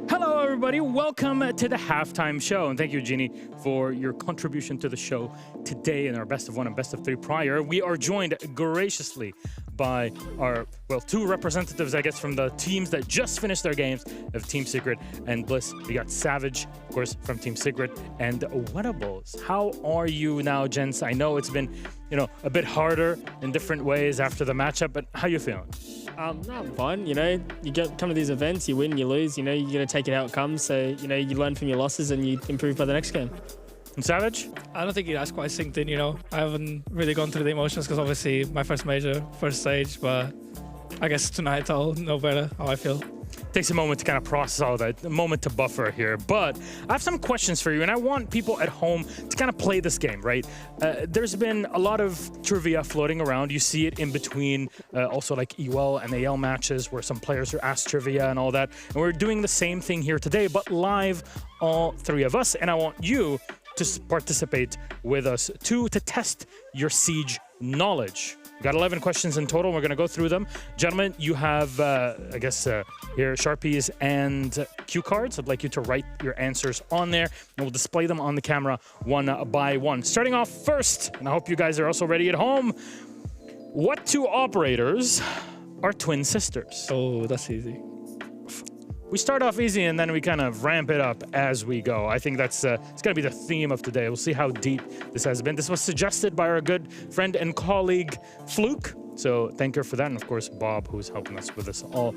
Hello, everybody. Welcome to the halftime show. And thank you, Jeannie, for your contribution to the show today in our best of one and best of three prior. We are joined graciously by our, well, two representatives, I guess, from the teams that just finished their games of Team Secret and Bliss. We got Savage, of course, from Team Secret, and Wettables. How are you now, gents? I know it's been, a bit harder in different ways after the matchup, but how you feeling? No, I'm fine. You come to these events, you win, you lose. You're going to take it how it comes. So, you learn from your losses and you improve by the next game. And Savage? I don't think that's quite synced in, I haven't really gone through the emotions because obviously my first major, first stage, but I guess tonight I'll know better how I feel. Takes a moment to kind of process all that, a moment to buffer here. But I have some questions for you, and I want people at home to kind of play this game, right? There's been a lot of trivia floating around. You see it in between also like EWL and AL matches where some players are asked trivia and all that. And we're doing the same thing here today, but live, all three of us. And I want you to participate with us to test your Siege knowledge. We've got 11 questions in total. We're going to go through them. Gentlemen, you have, I guess, here, Sharpies and cue cards. I'd like you to write your answers on there, and we'll display them on the camera one by one. Starting off first, and I hope you guys are also ready at home. What two operators are twin sisters? Oh, that's easy. We start off easy, and then we kind of ramp it up as we go. I think that's it's going to be the theme of today. We'll see how deep this has been. This was suggested by our good friend and colleague, Fluke. So thank her for that. And, of course, Bob, who's helping us with this all.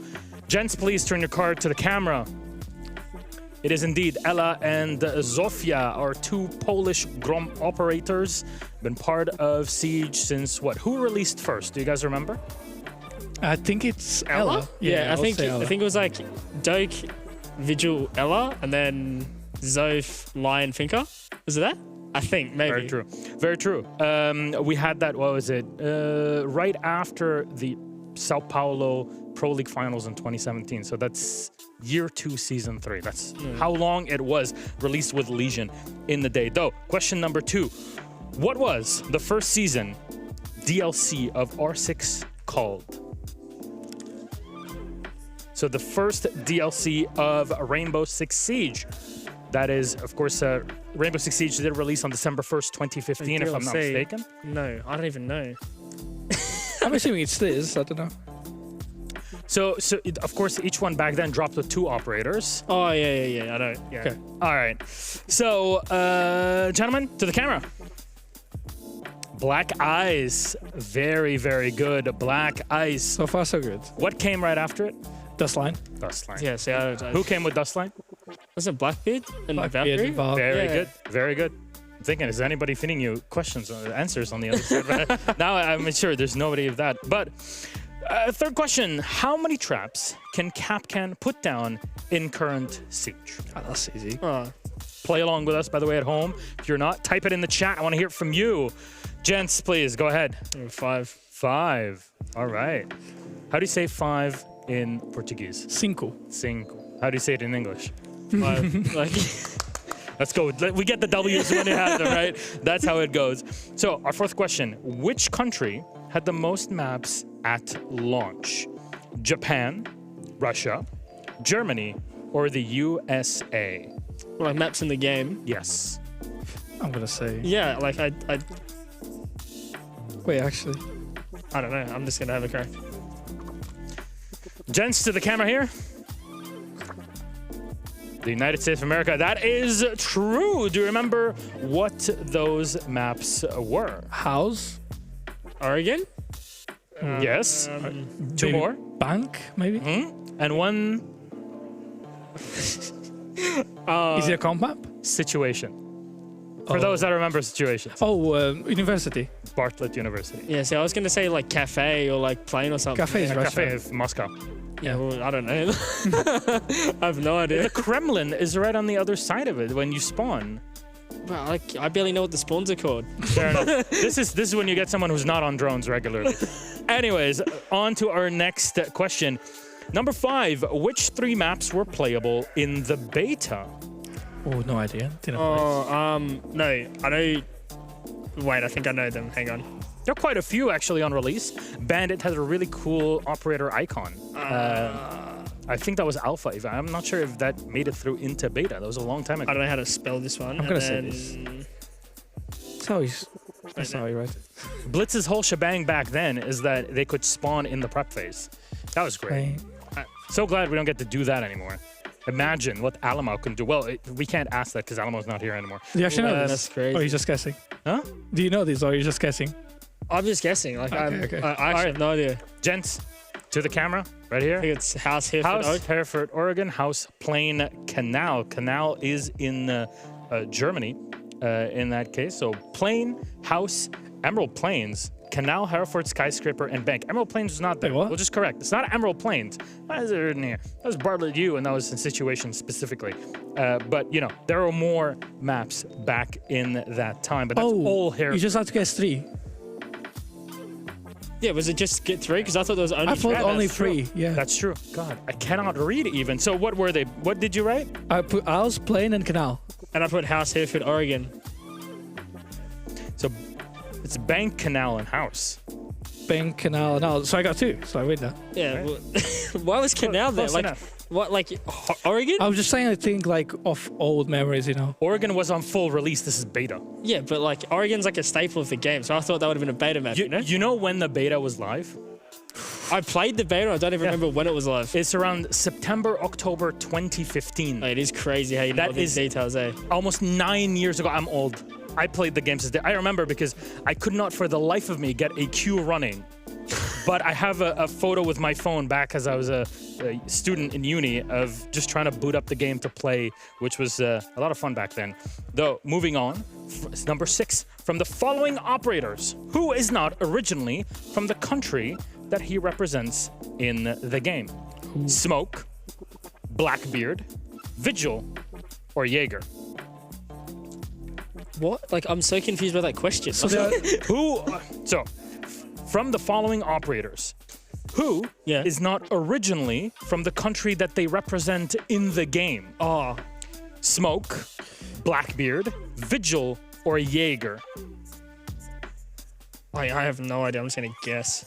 Gents, please turn your card to the camera. It is indeed Ella and Zofia, our two Polish Grom operators. Been part of Siege since what? Who released first? Do you guys remember? I think it's Ella. Yeah, I think Ella. it was like Doke, Vigil, Ella, and then Zof, Lion, Finker. Was it that? I think, maybe. Very true. Very true. We had that, what was it? Right after the Sao Paulo Pro League Finals in 2017. So that's year 2, season 3. That's how long it was released with Legion in the day. Though, question number 2. What was the first season DLC of R6 called? So the first DLC of Rainbow Six Siege. That is, of course, Rainbow Six Siege did release on December 1st, 2015, if I'm not mistaken. No, I don't even know. I'm assuming it's this. I don't know. So of course, each one back then dropped with 2 operators. Oh, yeah, I know. Yeah. Okay. All right. So, gentlemen, to the camera. Black Eyes. Very, very good. Black Eyes. So far, so good. What came right after it? Dustline. Dustline. Yeah, see, Who came with Dustline? Was it Blackbeard and Blackbeard Valkyrie? and Val. Very Yeah. good. Very good. I'm thinking, is anybody feeding you questions or answers on the other side? Now I'm sure there's nobody of that. But third question, how many traps can Capcan put down in current Siege? Oh, that's easy. Oh, Play along with us, by the way, at home. If you're not, type it in the chat. I want to hear it from you. Gents, please, go ahead. 5. 5. All right. How do you say 5 in Portuguese? Cinco. Cinco. How do you say it in English? 5. Like, Let's go. We get the W's when you have them, right? That's how it goes. So our fourth question. Which country had the most maps at launch? Japan, Russia, Germany, or the USA? like maps in the game. Yes. I'm going to say. Yeah, like I Wait, actually. don't know. I'm just going to have a crack. Gents, to the camera here. The United States of America. That is true. Do you remember what those maps were? House. Oregon? Yes. 2 Maybe more. Bank, maybe? And one Is it a comp map? situation. For those that remember situations. Oh, university. Bartlett University. Yeah, see, I was going to say like cafe or like plane or something. Cafe is Yeah, Russia. Cafe of Moscow. Yeah, well, I don't know. I have no idea. The Kremlin is right on the other side of it when you spawn. Well, like, I barely know what the spawns are called. Fair enough. This is when you get someone who's not on drones regularly. Anyways, on to our next question. Number 5, which 3 maps were playable in the beta? Oh, no idea. Didn't play. Oh, no, I know. Wait, I think I know them. Hang on. There are quite a few actually on release. Bandit has a really cool operator icon. I think that was alpha even. I'm not sure if that made it through into beta. That was a long time I ago. don't know how to spell this one. I'm gonna say this. That's how you write it. Blitz's whole shebang back then is that they could spawn in the prep phase. That was great. So glad we don't get to do that anymore. Imagine what Alamo can do. Well, we can't ask that because Alamo's not here anymore. Do you actually know this? That's crazy. Or are you just guessing? Huh? Do you know this or are you just guessing? I'm just guessing. Like Okay. I actually have no idea. Gents, to the camera, right I here. think it's House Hereford House, Oak. Hereford, Oregon. House, Plain, Canal. Canal is in Germany in that case. So Plain, House, Emerald Plains, Canal, Hereford, Skyscraper, and Bank. Emerald Plains was not there. Wait, what? We'll just correct. It's not Emerald Plains. That was Bartlett U, and that was in Situation specifically. But, you know, there are more maps back in that time. But that's all Hereford. You just have to guess 3. Yeah, was it just get 3? Because I thought there was only I thought 3. only that's true. 3. Yeah. That's true. God, I cannot read even. So what were they? What did you write? I put House, Plain, and Canal. And I put House Hereford, Oregon. So it's Bank, Canal, and House. Bank, Canal, no. So I got 2. So I win that. Yeah. Right. Well, why was Canal there? Close Like, enough. what? Like Oregon? I was just saying, I think like of old memories, you know. Oregon was on full release. This is beta. Yeah, but like Oregon's like a staple of the game, so I thought that would have been a beta map. You know when the beta was live? I played the beta. I don't even remember when it was live. It's around September, October 2015. It is crazy how you know That all these is- details, eh? Almost 9 years ago. I'm old. I played the games. I remember because I could not for the life of me get a queue running. But I have a photo with my phone back as I was a student in uni of just trying to boot up the game to play, which was a lot of fun back then. Though, moving on, number 6. From the following operators, who is not originally from the country that he represents in the game? Smoke, Blackbeard, Vigil, or Jaeger? What? Like, I'm so confused by that question. So there are, So, from the following operators, who Yeah. is not originally from the country that they represent in the game? Oh, Smoke, Blackbeard, Vigil, or Jaeger? I have no idea. I'm just gonna guess.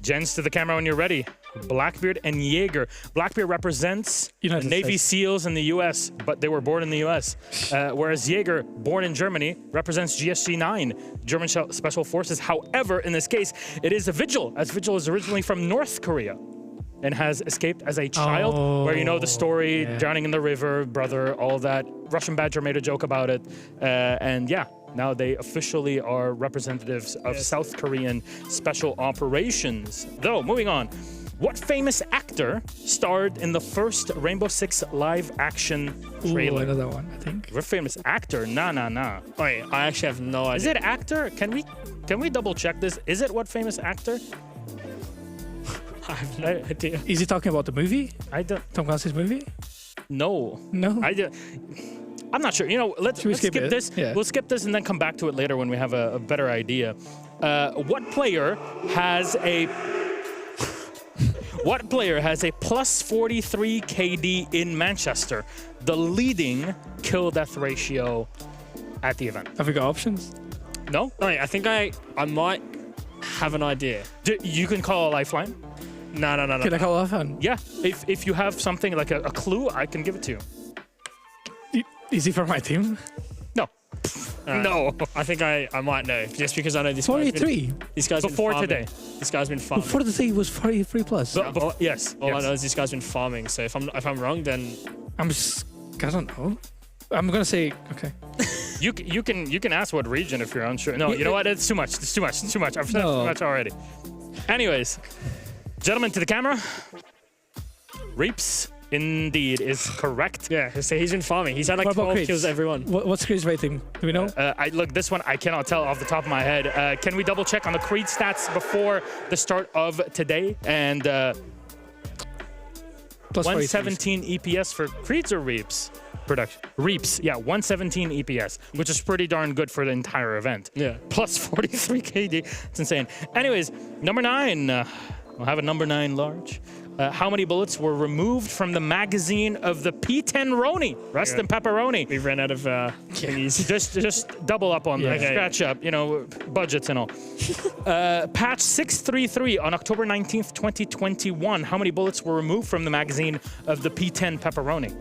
Jens, to the camera when you're ready. Blackbeard and Jaeger. Blackbeard represents the United Navy States. SEALs in the U.S., but they were born in the U.S. Whereas Jaeger, born in Germany, represents GSG-9, German Special Forces. However, in this case, it is a Vigil, as Vigil is originally from North Korea and has escaped as a child, where you know the story, drowning in the river, brother, all that. Russian Badger made a joke about it. And yeah, now they officially are representatives of South Korean Special Operations. Though, moving on. What famous actor starred in the first Rainbow Six live-action ooh, trailer? I know that one, I think. What famous actor? Nah. Wait, I actually have no idea. Is it actor? Can we double check this? Is it what famous actor? I have no idea. Is he talking about the movie? I don't Tom Clancy's movie? know. No. I'm not sure. You know, let's Should we skip skip it? this. Yeah. We'll skip this and then come back to it later when we have a better idea. What player has a plus 43 KD in Manchester, the leading kill-death ratio at the event? Have we got options? No? Wait, I think I might have an idea. You can call a lifeline. No. Can I call off on? Yeah. If you have something like a clue, I can give it to you. Is he from my team? No. No. I think I might know, just because I know this guy's 43. This guy's Before been farming. today. This guy's been farming. 43 was 43 plus. Yes. All I yes. know is this guy's been farming. So if I'm wrong, then I don't know. I'm gonna say okay. You can ask what region if you're unsure. No, you know what? It's too much. It's too much. It's too much. I've said No. too much already. Anyways, gentlemen, to the camera. Reaps indeed is correct. yeah. So he's been farming. He's had like What about 12 Chris? kills every one. What's Chris rating? Do we know? Look, this one I cannot tell off the top of my head. Can we double check on the Creed stats before the start of today? And Plus 43. 117 EPS for Creeds or Reaps? Production. Reaps, yeah, 117 EPS, which is pretty darn good for the entire event. Yeah. Plus 43 KD. It's insane. Anyways, number 9. We'll have a number 9 large. How many bullets were removed from the magazine of the P10 Roni? Rest in pepperoni. We've ran out of thingies. Just double up on that. Okay. Scratch up, budgets and all. Patch 633 on October 19th, 2021. How many bullets were removed from the magazine of the P10 pepperoni?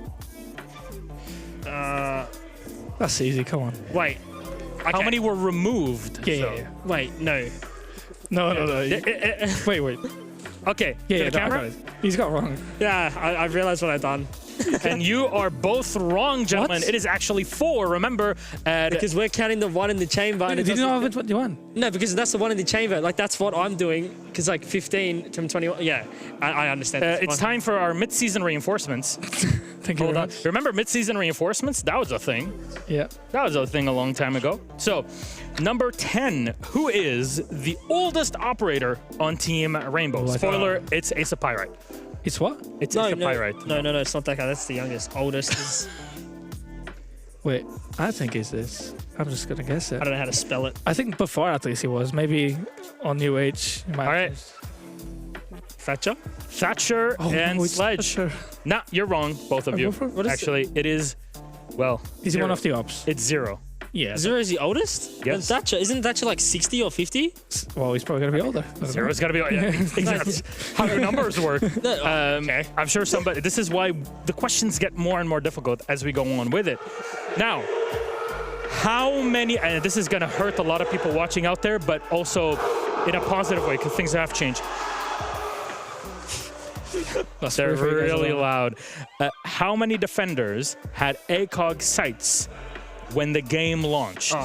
That's easy. Come on. Wait. How many were removed? Yeah. Wait, no. No. Wait. Okay. Yeah, to the no, I camera. got it. He's got it wrong. Yeah, I realized what I've done. And you are both wrong, gentlemen. What? It is actually 4. Remember, Because we're counting the one in the chamber. And it Did you doesn't- know of it? What you want? No, because that's the one in the chamber. Like, that's what I'm doing. Because, like, 15 from 21. Yeah, I understand. it's time for our mid-season reinforcements. Thank you Hold very on. much. Remember mid-season reinforcements? That was a thing. Yeah. That was a thing a long time ago. So, number 10, who is the oldest operator on Team Rainbow? Oh, I Spoiler, thought- it's Asa Pyrite. It's what? It's No, Asa Pyrite. no, it's not that guy. That's the youngest. Oldest is... Wait, I think it's this. I'm just gonna guess it. I don't know how to spell it. I think before at least he was. Maybe on New Age. All right. Thatcher? Thatcher and it's Sledge. Sure. Nah, you're wrong, both of you. What is Actually, it is, well, Is he zero. one of the ops? It's 0. Yeah. Zero is the oldest? Yes. And Thatcher, isn't Thatcher like 60 or 50? Well, he's probably gonna be older. I don't know. Zero's got to be. Yeah, exactly. How your numbers work. Okay. I'm sure somebody. This is why the questions get more and more difficult as we go on with it. Now, how many? And this is going to hurt a lot of people watching out there, but also in a positive way because things have changed. That's They're pretty fake as really well. loud. How many defenders had ACOG sights when the game launched?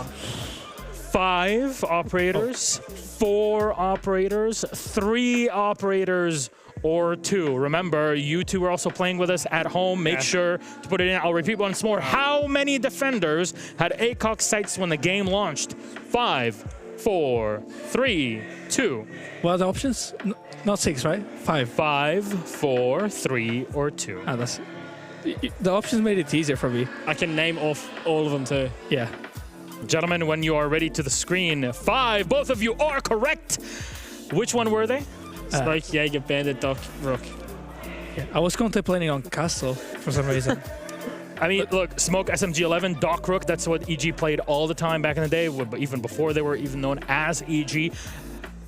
5 operators, 4 operators, 3 operators, or 2. Remember, you two are also playing with us at home. Make sure to put it in. I'll repeat once more. How many defenders had ACOG sights when the game launched? 5, 4, 3, 2. What are the options? Not 6, right? 5. 5, 4, 3, or 2. Ah, that's. The options made it easier for me. I can name off all of them too. Yeah. Gentlemen, when you are ready to the screen, 5. Both of you are correct. Which one were they? Smoke, Jaeger, Bandit, Doc, Rook. Yeah. I was contemplating on Castle for some reason. I mean, look, Smoke, SMG-11, Doc Rook, that's what EG played all the time back in the day, even before they were even known as EG.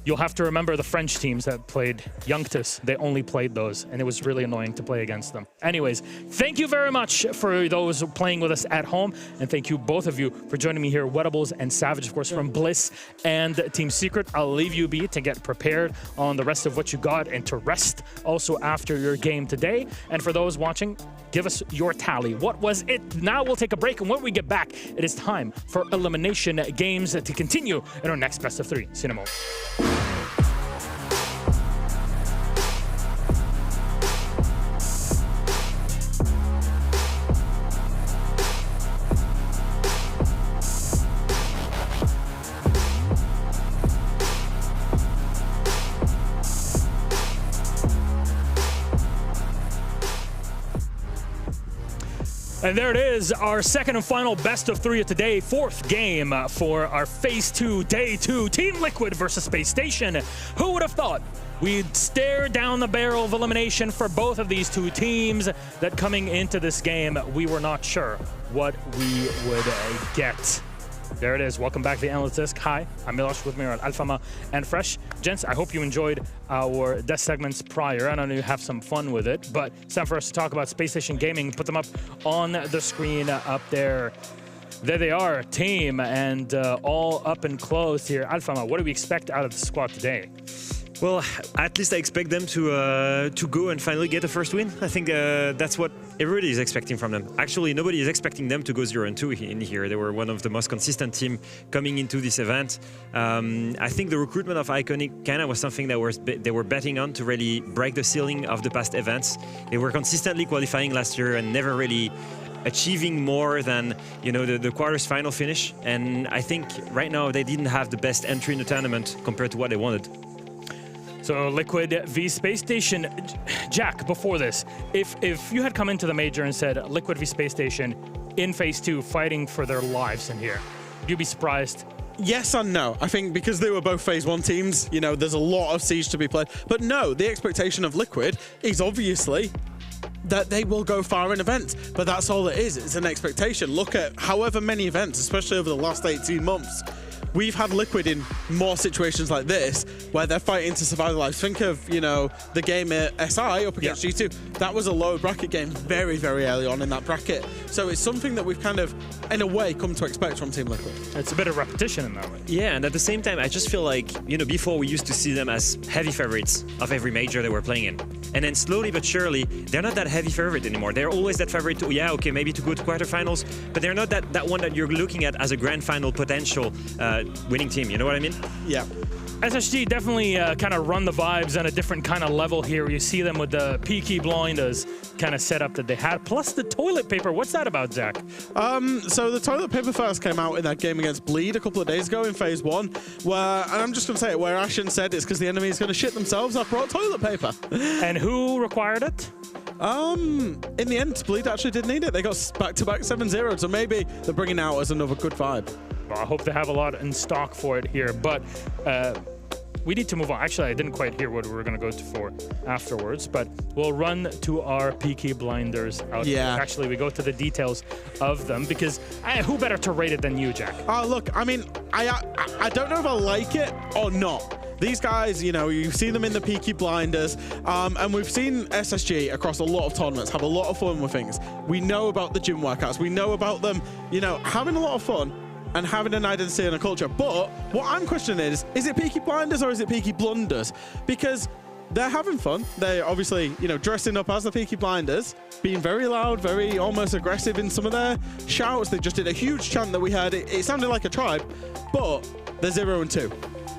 You'll have to remember the French teams that played Youngtus. They only played those, and it was really annoying to play against them. Anyways, thank you very much for those playing with us at home, and thank you, both of you, for joining me here, Wettables and Savage, of course, from Bliss and Team Secret. I'll leave you be to get prepared on the rest of what you got and to rest also after your game today. And for those watching, give us your tally. What was it? Now we'll take a break, and when we get back, it is time for elimination games to continue in our next best of 3. See you in a moment. And there it is, our second and final best of 3 of today, 4th game for our Phase 2, Day 2, Team Liquid versus Spacestation. Who would have thought we'd stare down the barrel of elimination for both of these two teams, that coming into this game, we were not sure what we would get. There it is. Welcome back to the Analyst Desk. Hi, I'm Milosh, with me are Alfama and Fresh. Gents, I hope you enjoyed our desk segments prior. I know you have some fun with it, but it's time for us to talk about Spacestation Gaming. Put them up on the screen up there. There they are, team, and all up and close here. Alfama, what do we expect out of the squad today? Well, at least I expect them to go and finally get a first win. I think that's what everybody is expecting from them. Actually, nobody is expecting them to go 0-2 in here. They were one of the most consistent team coming into this event. I think the recruitment of Iconic kind of was something that they were betting on to really break the ceiling of the past events. They were consistently qualifying last year and never really achieving more than, you know, the quarters final finish. And I think right now they didn't have the best entry in the tournament compared to what they wanted. So Liquid v Spacestation. Jack, before this, if you had come into the major and said Liquid v Spacestation in Phase 2 fighting for their lives in here, would you be surprised? Yes and no. I think because they were both phase 1 teams, you know, there's a lot of Siege to be played. But no, the expectation of Liquid is obviously that they will go far in events. But that's all it is. It's an expectation. Look at however many events, especially over the last 18 months. We've had Liquid in more situations like this where they're fighting to survive their lives. Think of, you know, the game at SI up against G2. That was a lower bracket game very, very early on in that bracket. So it's something that we've kind of, in a way, come to expect from Team Liquid. It's a bit of repetition in that way. Yeah, and at the same time, I just feel like, you know, before we used to see them as heavy favorites of every major they were playing in. And then slowly but surely, they're not that heavy favorite anymore. They're always that favorite to, yeah, okay, maybe to go to quarterfinals, but they're not that one that you're looking at as a grand final potential winning team. You know what I mean? Yeah. SSG definitely kind of run the vibes on a different kind of level here. You see them with the peaky blinders kind of setup that they had, plus the toilet paper. What's that about, Zach? So the toilet paper first came out in that game against Bleed a couple of days ago in phase 1, where, and I'm just going to say it, where Ashen said it's because the enemy is going to shit themselves. I brought toilet paper. And who required it? In the end, Bleed actually did need it. They got back-to-back 7-0, so maybe they're bringing out as another good vibe. Well, I hope they have a lot in stock for it here, but we need to move on. Actually, I didn't quite hear what we were going to go to for afterwards, but we'll run to our Peaky Blinders outfit. Yeah. Actually, we go to the details of them because who better to rate it than you, Jack? Look, I mean, I don't know if I like it or not. These guys, you know, you've seen them in the Peaky Blinders, and we've seen SSG across a lot of tournaments have a lot of fun with things. We know about the gym workouts. We know about them, you know, having a lot of fun and having an identity and a culture. But what I'm questioning is it Peaky Blinders or is it Peaky Blunders? Because they're having fun. They're obviously, you know, dressing up as the Peaky Blinders, being very loud, very almost aggressive in some of their shouts. They just did a huge chant that we heard. It sounded like a tribe, but they're 0 and 2.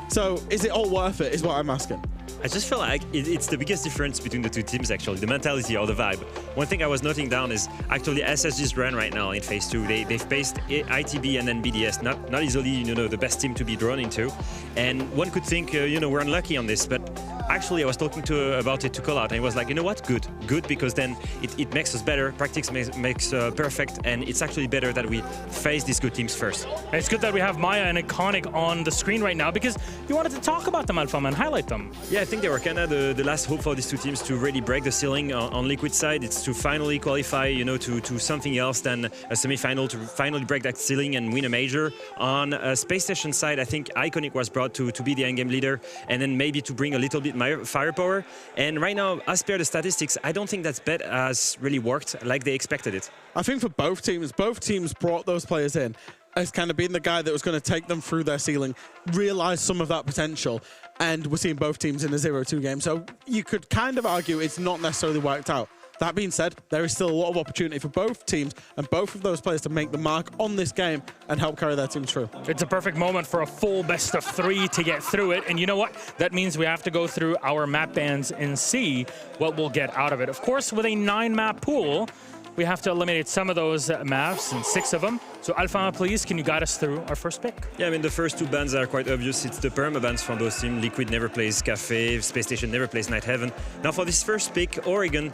So is it all worth it is what I'm asking. I just feel like it's the biggest difference between the two teams, actually, the mentality or the vibe. One thing I was noting down is actually SSG's run right now in phase 2. They've faced ITB and then BDS, not easily, you know, the best team to be drawn into. And one could think, you know, we're unlucky on this, but actually I was talking about it to Call Out, and he was like, you know what, good, because then it makes us better, practice makes perfect, and it's actually better that we face these good teams first. It's good that we have Maya and Iconic on the screen right now because you wanted to talk about them, Alpha Man, highlight them. Yeah, I think they were kind of the last hope for these two teams to really break the ceiling on Liquid side. It's to finally qualify, you know, to something else than a semi-final, to finally break that ceiling and win a major. On Spacestation side, I think Iconic was brought to be the endgame leader and then maybe to bring a little bit firepower. And right now, as per the statistics, I don't think that bet has really worked like they expected it. I think for both teams brought those players in as kind of being the guy that was going to take them through their ceiling, realize some of that potential, and we're seeing both teams in a 0-2 game. So you could kind of argue it's not necessarily worked out. That being said, there is still a lot of opportunity for both teams and both of those players to make the mark on this game and help carry their team through. It's a perfect moment for a full best of 3 to get through it. And you know what? That means we have to go through our map bans and see what we'll get out of it. Of course, with a 9-map pool, we have to eliminate some of those maps, and 6 of them. So Alpha, please, can you guide us through our first pick? Yeah, I mean, the first 2 bans are quite obvious. It's the perma bans from those teams. Liquid never plays Cafe, Spacestation never plays Night Heaven. Now for this first pick, Oregon,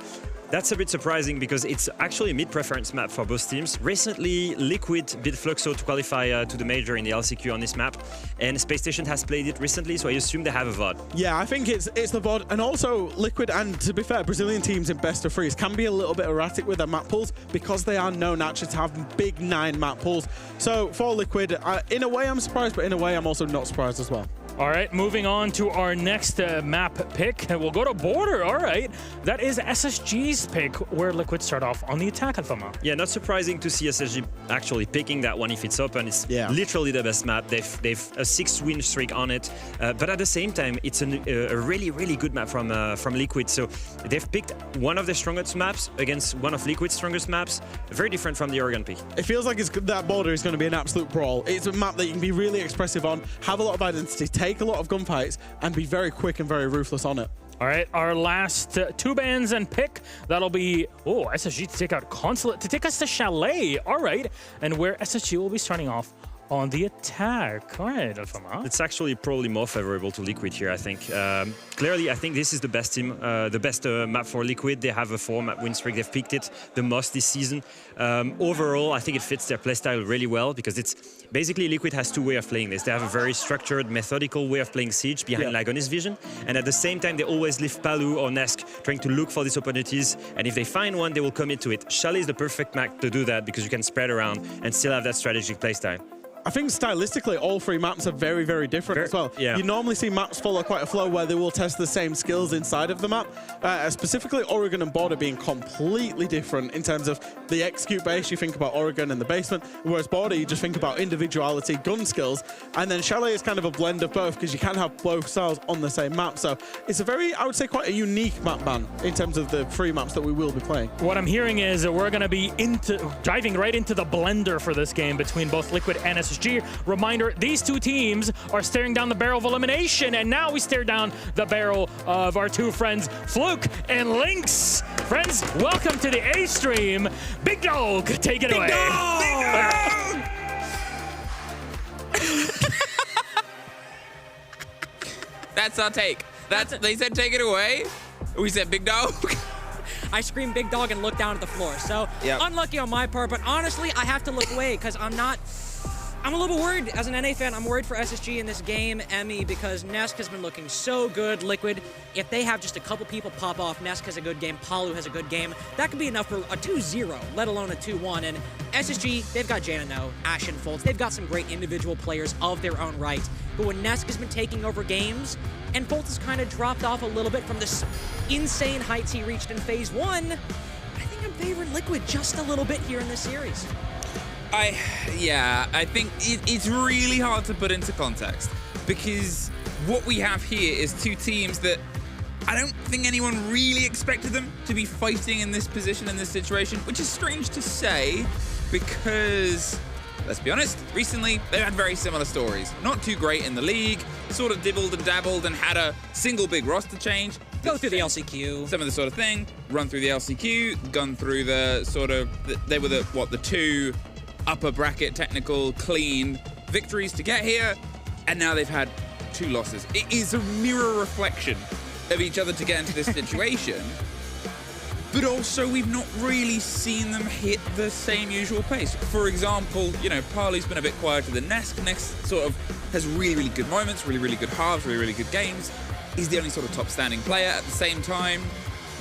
that's a bit surprising because it's actually a mid-preference map for both teams. Recently, Liquid beat Fluxo to qualify to the major in the LCQ on this map, and Spacestation has played it recently, so I assume they have a VOD. Yeah, I think it's the VOD, and also Liquid, and to be fair, Brazilian teams in best of 3s can be a little bit erratic with their map pools because they are known actually to have big 9 map pools. So for Liquid, in a way I'm surprised, but in a way I'm also not surprised as well. All right, moving on to our next map pick. We'll go to Border, all right. That is SSG's pick, where Liquid start off on the attack, Alpha. Yeah, not surprising to see SSG actually picking that one if it's open. It's literally the best map. They've a 6-win streak on it, but at the same time, it's a really, really good map from Liquid. So they've picked one of their strongest maps against one of Liquid's strongest maps, very different from the Oregon pick. It feels like that Border is going to be an absolute brawl. It's a map that you can be really expressive on, have a lot of identity, take a lot of gunfights, and be very quick and very ruthless on it. All right, our last 2 bans and pick, that'll be, SSG to take out Consulate, to take us to Chalet, all right, and where SSG will be starting off on the attack. All right, Alfama. It's actually probably more favorable to Liquid here, I think. Clearly, I think this is the best team, the best map for Liquid. They have a 4-map win streak. They've picked it the most this season. Overall, I think it fits their playstyle really well because it's basically Liquid has two ways of playing this. They have a very structured, methodical way of playing Siege behind Lagonis vision, and at the same time, they always leave Palu or Nesk trying to look for these opportunities, and if they find one, they will commit to it. Chalet is the perfect map to do that because you can spread around and still have that strategic playstyle. I think stylistically, all three maps are very, very different as well. Yeah. You normally see maps follow quite a flow where they will test the same skills inside of the map. Specifically, Oregon and Border being completely different in terms of the execute base. You think about Oregon in the basement, whereas Border, you just think about individuality, gun skills. And then Chalet is kind of a blend of both because you can have both styles on the same map. So it's a very, I would say, quite a unique map ban in terms of the three maps that we will be playing. What I'm hearing is that we're going to be diving right into the blender for this game between both Liquid and SSG. Reminder, these two teams are staring down the barrel of elimination, and now we stare down the barrel of our two friends, Fluke and Lynx. Friends, welcome to the A stream. Big Dog, take it away. Dog! That's our take. They said take it away. We said Big Dog. I screamed Big Dog and looked down at the floor. So unlucky on my part, but honestly, I have to look away because I'm a little worried as an NA fan. I'm worried for SSG in this game, Emmy, because Nesk has been looking so good. Liquid, if they have just a couple people pop off, Nesk has a good game, Palu has a good game, that could be enough for a 2-0, let alone a 2-1. And SSG, they've got Janano, Ashen, Foltz. They've got some great individual players of their own right. But when Nesk has been taking over games, and Foltz has kind of dropped off a little bit from this insane heights he reached in Phase 1, I think I'm favoring Liquid just a little bit here in this series. I think it's really hard to put into context because what we have here is two teams that I don't think anyone really expected them to be fighting in this position, in this situation, which is strange to say because, let's be honest, recently they've had very similar stories. Not too great in the league, sort of dibbled and dabbled and had a single big roster change. Go through the LCQ. Some of the sort of thing, run through the LCQ, gone through the sort of, they were the two upper bracket technical clean victories to get here, and now they've had 2 losses. It is a mirror reflection of each other to get into this situation, but also we've not really seen them hit the same usual pace. For example, you know, Parley's been a bit quieter than Nesk. Nesk sort of has really, really good moments, really, really good halves, really, really good games. He's the only sort of top standing player. At the same time,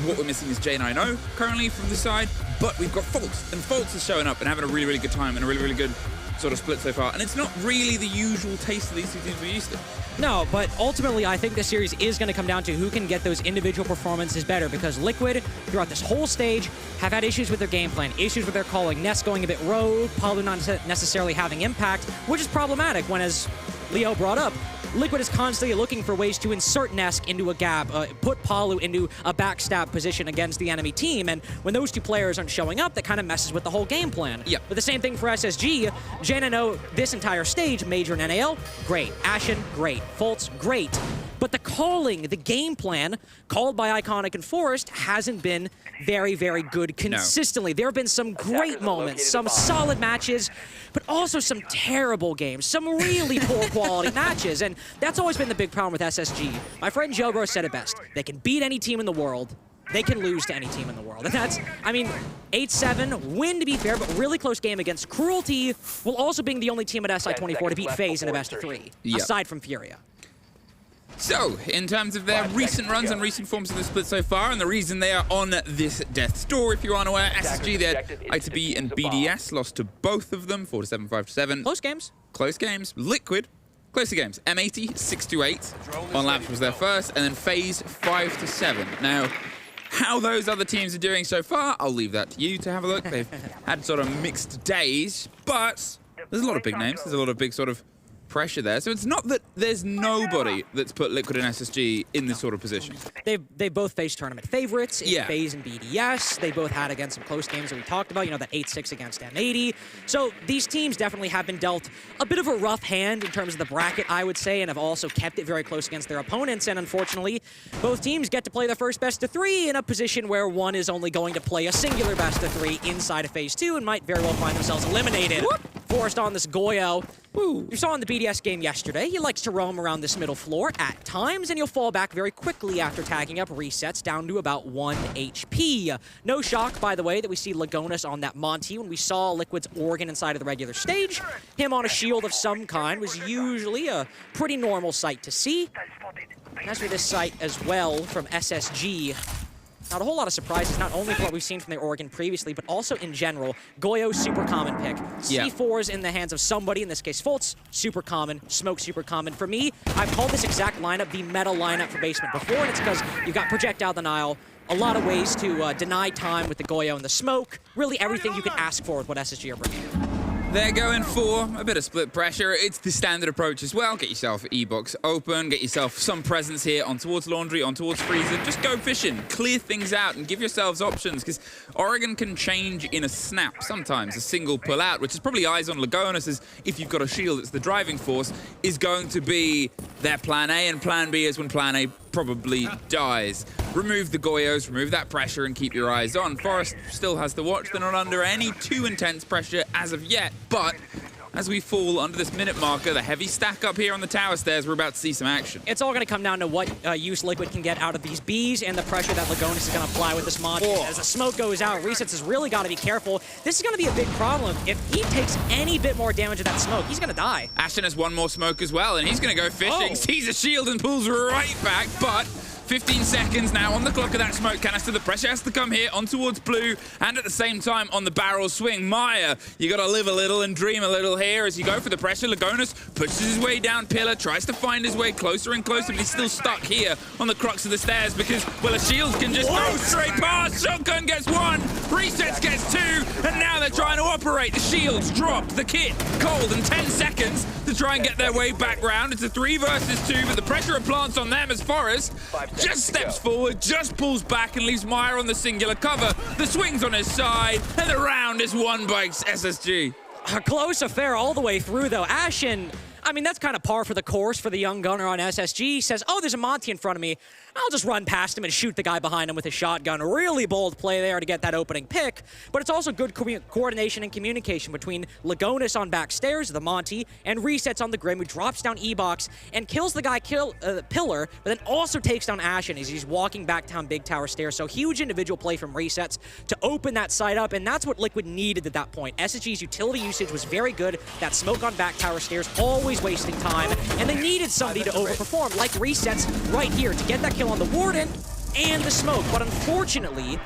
what we're missing is J9O currently from the side, but we've got Foltz, and Foltz is showing up and having a really, really good time and a really, really good sort of split so far. And it's not really the usual taste of these two teams we're used to. No, but ultimately, I think this series is going to come down to who can get those individual performances better, because Liquid, throughout this whole stage, have had issues with their game plan, issues with their calling, Ness going a bit rogue, Palu not necessarily having impact, which is problematic when, as Leo brought up, Liquid is constantly looking for ways to insert Nesk into a gap, put Palu into a backstab position against the enemy team, and when those two players aren't showing up, that kind of messes with the whole game plan. Yeah. But the same thing for SSG. Janano, this entire stage, Major and NAL, great. Ashen, great. Foltz, great. But the calling, the game plan, called by Iconic and Forest, hasn't been very, very good consistently. There have been some great moments, some solid matches, but also some terrible games, some really poor quality matches, and that's always been the big problem with SSG. My friend Jogro said it best. They can beat any team in the world. They can lose to any team in the world. And that's, I mean, 8-7, win to be fair, but really close game against Cruelty, while also being the only team at SI24 to beat FaZe in a best of 3, aside from Furia. So, in terms of their recent runs and recent forms in the split so far, and the reason they are on this death's door, if you aren't aware, SSG, they had I2B and BDS, lost to both of them, 4-7, 5-7. Close games. Close games. Liquid, closer games. M80, 6-8. On Labs was their first, and then FaZe, 5-7. Now, how those other teams are doing so far, I'll leave that to you to have a look. They've had sort of mixed days, but there's a lot of big names. There's a lot of big sort of pressure there. So it's not that there's nobody that's put Liquid and SSG in this sort of position. They both faced tournament favorites in FaZe and BDS. They both had against some close games that we talked about, you know, that 8-6 against M80. So these teams definitely have been dealt a bit of a rough hand in terms of the bracket, I would say, and have also kept it very close against their opponents. And unfortunately, both teams get to play the first best of 3 in a position where one is only going to play a singular best of 3 inside of Phase 2 and might very well find themselves eliminated. Forest on this Goyo. You saw in the BDS game yesterday, he likes to roam around this middle floor at times, and he'll fall back very quickly after tagging up resets down to about 1 HP. No shock, by the way, that we see Lagonis on that Monty. When we saw Liquid's Organ inside of the regular stage, him on a shield of some kind was usually a pretty normal sight to see. And as for this sight as well from SSG, not a whole lot of surprises, not only for what we've seen from their Organ previously, but also in general. Goyo, super common pick. Yeah. C4s in the hands of somebody, in this case Fultz, super common. Smoke, super common. For me, I've called this exact lineup the meta lineup for basement before, and it's because you've got projectile denial, a lot of ways to deny time with the Goyo and the smoke. Really everything you can ask for with what SSG are bringing. They're going for a bit of split pressure. It's the standard approach as well. Get yourself E-box open, get yourself some presence here on towards Laundry, on towards Freezer. Just go fishing, clear things out, and give yourselves options, because Oregon can change in a snap. Sometimes a single pull out, which is probably eyes on Lagonis, as if you've got a shield that's the driving force, is going to be their plan A, and plan B is when plan A probably dies. Remove the Goyos, remove that pressure, and keep your eyes on. Forest still has the watch. They're not under any too intense pressure as of yet, but as we fall under this minute marker, the heavy stack up here on the tower stairs, we're about to see some action. It's all going to come down to what use Liquid can get out of these Bs and the pressure that Lagonis is going to apply with this Monty. As the smoke goes out, Resets has really got to be careful. This is going to be a big problem. If he takes any bit more damage of that smoke, he's going to die. Ashen has one more smoke as well, and he's going to go fishing. Sees a shield and pulls right back, but 15 seconds now on the clock of that smoke canister. The pressure has to come here on towards blue, and at the same time on the barrel swing. Maya, you got to live a little and dream a little here as you go for the pressure. Lagonis pushes his way down Pillar, tries to find his way closer and closer, but he's still stuck here on the crux of the stairs because, well, a shield can just go straight past. Shotgun gets one, Resets gets two, and now they're trying to operate. The shields dropped, the kit cold, and 10 seconds to try and get their way back round. It's a 3 versus 2, but the pressure plants on them as Forest just steps forward, just pulls back and leaves Meyer on the singular cover. The swing's on his side, and the round is won by SSG. A close affair all the way through, though. Ashen, I mean, that's kind of par for the course for the young gunner on SSG. Says, oh, there's a Monty in front of me. I'll just run past him and shoot the guy behind him with his shotgun. Really bold play there to get that opening pick, but it's also good coordination and communication between Lagonis on backstairs, the Monty, and Resets on the Grim, who drops down E-Box and kills the guy Pillar, but then also takes down Ashen as he's walking back down Big Tower Stairs. So huge individual play from Resets to open that side up, and that's what Liquid needed at that point. SSG's utility usage was very good. That smoke on Back Tower Stairs, always wasting time, and they needed somebody to overperform, like Resets right here, to get that kill on the Warden and the smoke. But unfortunately,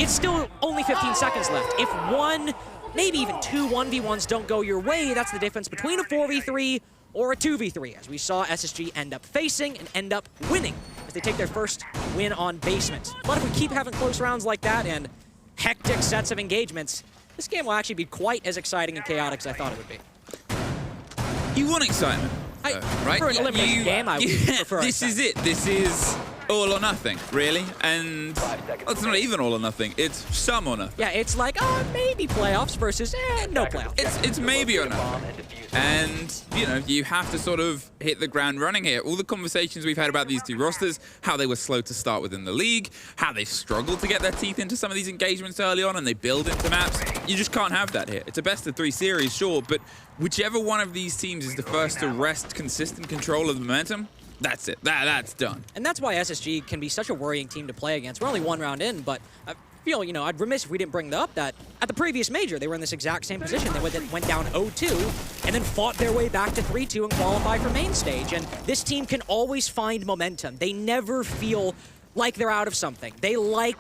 it's still only 15 seconds left. If one, maybe even two 1v1s don't go your way, that's the difference between a 4v3 or a 2v3, as we saw SSG end up facing and end up winning as they take their first win on basement. But if we keep having close rounds like that and hectic sets of engagements, this game will actually be quite as exciting and chaotic as I thought it would be. You want excitement, right? For an elimination game, I would prefer This is it. This is all or nothing, really. And well, it's not even all or nothing. It's some or nothing. Yeah, it's like, oh, maybe playoffs versus no playoffs. It's maybe or nothing. And, you know, you have to sort of hit the ground running here. All the conversations we've had about these two rosters, how they were slow to start within the league, how they struggled to get their teeth into some of these engagements early on and they build into maps. You just can't have that here. It's a best-of-3 series, sure, but whichever one of these teams is the first to wrest consistent control of the momentum, that's it. That's done. And that's why SSG can be such a worrying team to play against. We're only one round in, but I feel, you know, I'd remiss if we didn't bring up that at the previous major, they were in this exact same position. They went down 0-2 and then fought their way back to 3-2 and qualified for main stage. And this team can always find momentum. They never feel like they're out of something. They like,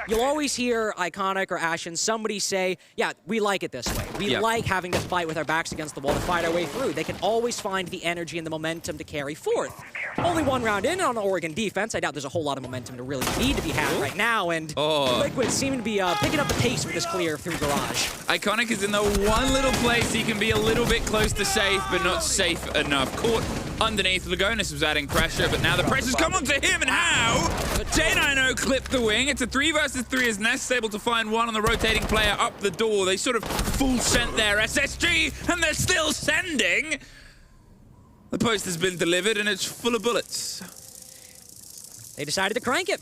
you'll always hear Iconic or Ashen, somebody say, yeah, we like it this way. We like having to fight with our backs against the wall to fight our way through. They can always find the energy and the momentum to carry forth. Only one round in on the Oregon defense. I doubt there's a whole lot of momentum to really need to be had right now, and Liquid seem to be picking up the pace with this clear through Garage. Iconic is in the one little place he can be a little bit close to safe, but not safe enough. Caught underneath. Lagonis was adding pressure, but now the pressure's come onto him, and how? J90 clipped the wing. It's a 3 versus 3 as Ness able to find one on the rotating player up the door. They sort of full sent their SSG, and they're still sending. The post has been delivered, and it's full of bullets. They decided to crank it.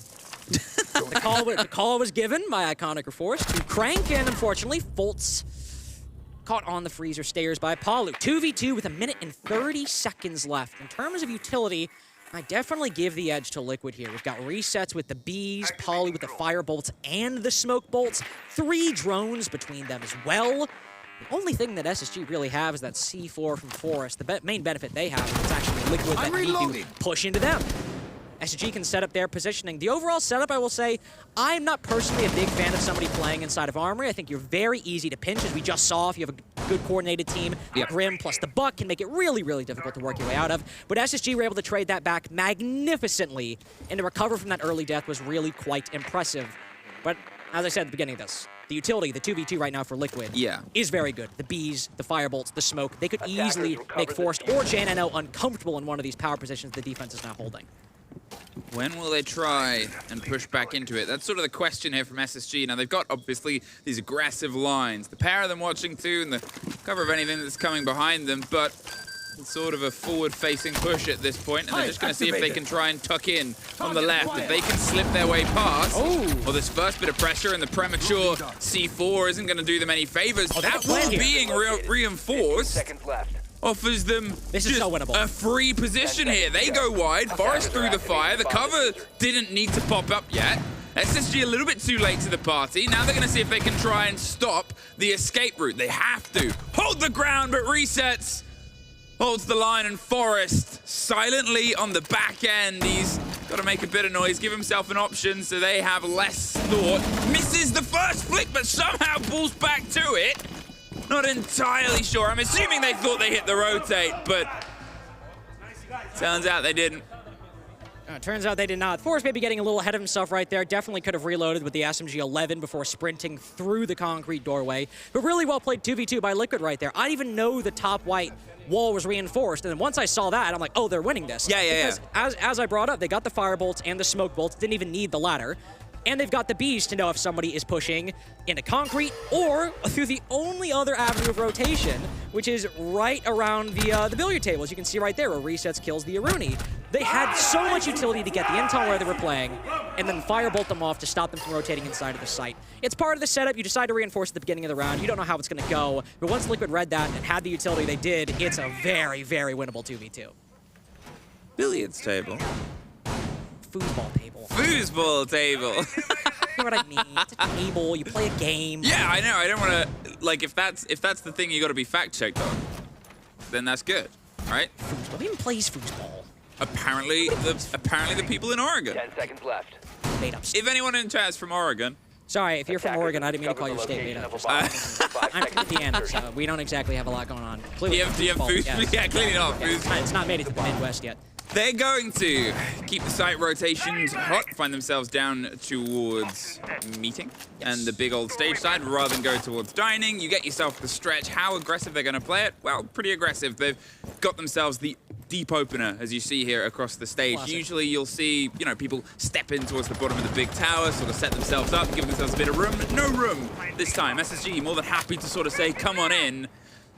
The call was given by Iconic or Force to crank, and unfortunately, Fultz caught on the freezer stairs by Palu. 2v2 with 1 minute and 30 seconds left. In terms of utility, I definitely give the edge to Liquid here. We've got resets with the bees, Palu with the fire bolts and the smoke bolts. 3 drones between them as well. The only thing that SSG really have is that C4 from Forest. The main benefit they have is it's actually Liquid that need to push into them. SSG can set up their positioning. The overall setup, I will say, I'm not personally a big fan of somebody playing inside of Armory. I think you're very easy to pinch, as we just saw. If you have a good coordinated team, Grim plus the Buck can make it really, really difficult to work your way out of. But SSG were able to trade that back magnificently, and to recover from that early death was really quite impressive. But as I said at the beginning of this, the utility, the 2v2 right now for Liquid, is very good. The bees, the firebolts, the smoke, they could easily make Forrest or JNNO uncomfortable in one of these power positions the defense is now holding. When will they try and push back into it? That's sort of the question here from SSG. Now, they've got, obviously, these aggressive lines. The pair of them watching, too, and the cover of anything that's coming behind them, but it's sort of a forward-facing push at this point, and they're just going to see if they can try and tuck in on the left. If they can slip their way past, well, this first bit of pressure and the premature C4 isn't going to do them any favors. That wall being reinforced offers them a free position here. They go wide, Forest through the fire. The cover didn't need to pop up yet. SSG a little bit too late to the party. Now they're going to see if they can try and stop the escape route. They have to. Hold the ground, but resets. Holds the line, and Forest silently on the back end. He's got to make a bit of noise, give himself an option so they have less thought. Misses the first flick, but somehow pulls back to it. Not entirely sure. I'm assuming they thought they hit the rotate, but turns out they didn't. Turns out they did not. Forrest may be getting a little ahead of himself right there. Definitely could have reloaded with the SMG-11 before sprinting through the concrete doorway. But really well played 2v2 by Liquid right there. I didn't even know the top white wall was reinforced, and then once I saw that, I'm like, oh, they're winning this. Because as I brought up, they got the fire bolts and the smoke bolts, didn't even need the ladder. And they've got the bees to know if somebody is pushing into concrete or through the only other avenue of rotation, which is right around the billiard table, as you can see right there, where resets kills the Aruni. They had so much utility to get the intel where they were playing, and then firebolt them off to stop them from rotating inside of the site. It's part of the setup. You decide to reinforce at the beginning of the round. You don't know how it's going to go, but once Liquid read that and had the utility they did, it's a very, very winnable 2v2. Billiards table. Foosball table. Foosball table. You know what I mean? It's a table. You play a game. Yeah, I know. I don't want to, like, if that's the thing you got to be fact-checked on, then that's good, right? Foosball. Who even plays foosball? Apparently the people in Oregon. 10 seconds left. Made up. If anyone in chat is from Oregon. Sorry, if you're from Oregon, I didn't mean to call your state made up. I'm from Indiana, so we don't exactly have a lot going on. Clearly, Do you have food? Yes. Yeah, clearly not. Yeah, it's not made it to the Midwest yet. They're going to keep the site rotations hot, find themselves down towards meeting and the big old stage side rather than go towards dining. You get yourself the stretch. How aggressive they're going to play it? Well, pretty aggressive. They've got themselves the deep opener, as you see here across the stage. Classic. Usually you'll see, you know, people step in towards the bottom of the big tower, sort of set themselves up, give themselves a bit of room. No room this time. SSG more than happy to sort of say, come on in.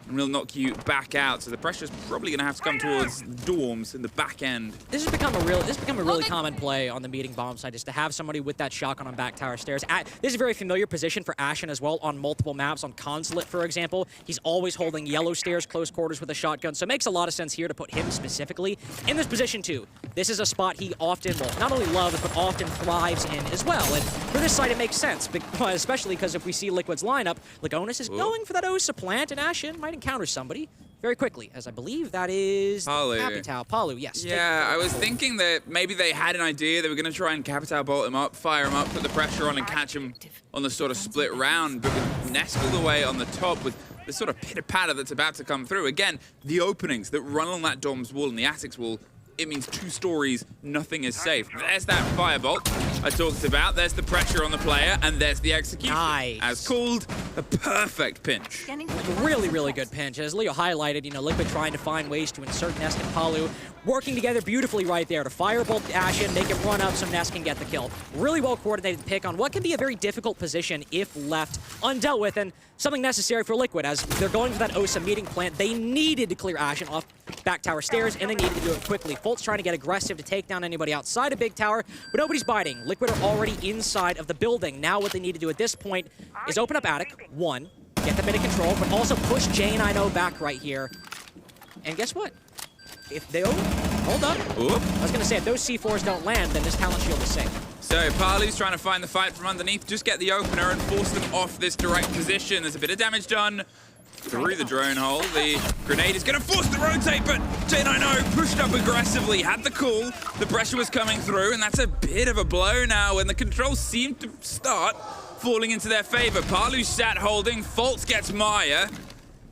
And we'll knock you back out. So the pressure's probably going to have to come towards dorms in the back end. This has become a really common play on the meeting bomb side, is to have somebody with that shotgun on back tower stairs. This is a very familiar position for Ashen as well on multiple maps. On Consulate, for example, he's always holding yellow stairs close quarters with a shotgun. So it makes a lot of sense here to put him specifically in this position too. This is a spot he often, well, not only loves, but often thrives in as well. And for this side, it makes sense, especially because if we see Liquid's lineup, Lagonis is going for that Osa plant, and Ashen might encounter somebody very quickly, as I believe that is Palu. Capitao. Palu, yes. Yeah, I was thinking that maybe they had an idea. They were going to try and Capitao bolt him up, fire him up, put the pressure on and catch him on the sort of split round, but with Nesk all the way on the top with the sort of pitter-patter that's about to come through. Again, the openings that run along that dom's wall and the attic's wall, it means 2 stories, nothing is safe. There's that firebolt I talked about. There's the pressure on the player, and there's the execution. Nice. As called, a perfect pinch. Really, really good pinch. As Leo highlighted, you know, Liquid trying to find ways to insert Nesk and Palu, working together beautifully right there to firebolt Ashen, make him run up so Nesk can get the kill. Really well coordinated pick on what can be a very difficult position if left undealt with, and something necessary for Liquid. As they're going for that Osa meeting plant, they needed to clear Ashen off back tower stairs, and they needed to do it quickly. Fult's trying to get aggressive to take down anybody outside of big tower, but nobody's biting. Liquid are already inside of the building. Now what they need to do at this point is open up attic, 1. get the bit of control, but also push J9O back right here. And guess what? If they hold up. Oop. I was gonna say, if those C4s don't land, then this talent shield is safe. So Palu's trying to find the fight from underneath, just get the opener and force them off this direct position. There's a bit of damage done through the drone hole. The grenade is going to force the rotate, but J9O pushed up aggressively, had the call. The pressure was coming through, and that's a bit of a blow now, and the controls seem to start falling into their favor. Palu's sat holding, Fultz gets Maya,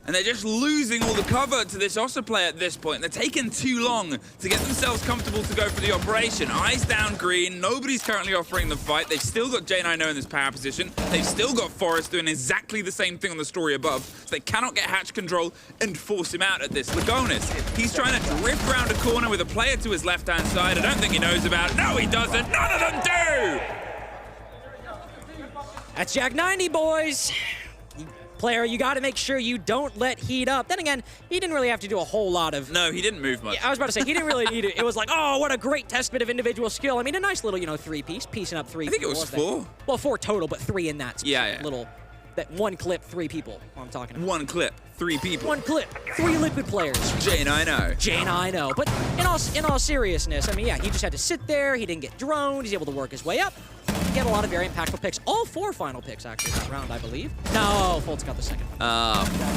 and they're just losing all the cover to this Ossa play at this point. They're taking too long to get themselves comfortable to go for the operation. Eyes down green, nobody's currently offering the fight. They've still got J9O in this power position. They've still got Forrest doing exactly the same thing on the story above. So they cannot get hatch control and force him out at this. Lagonis, he's trying to drift around a corner with a player to his left-hand side. I don't think he knows about it. No, he doesn't. None of them do! That's Jack 90, boys. Player, you got to make sure you don't let heat up. Then again, he didn't really have to do a whole lot of... No, he didn't move much. Yeah, I was about to say, he didn't really need it. It was like, oh, what a great testament of individual skill. I mean, a nice little, you know, three-piece, piecing up three I think it was people. 4. Well, 4 total, but 3 in that Yeah. little... That one clip, 3 people, I'm talking about. One clip, 3 people. One clip, 3 Liquid players. J9O. J9O. But in all seriousness, I mean, yeah, he just had to sit there. He didn't get droned. He's able to work his way up. He had a lot of very impactful picks. All 4 final picks, actually, that round, I believe. No, Fultz got the second one.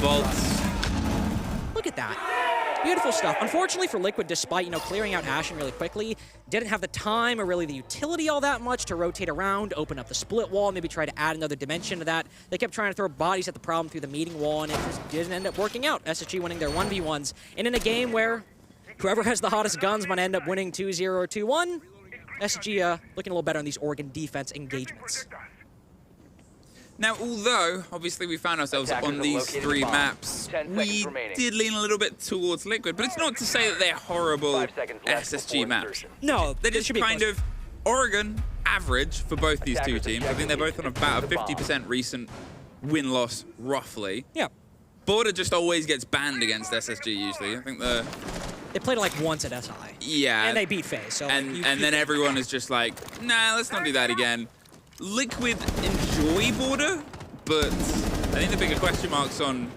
Fultz. Look at that. Beautiful stuff. Unfortunately for Liquid, despite, you know, clearing out Ashen really quickly, didn't have the time or really the utility all that much to rotate around, open up the split wall, maybe try to add another dimension to that. They kept trying to throw bodies at the problem through the meeting wall, and it just didn't end up working out. SSG winning their 1v1s. And in a game where whoever has the hottest guns might end up winning 2-0 or 2-1, SSG looking a little better in these Oregon defense engagements. Now, although, obviously, we found ourselves on these 3 maps, we did lean a little bit towards Liquid, but it's not to say that they're horrible SSG maps. No, They're just kind of Oregon average for both these 2 teams. I think they're both on about a 50% recent win-loss, roughly. Yeah. Border just always gets banned against SSG, usually. I think They played it like once at SI. Yeah. And they beat FaZe, so... And then everyone is just like, nah, let's not do that again. Liquid enjoy Border, but I think the bigger question marks on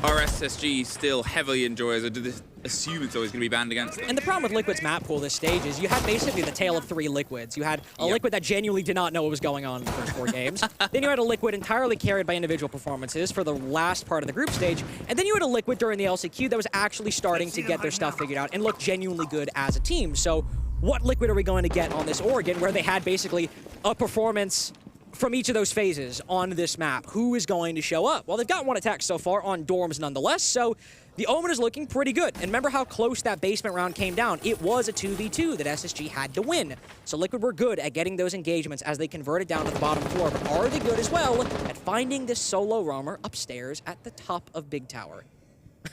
are SSG still heavily enjoyers, or do they assume it's always going to be banned against them? And the problem with Liquid's map pool this stage is you had basically the tale of 3 Liquids. You had a Liquid that genuinely did not know what was going on in the first 4 games. Then you had a Liquid entirely carried by individual performances for the last part of the group stage. And then you had a Liquid during the LCQ that was actually starting to get their stuff figured out and look genuinely good as a team. So what Liquid are we going to get on this Oregon where they had basically a performance from each of those phases on this map? Who is going to show up? Well, they've got 1 attack so far on Dorms nonetheless, so the Omen is looking pretty good. And remember how close that basement round came down? It was a 2v2 that SSG had to win. So Liquid were good at getting those engagements as they converted down to the bottom floor, but are they good as well at finding this solo roamer upstairs at the top of Big Tower?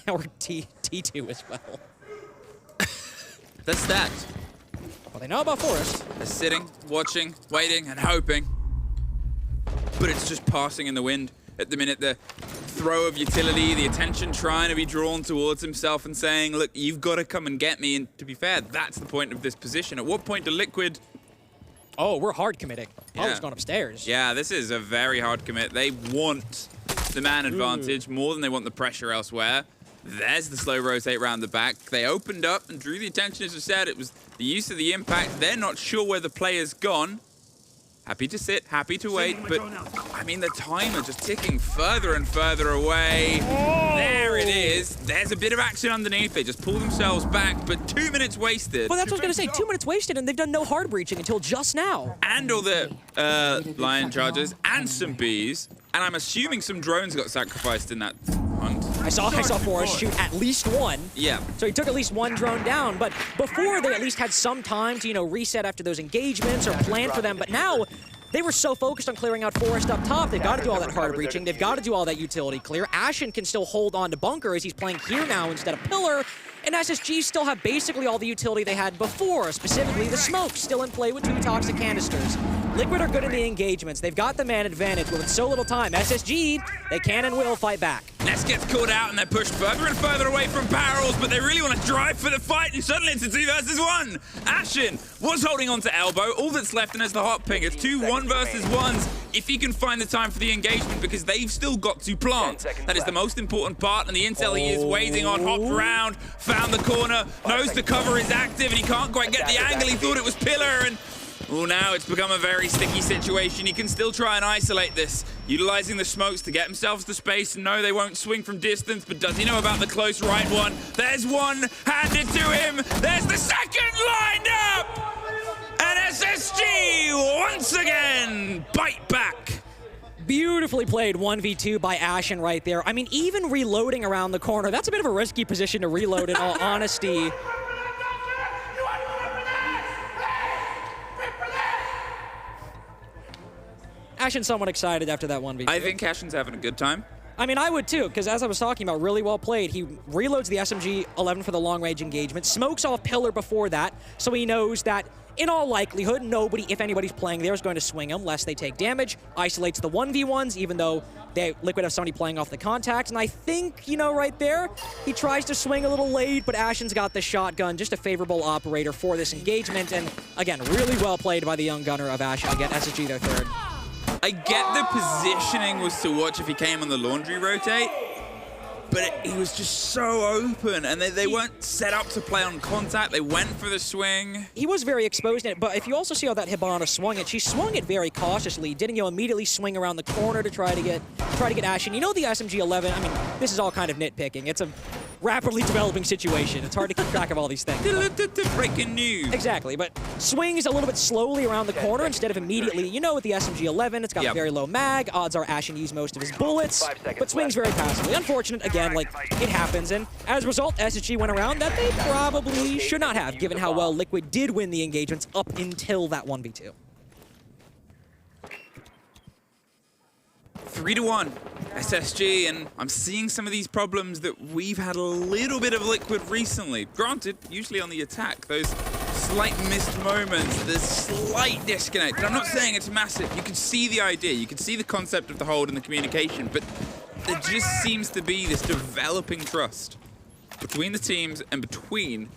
Or T2 as well. They're stacked. Well, they know about Forrest. They're sitting, watching, waiting, and hoping. But it's just passing in the wind. At the minute, the throw of utility, the attention trying to be drawn towards himself and saying, look, you've got to come and get me. And to be fair, that's the point of this position. At what point do Liquid... Oh, we're hard committing. Yeah. I was going upstairs. Yeah, this is a very hard commit. They want the man advantage more than they want the pressure elsewhere. There's the slow rotate round the back. They opened up and drew the attention, as I said. It was the use of the impact. They're not sure where the player's gone. Happy to sit, happy to wait, but I mean, the timer just ticking further and further away. There it is. There's a bit of action underneath. They just pull themselves back, but 2 minutes wasted. Well, that's what I was going to say. 2 minutes wasted, and they've done no hard breaching until just now. And all the lion charges and some bees. And I'm assuming some drones got sacrificed in that hunt. I saw Forrest shoot at least 1. Yeah. So he took at least 1 drone down, but before they at least had some time to, you know, reset after those engagements or plan for them, but now they were so focused on clearing out Forrest up top, they've got to do all that hard breaching, they've got to do all that utility clear. Ashen can still hold on to Bunker as he's playing here now instead of Pillar, and SSG still have basically all the utility they had before, specifically the smoke still in play with 2 toxic canisters. Liquid are good in the engagements. They've got the man advantage, but with so little time, SSG, they can and will fight back. Ness gets caught out and they're pushed further and further away from barrels, but they really want to drive for the fight, and suddenly it's a 2 versus 1. Ashen was holding on to elbow. All that's left and is the hot ping. It's 2 1 versus 1s. if he can find the time for the engagement, because they've still got to plant. That is the most important part, and the intel he is waiting on. Hopped around, found the corner, knows the cover is active, and he can't quite get the angle. He thought it was Pillar, and well, now it's become a very sticky situation. He can still try and isolate this, utilizing the smokes to get himself to space. No, they won't swing from distance, but does he know about the close right one? There's one handed to him. There's the second lined up. And SSG once again bite back. Beautifully played 1v2 by Ashen right there. I mean, even reloading around the corner, that's a bit of a risky position to reload in all honesty. Ashen's somewhat excited after that 1v2. I think Ashen's having a good time. I mean, I would too, because as I was talking about, really well played. He reloads the SMG-11 for the long-range engagement, smokes off Pillar before that, so he knows that, in all likelihood, nobody, if anybody's playing there, is going to swing him, lest they take damage. Isolates the 1v1s, even though Liquid have somebody playing off the contacts, and I think, you know, right there, he tries to swing a little late, but Ashen's got the shotgun, just a favorable operator for this engagement, and again, really well played by the young gunner of Ashen. Again, SSG their third. I get the positioning was to watch if he came on the laundry rotate, but he was just so open, and they weren't set up to play on contact. They went for the swing. He was very exposed in it, but if you also see how that Hibana swung it, she swung it very cautiously. Didn't immediately swing around the corner to try to get Ashen. You know the SMG-11, I mean, this is all kind of nitpicking. It's a rapidly developing situation. It's hard to keep track of all these things. Breaking news. Exactly, but swings a little bit slowly around the corner instead of immediately. You know, with the SMG-11, it's got a very low mag. Odds are Ashen used most of his bullets, but swings very passively. Unfortunate, again, like, it happens, and as a result, SSG went around that they probably should not have, given how well Liquid did win the engagements up until that 1v2. 3-1 SSG, and I'm seeing some of these problems that we've had a little bit of Liquid recently. Granted, usually on the attack, those slight missed moments, there's slight disconnect. And I'm not saying it's massive. You can see the idea, you can see the concept of the hold and the communication, but there just seems to be this developing trust between the teams and between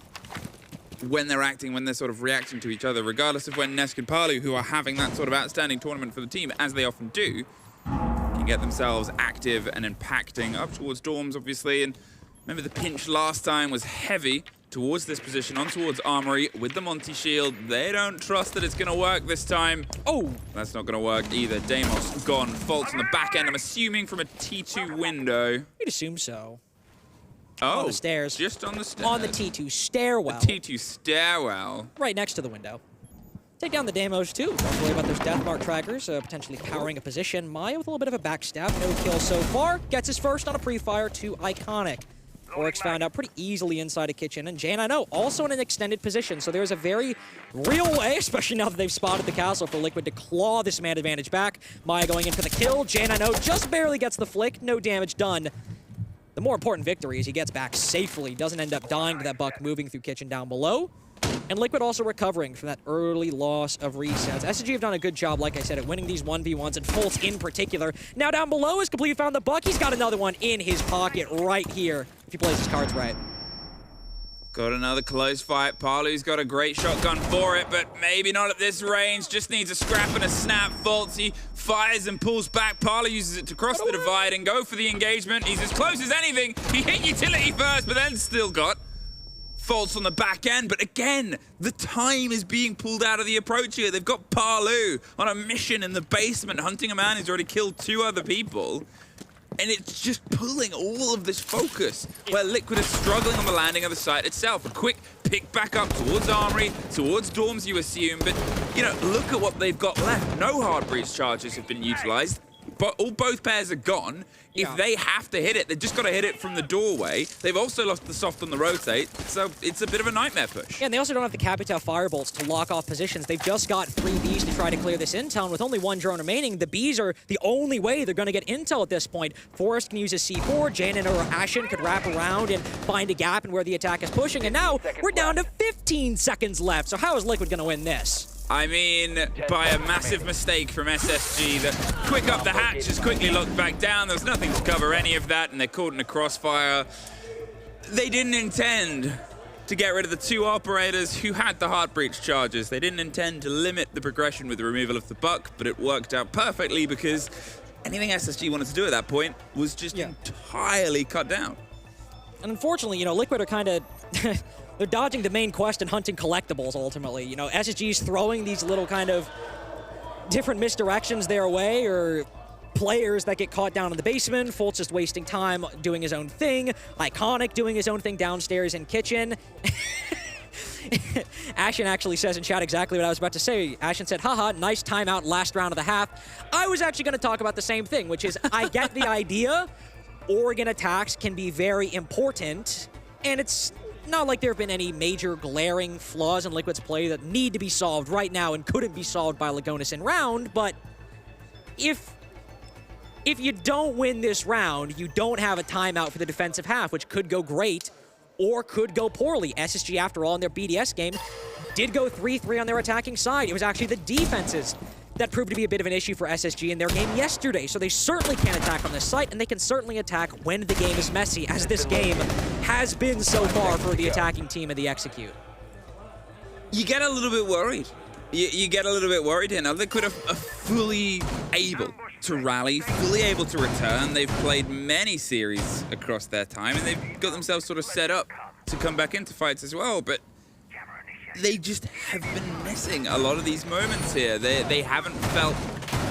when they're acting, when they're sort of reacting to each other, regardless of when Nesk and Palu, who are having that sort of outstanding tournament for the team, as they often do, can get themselves active and impacting up towards dorms, obviously. And remember, the pinch last time was heavy towards this position, on towards Armory with the Monty shield. They don't trust that it's going to work this time. Oh, that's not going to work either. Deimos gone. Faults on the back end, I'm assuming from a T2 window. You'd assume so. Oh, on the stairs. Just on the stairs. On the T2 stairwell. The T2 stairwell. Right next to the window. Take down the Deimos too. Don't worry about those death mark trackers potentially powering a position. Maya with a little bit of a backstab. No kill so far. Gets his first on a pre-fire to Iconic. Oryx found out pretty easily inside a kitchen. And Jane, I know, also in an extended position. So there's a very real way, especially now that they've spotted the castle, for Liquid to claw this man advantage back. Maya going in for the kill. Jane, I know, just barely gets the flick. No damage done. The more important victory is he gets back safely. Doesn't end up dying to that buck moving through kitchen down below. And Liquid also recovering from that early loss of resets. SSG have done a good job, like I said, at winning these 1v1s, and Fultz in particular. Now down below is completely found the buck. He's got another one in his pocket right here, if he plays his cards right. Got another close fight. Palu's got a great shotgun for it, but maybe not at this range. Just needs a scrap and a snap. Fultz, he fires and pulls back. Palu uses it to cross the divide and go for the engagement. He's as close as anything. He hit utility first, but then still got Fultz on the back end, but again, the time is being pulled out of the approach here. They've got Palu on a mission in the basement, hunting a man who's already killed 2 other people. And it's just pulling all of this focus, where Liquid is struggling on the landing of the site itself. A quick pick back up towards Armory, towards dorms, you assume, but, you know, look at what they've got left. No hard breach charges have been utilized, but both pairs are gone. If they have to hit it, they've just got to hit it from the doorway. They've also lost the soft on the rotate, so it's a bit of a nightmare push. Yeah, and they also don't have the Capitao Firebolts to lock off positions. They've just got 3 Bs to try to clear this intel, and with only 1 drone remaining, the Bs are the only way they're going to get intel at this point. Forrest can use his C4, Janin or Ashen could wrap around and find a gap in where the attack is pushing, and now we're down to 15 seconds left, so how is Liquid going to win this? I mean, by a massive mistake from SSG, the quick up the hatch is quickly locked back down. There's nothing to cover any of that, and they're caught in a crossfire. They didn't intend to get rid of the 2 operators who had the heart breach charges. They didn't intend to limit the progression with the removal of the buck, but it worked out perfectly because anything SSG wanted to do at that point was just entirely cut down. And unfortunately, you know, Liquid are kind of they're dodging the main quest and hunting collectibles ultimately. You know, SSG's throwing these little kind of different misdirections their way, or players that get caught down in the basement. Fultz just wasting time doing his own thing. Iconic doing his own thing downstairs in kitchen. Ashen actually says in chat exactly what I was about to say. Ashen said, haha, nice timeout last round of the half. I was actually going to talk about the same thing, which is I get the idea. Oregon attacks can be very important, and it's not like there have been any major glaring flaws in Liquid's play that need to be solved right now and couldn't be solved by Lagonis in round, but if you don't win this round, you don't have a timeout for the defensive half, which could go great or could go poorly. SSG, after all, in their BDS game, did go 3-3 on their attacking side. It was actually the defenses that proved to be a bit of an issue for SSG in their game yesterday, so they certainly can attack on this site, and they can certainly attack when the game is messy, as this game has been so far for the attacking team of the Execute. You get a little bit worried. You get a little bit worried here. Now, Liquid are fully able to rally, fully able to return. They've played many series across their time, and they've got themselves sort of set up to come back into fights as well, but they just have been missing a lot of these moments here. They haven't felt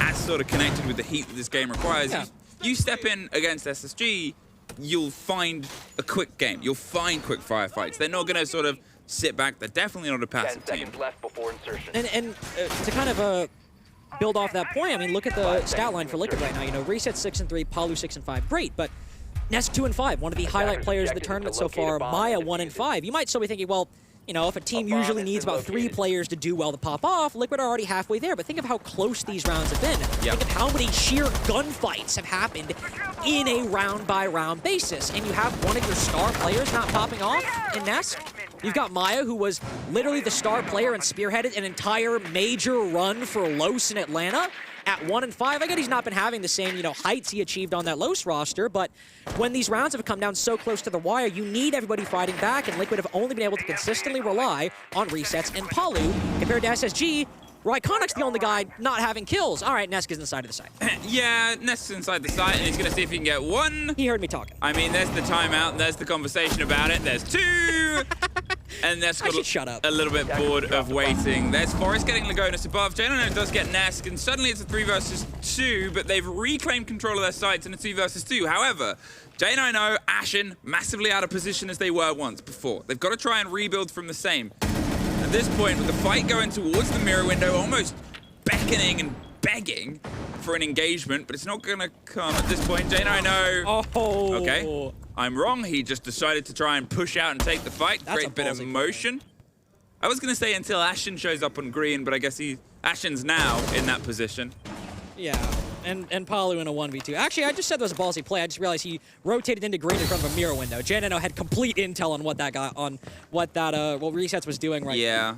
as sort of connected with the heat that this game requires. Yeah. You step in against SSG, you'll find a quick game. You'll find quick firefights. They're not going to sort of sit back. They're definitely not a passive team. Left before insertion. And to kind of build off that point, I mean, look at the stat line for Liquid right now. You know, Reset 6-3, Palu 6-5, great, but Nesk 2-5, one of the highlight players of the tournament so far. Maya 1-5. You might still be thinking, well, you know, if a team usually needs about 3 players to do well to pop off, Liquid are already halfway there. But think of how close these rounds have been. Yep. Think of how many sheer gunfights have happened in a round-by-round basis. And you have one of your star players not popping off in Nesk. You've got Maya, who was literally the star player and spearheaded an entire major run for Los in Atlanta. At 1-5, I get he's not been having the same, you know, heights he achieved on that Los roster, but when these rounds have come down so close to the wire, you need everybody fighting back, and Liquid have only been able to consistently rely on resets and Palu, compared to SSG, where Iconic's the only guy not having kills. All right, Nesk is inside of the site. Yeah, Nesk's inside the site, and he's going to see if he can get 1. He heard me talking. I mean, there's the timeout, and there's the conversation about it. There's 2! And Nesk I should shut up. a little bit bored of waiting. There's Forest getting Lagonis above. J9 does get Nesk, and suddenly it's a 3 versus 2, but they've reclaimed control of their sites in a 2 versus 2. However, J9, Ashen, massively out of position as they were once before. They've got to try and rebuild from the same. At this point, with the fight going towards the mirror window, almost beckoning and begging for an engagement, but it's not going to come at this point. J9. Oh. Okay. I'm wrong. He just decided to try and push out and take the fight. That's Great a bit of ballsy motion. I was going to say until Ashen shows up on green, but I guess Ashen's now in that position. Yeah, and Palu in a 1v2. Actually, I just said that was a ballsy play. I just realized he rotated into green in front of a mirror window. Janino had complete intel on what that guy, on what Resets was doing right now. Yeah.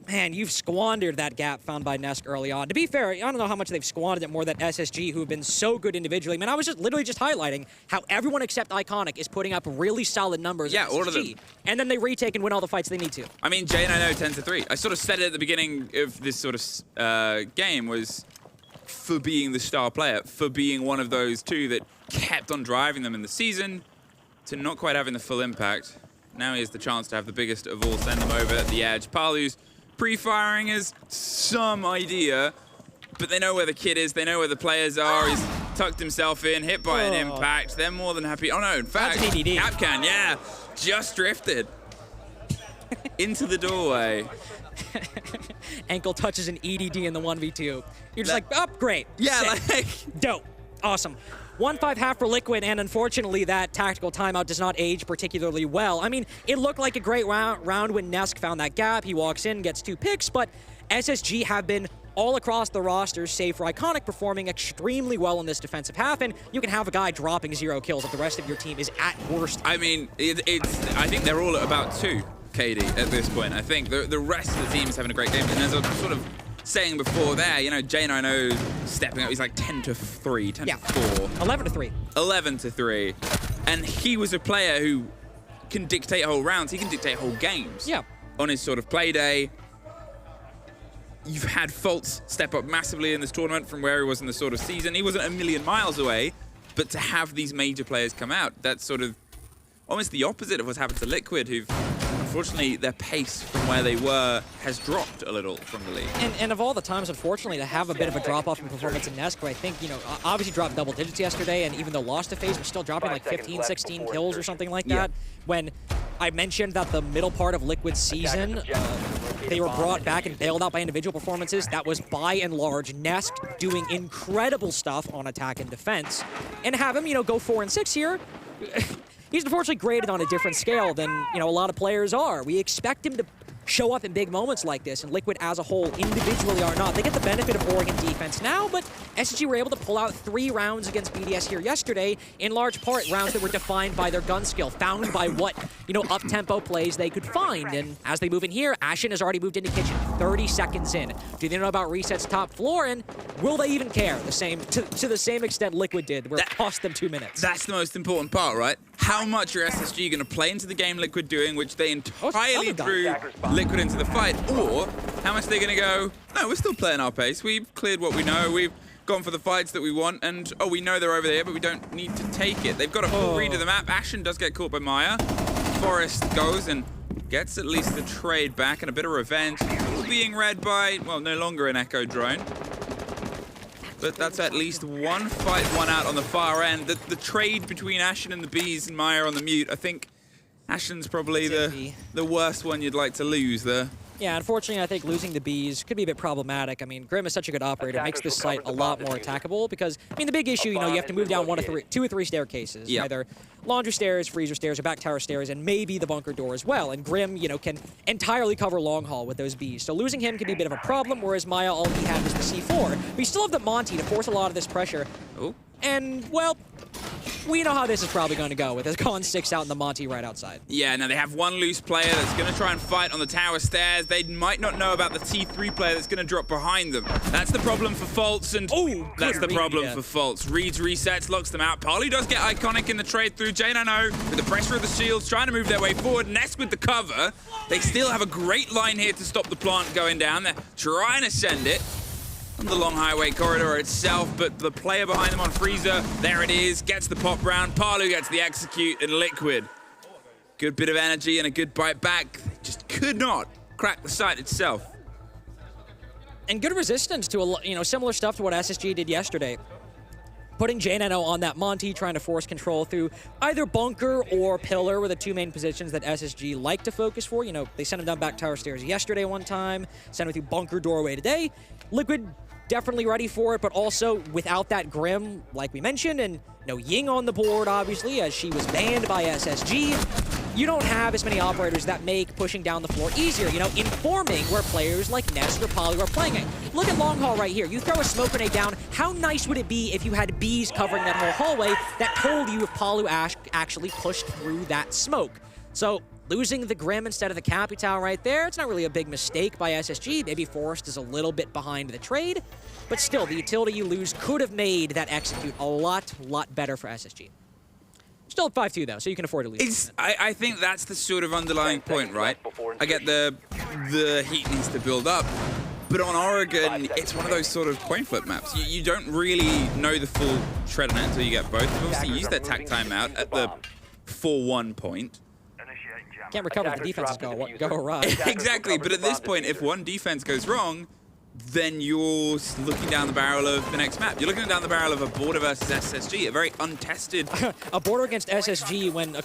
Man, you've squandered that gap found by Nesk early on. To be fair, I don't know how much they've squandered it more than SSG, who have been so good individually. Man, I was just literally just highlighting how everyone except Iconic is putting up really solid numbers. Yeah, at all of SSG, them. and then they retake and win all the fights they need to. I mean, J9 10-3. I sort of said it at the beginning of this sort of game was for being the star player, for being one of those 2 that kept on driving them in the season to not quite having the full impact. Now he has the chance to have the biggest of all, send them over at the edge. Palu's pre-firing is some idea, but they know where the kid is, they know where the players are. He's tucked himself in, hit by an impact. They're more than happy. Oh no, in fact, That's an EDD. Capcan, yeah, just drifted into the doorway. Ankle touches an EDD in the 1v2. You're just like, oh, great. Yeah, Sick. like... Dope. Awesome. 1-5 half for Liquid, and unfortunately, that tactical timeout does not age particularly well. I mean, it looked like a great round when Nesk found that gap. He walks in, gets 2 picks, but SSG have been all across the roster, save for Iconic, performing extremely well in this defensive half, and you can have a guy dropping 0 kills if the rest of your team is at worst. I mean, I think they're all at about 2, KD, at this point. I think the rest of the team is having a great game, and as I was sort of saying before there, you know, J9 stepping up, he's like 10-3, 10-4. 11-3. 11-3. And he was a player who can dictate whole rounds. He can dictate whole games. Yeah. On his sort of play day. You've had Fultz step up massively in this tournament from where he was in the sort of season. He wasn't a million miles away, but to have these major players come out, that's sort of almost the opposite of what's happened to Liquid, who've unfortunately their pace from where they were has dropped a little from the league. And of all the times, unfortunately, to have a bit of a drop-off in performance in Nesk, who I think, you know, obviously dropped double digits yesterday, and even though lost to FaZe, was still dropping like 15, 16 kills or something like that. When I mentioned that the middle part of Liquid's season, they were brought back and bailed out by individual performances. That was, by and large, Nesk doing incredible stuff on attack and defense. And have him, you know, go 4 and 6 here. He's unfortunately graded on a different scale than, you know, a lot of players are. We expect him to show up in big moments like this, and Liquid as a whole, individually or not, they get the benefit of Oregon defense now, but SSG were able to pull out 3 rounds against BDS here yesterday, in large part rounds that were defined by their gun skill, found by what, you know, up-tempo plays they could find. And as they move in here, Ashen has already moved into kitchen, 30 seconds in. Do they know about resets top floor, and will they even care the same to the same extent Liquid did, where it cost them 2 minutes? That's the most important part, right? How much are SSG going to play into the game Liquid doing, which they entirely threw Liquid into the fight, or how much are they going to go, no, we're still playing our pace. We've cleared what we know. We've gone for the fights that we want, and oh, we know they're over there, but we don't need to take it. They've got a full read of the map. Ashen does get caught by Maya. Forest goes and gets at least the trade back and a bit of revenge. Being read by, well, no longer an Echo drone. But that's at least 1 fight, 1 out on the far end. The trade between Ashen and the Bees and Maya on the mute, I think Ashen's probably the worst one you'd like to lose there. Yeah, unfortunately, I think losing the Bees could be a bit problematic. I mean, Grim is such a good operator, makes this site a lot more attackable because, I mean, the big issue, you know, you have to move down 2 or 3 staircases. Yep. Either laundry stairs, freezer stairs, or back tower stairs, and maybe the bunker door as well. And Grim, you know, can entirely cover long haul with those Bees. So losing him can be a bit of a problem, whereas Maya, all he had was the C4. But you still have the Monty to force a lot of this pressure. Ooh. And, well, we know how this is probably going to go with his Con 6 out and the Monty right outside. Yeah, now they have one loose player that's going to try and fight on the tower stairs. They might not know about the T3 player that's going to drop behind them. That's the problem for Fultz, and that's the problem for Fultz. Reads, resets, locks them out. Parley does get Iconic in the trade through. J9O with the pressure of the shields, trying to move their way forward. Next with the cover. They still have a great line here to stop the plant going down. They're trying to send it on the long highway corridor itself, but the player behind them on Freezer, there it is, gets the pop round. Parlu gets the execute, and Liquid. Good bit of energy and a good bite back. Just could not crack the site itself. And good resistance to, you know, similar stuff to what SSG did yesterday. Putting J9O on that Monty, trying to force control through either bunker or pillar were the 2 main positions that SSG like to focus for. You know, they sent him down back tower stairs yesterday one time, sent him through bunker doorway today. Liquid definitely ready for it, but also without that Grim, like we mentioned, and no Ying on the board, obviously, as she was banned by SSG. You don't have as many operators that make pushing down the floor easier, you know, informing where players like Nest or Poly are playing it. Look at Long Haul right here. You throw a smoke grenade down, how nice would it be if you had Bees covering that whole hallway that told you if Palu actually pushed through that smoke? So losing the Grim instead of the Capital right there, it's not really a big mistake by SSG. Maybe Forrest is a little bit behind the trade, but still, the utility you lose could have made that execute a lot better for SSG. Still at 5-2 though, so you can afford to lose. I think that's the sort of underlying point, right? I get the heat needs to build up, but on Oregon, it's one of those sort of coin flip maps. You don't really know the full shred on it until you get both. You obviously use that tack timeout at the 4-1 point. Can't recover if the defenses go awry. Exactly, but at this point, if one defense goes wrong, then you're looking down the barrel of the next map. You're looking down the barrel of a border versus SSG, a very untested... a border against SSG when a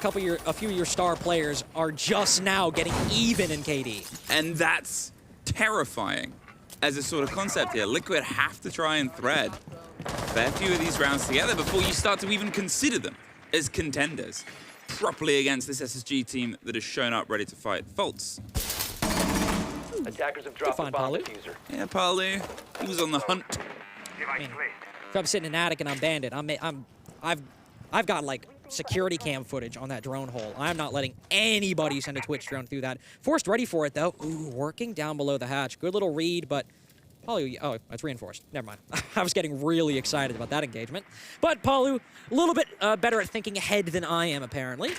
few of your star players are just now getting even in KD. And that's terrifying as a sort of concept here. Liquid have to try and thread a fair few of these rounds together before you start to even consider them as contenders properly against this SSG team that has shown up ready to fight. Fultz. Attackers have dropped the bomb diffuser. Yeah, Palu. He was on the hunt. I mean, if I'm sitting in an attic and I'm bandit, I've got like security cam footage on that drone hole. I'm not letting anybody send a Twitch drone through that. Forced ready for it though. Ooh, working down below the hatch. Good little read, but Palu, oh, it's reinforced. Never mind. I was getting really excited about that engagement. But Palu, a little bit better at thinking ahead than I am, apparently.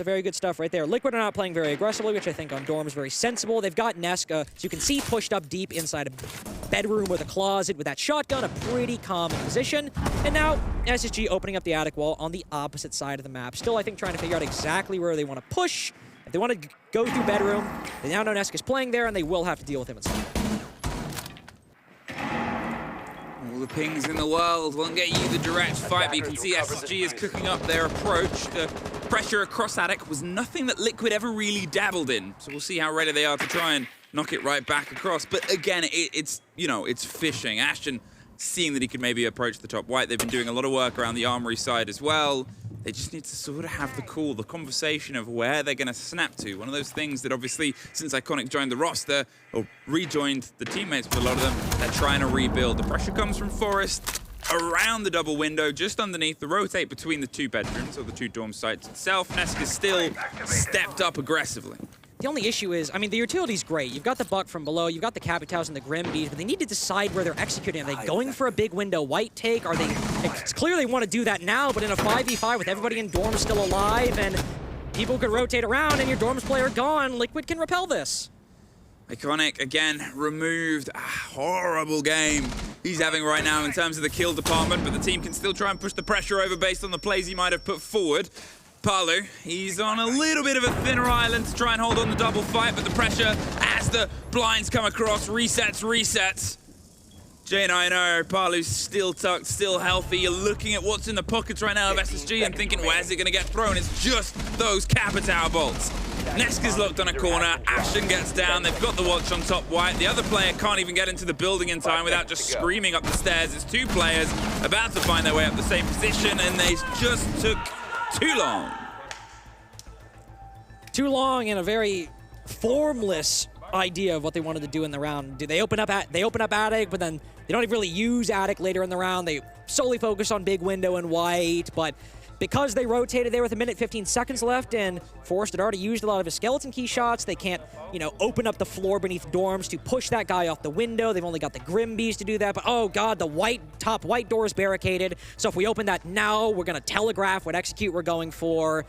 So very good stuff right there. Liquid are not playing very aggressively, which I think on Dorm is very sensible. They've got Neska, so you can see, pushed up deep inside a bedroom with a closet with that shotgun, a pretty common position. And now SSG opening up the attic wall on the opposite side of the map. Still, I think, trying to figure out exactly where they want to push. If they want to go through bedroom, they now know Neska's playing there, and they will have to deal with him at some point. All the pings in the world won't get you the direct fight, but you can see SSG is cooking up their approach. The pressure across attic was nothing that Liquid ever really dabbled in, so we'll see how ready they are to try and knock it right back across. But again, it's fishing. Ashton seeing that he could maybe approach the top white. They've been doing a lot of work around the armory side as well. They just need to sort of have the call, the conversation of where they're going to snap to. One of those things that obviously, since Iconic joined the roster, or rejoined the teammates for a lot of them, they're trying to rebuild. The pressure comes from Forest, around the double window, just underneath the rotate between the two bedrooms, or the two dorm sites itself. Neska's still stepped up aggressively. The only issue is, I mean, the utility's great. You've got the Buck from below, you've got the Capitals and the Grim Bees, but they need to decide where they're executing. Are they going for a big window white take? Are they... It's clear they want to do that now, but in a 5v5 with everybody in dorms still alive and people could rotate around and your dorms player gone, Liquid can repel this. Iconic, again, removed. A horrible game he's having right now in terms of the kill department, but the team can still try and push the pressure over based on the plays he might have put forward. Palu, he's on a little bit of a thinner island to try and hold on the double fight, but the pressure as the blinds come across, resets. J9O, Palu's still tucked, still healthy. You're looking at what's in the pockets right now of SSG and thinking, where's it going to get thrown? It's just those Capitao bolts. Neska's locked on a corner, Ashton gets down, they've got the watch on top white. The other player can't even get into the building in time without just screaming up the stairs. It's two players about to find their way up the same position, and they just took too long. Too long and a very formless idea of what they wanted to do in the round. They open up attic, but then they don't really use attic later in the round. They solely focus on big window and white, but because they rotated there with 1:15 seconds left and Forrest had already used a lot of his skeleton key shots, they can't, open up the floor beneath dorms to push that guy off the window. They've only got the Grim Bees to do that, but oh god, the top white door is barricaded. So if we open that now, we're gonna telegraph what execute we're going for.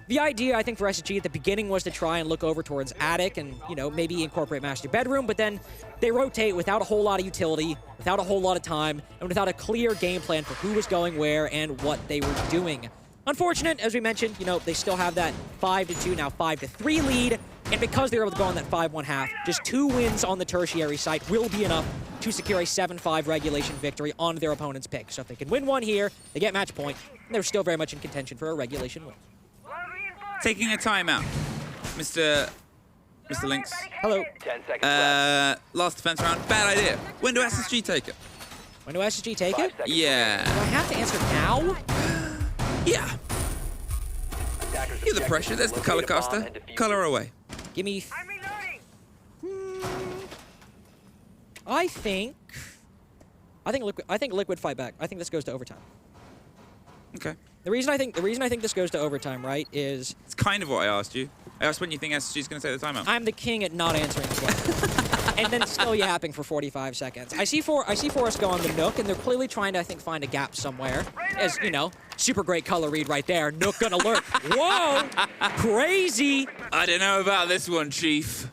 The idea, I think, for SSG at the beginning was to try and look over towards attic and, maybe incorporate master bedroom, but then they rotate without a whole lot of utility, without a whole lot of time, and without a clear game plan for who was going where and what they were doing. Unfortunate, as we mentioned, they still have that 5-2, now 5-3 lead, and because they were able to go on that 5-1 just 2 wins on the tertiary site will be enough to secure a 7-5 regulation victory on their opponent's pick. So if they can win one here, they get match point, and they're still very much in contention for a regulation win. Taking a timeout, Mr. Lynx. Hello. 10 seconds left. Last defense round, bad idea. When do SSG take it? When do SSG take it? Yeah. Do I have to answer now? Yeah. Feel the pressure. There's the color caster. Color away. Give me... I think Liquid fight back. I think this goes to overtime. Okay. The reason I think this goes to overtime, right, is... It's kind of what I asked you. I asked when you think SSG's going to take the timeout. I'm the king at not answering the question. And then still yapping for 45 seconds. I see Forrest go on the Nook, and they're clearly trying to, I think, find a gap somewhere. As, super great color read right there. Nook gonna lurk. Whoa! Crazy! I don't know about this one, Chief.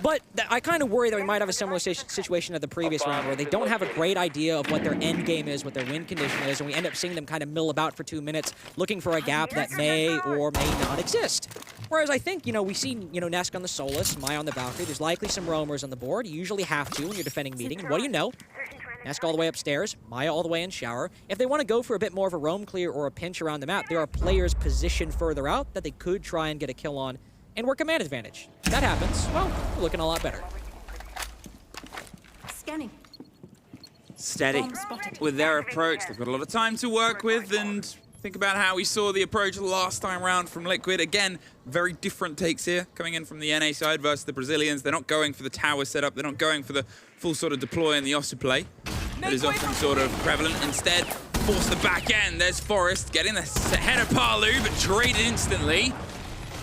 But I kind of worry that we might have a similar situation to the previous round where they don't have a great idea of what their end game is, what their win condition is, and we end up seeing them kind of mill about for 2 minutes looking for a gap that may or may not exist. Whereas I think, we see, Nesk on the Solus, Maya on the Valkyrie. There's likely some roamers on the board. You usually have to when you're defending meeting. And what do you know? Nesk all the way upstairs, Maya all the way in shower. If they want to go for a bit more of a roam clear or a pinch around the map, there are players positioned further out that they could try and get a kill on and work a man advantage. If that happens, well, we're looking a lot better. Scanning. Steady with their approach. They've got a lot of time to work with, and think about how we saw the approach last time round from Liquid. Again, very different takes here, coming in from the NA side versus the Brazilians. They're not going for the tower setup. They're not going for the full sort of deploy and the Osu play that is often sort of prevalent. Instead, force the back end. There's Forrest getting the head of Palu, but traded instantly.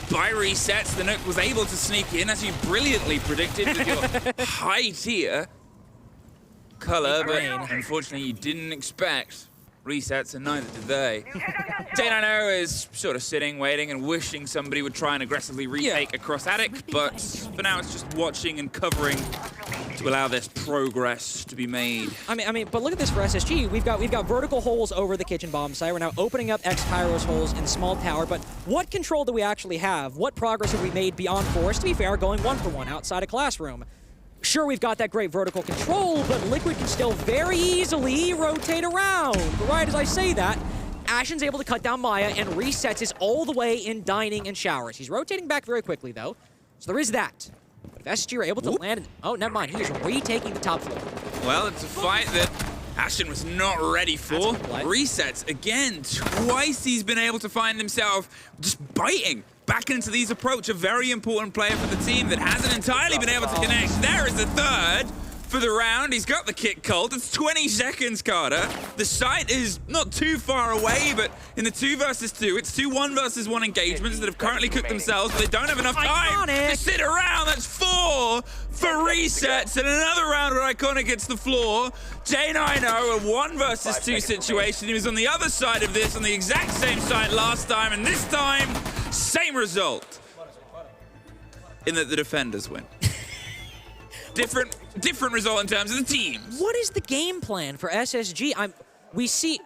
By resets, the Nook was able to sneak in, as you brilliantly predicted with your high tier color, but unfortunately you didn't expect resets, and neither did they. J9O is sort of sitting, waiting, and wishing somebody would try and aggressively retake across Attic, but for now it's just watching and covering to allow this progress to be made. I mean, but look at this for SSG. We've got vertical holes over the kitchen bomb site. We're now opening up X-Pyro's holes in small tower, but what control do we actually have? What progress have we made beyond Forest? To be fair, going 1-for-1 outside a classroom. Sure, we've got that great vertical control, but Liquid can still very easily rotate around. But right as I say that, Ashen's able to cut down Maya and resets us all the way in dining and showers. He's rotating back very quickly, though, so there is that. But if SSG are able to land... Oh, never mind. He is retaking the top floor. Well, it's a fight that Ashen was not ready for. Resets again. Twice he's been able to find himself just biting back into these approach. A very important player for the team that hasn't entirely been able to connect. There is the third for the round. He's got the kick cult. It's 20 seconds, Carter. The site is not too far away, but in the 2 versus 2, it's 2 1 versus 1 engagements that have currently cooked themselves, but they don't have enough time to sit around. That's 4 for resets, and another round where Iconic hits the floor. J9O, a 1 versus 2 situation. He was on the other side of this, on the exact same side last time, and this time, same result. In that the defenders win. Different result in terms of the teams. What is the game plan for SSG? We see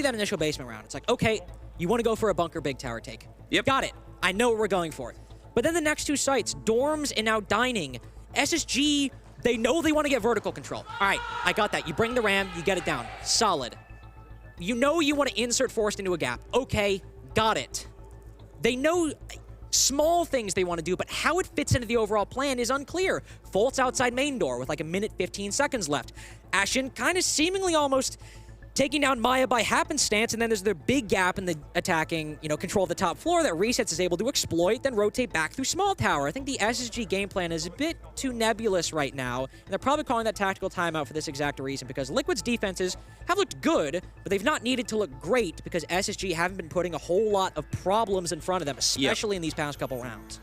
that initial basement round. It's like, okay, you want to go for a bunker big tower take. Yep. Got it. I know what we're going for. But then the next 2 sites, dorms and now dining. SSG, they know they want to get vertical control. All right, I got that. You bring the ram, you get it down. Solid. You know you want to insert Forest into a gap. Okay, got it. They know small things they want to do, but how it fits into the overall plan is unclear. Folt's outside main door with like a minute 15 seconds left. Ashen kind of seemingly almost taking down Maya by happenstance, and then there's the big gap in the attacking, control of the top floor that Resets is able to exploit, then rotate back through small tower. I think the SSG game plan is a bit too nebulous right now, and they're probably calling that tactical timeout for this exact reason, because Liquid's defenses have looked good, but they've not needed to look great because SSG haven't been putting a whole lot of problems in front of them, especially in these past couple rounds.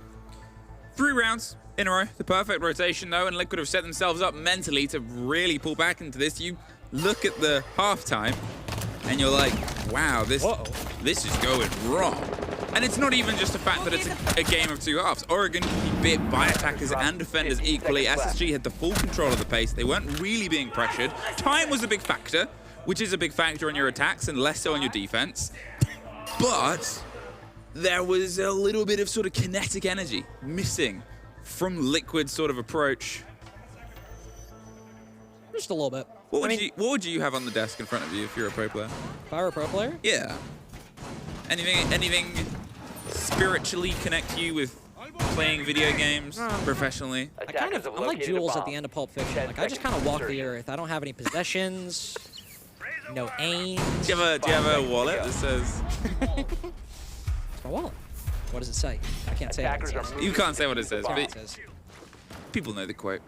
3 rounds in a row. The perfect rotation, though, and Liquid have set themselves up mentally to really pull back into this. You look at the halftime, and you're like, wow, this is going wrong. And it's not even just the fact that it's a game of 2 halves. Oregon can be bit by attackers and defenders equally. SSG had the full control of the pace. They weren't really being pressured. Time was a big factor, which is a big factor on your attacks and less so on your defense. But there was a little bit of sort of kinetic energy missing from Liquid's sort of approach. Just a little bit. What would you have on the desk in front of you if you're a pro player? If I were a pro player? Yeah. Anything spiritually connect you with playing video games professionally? I'm like Jules at the end of Pulp Fiction. Like, I just kind of walk the earth. I don't have any possessions, no aim. Do you have a wallet that says? It's my wallet. What does it say? I can't say what it says. You can't say what it says. What But it says. people know the quote.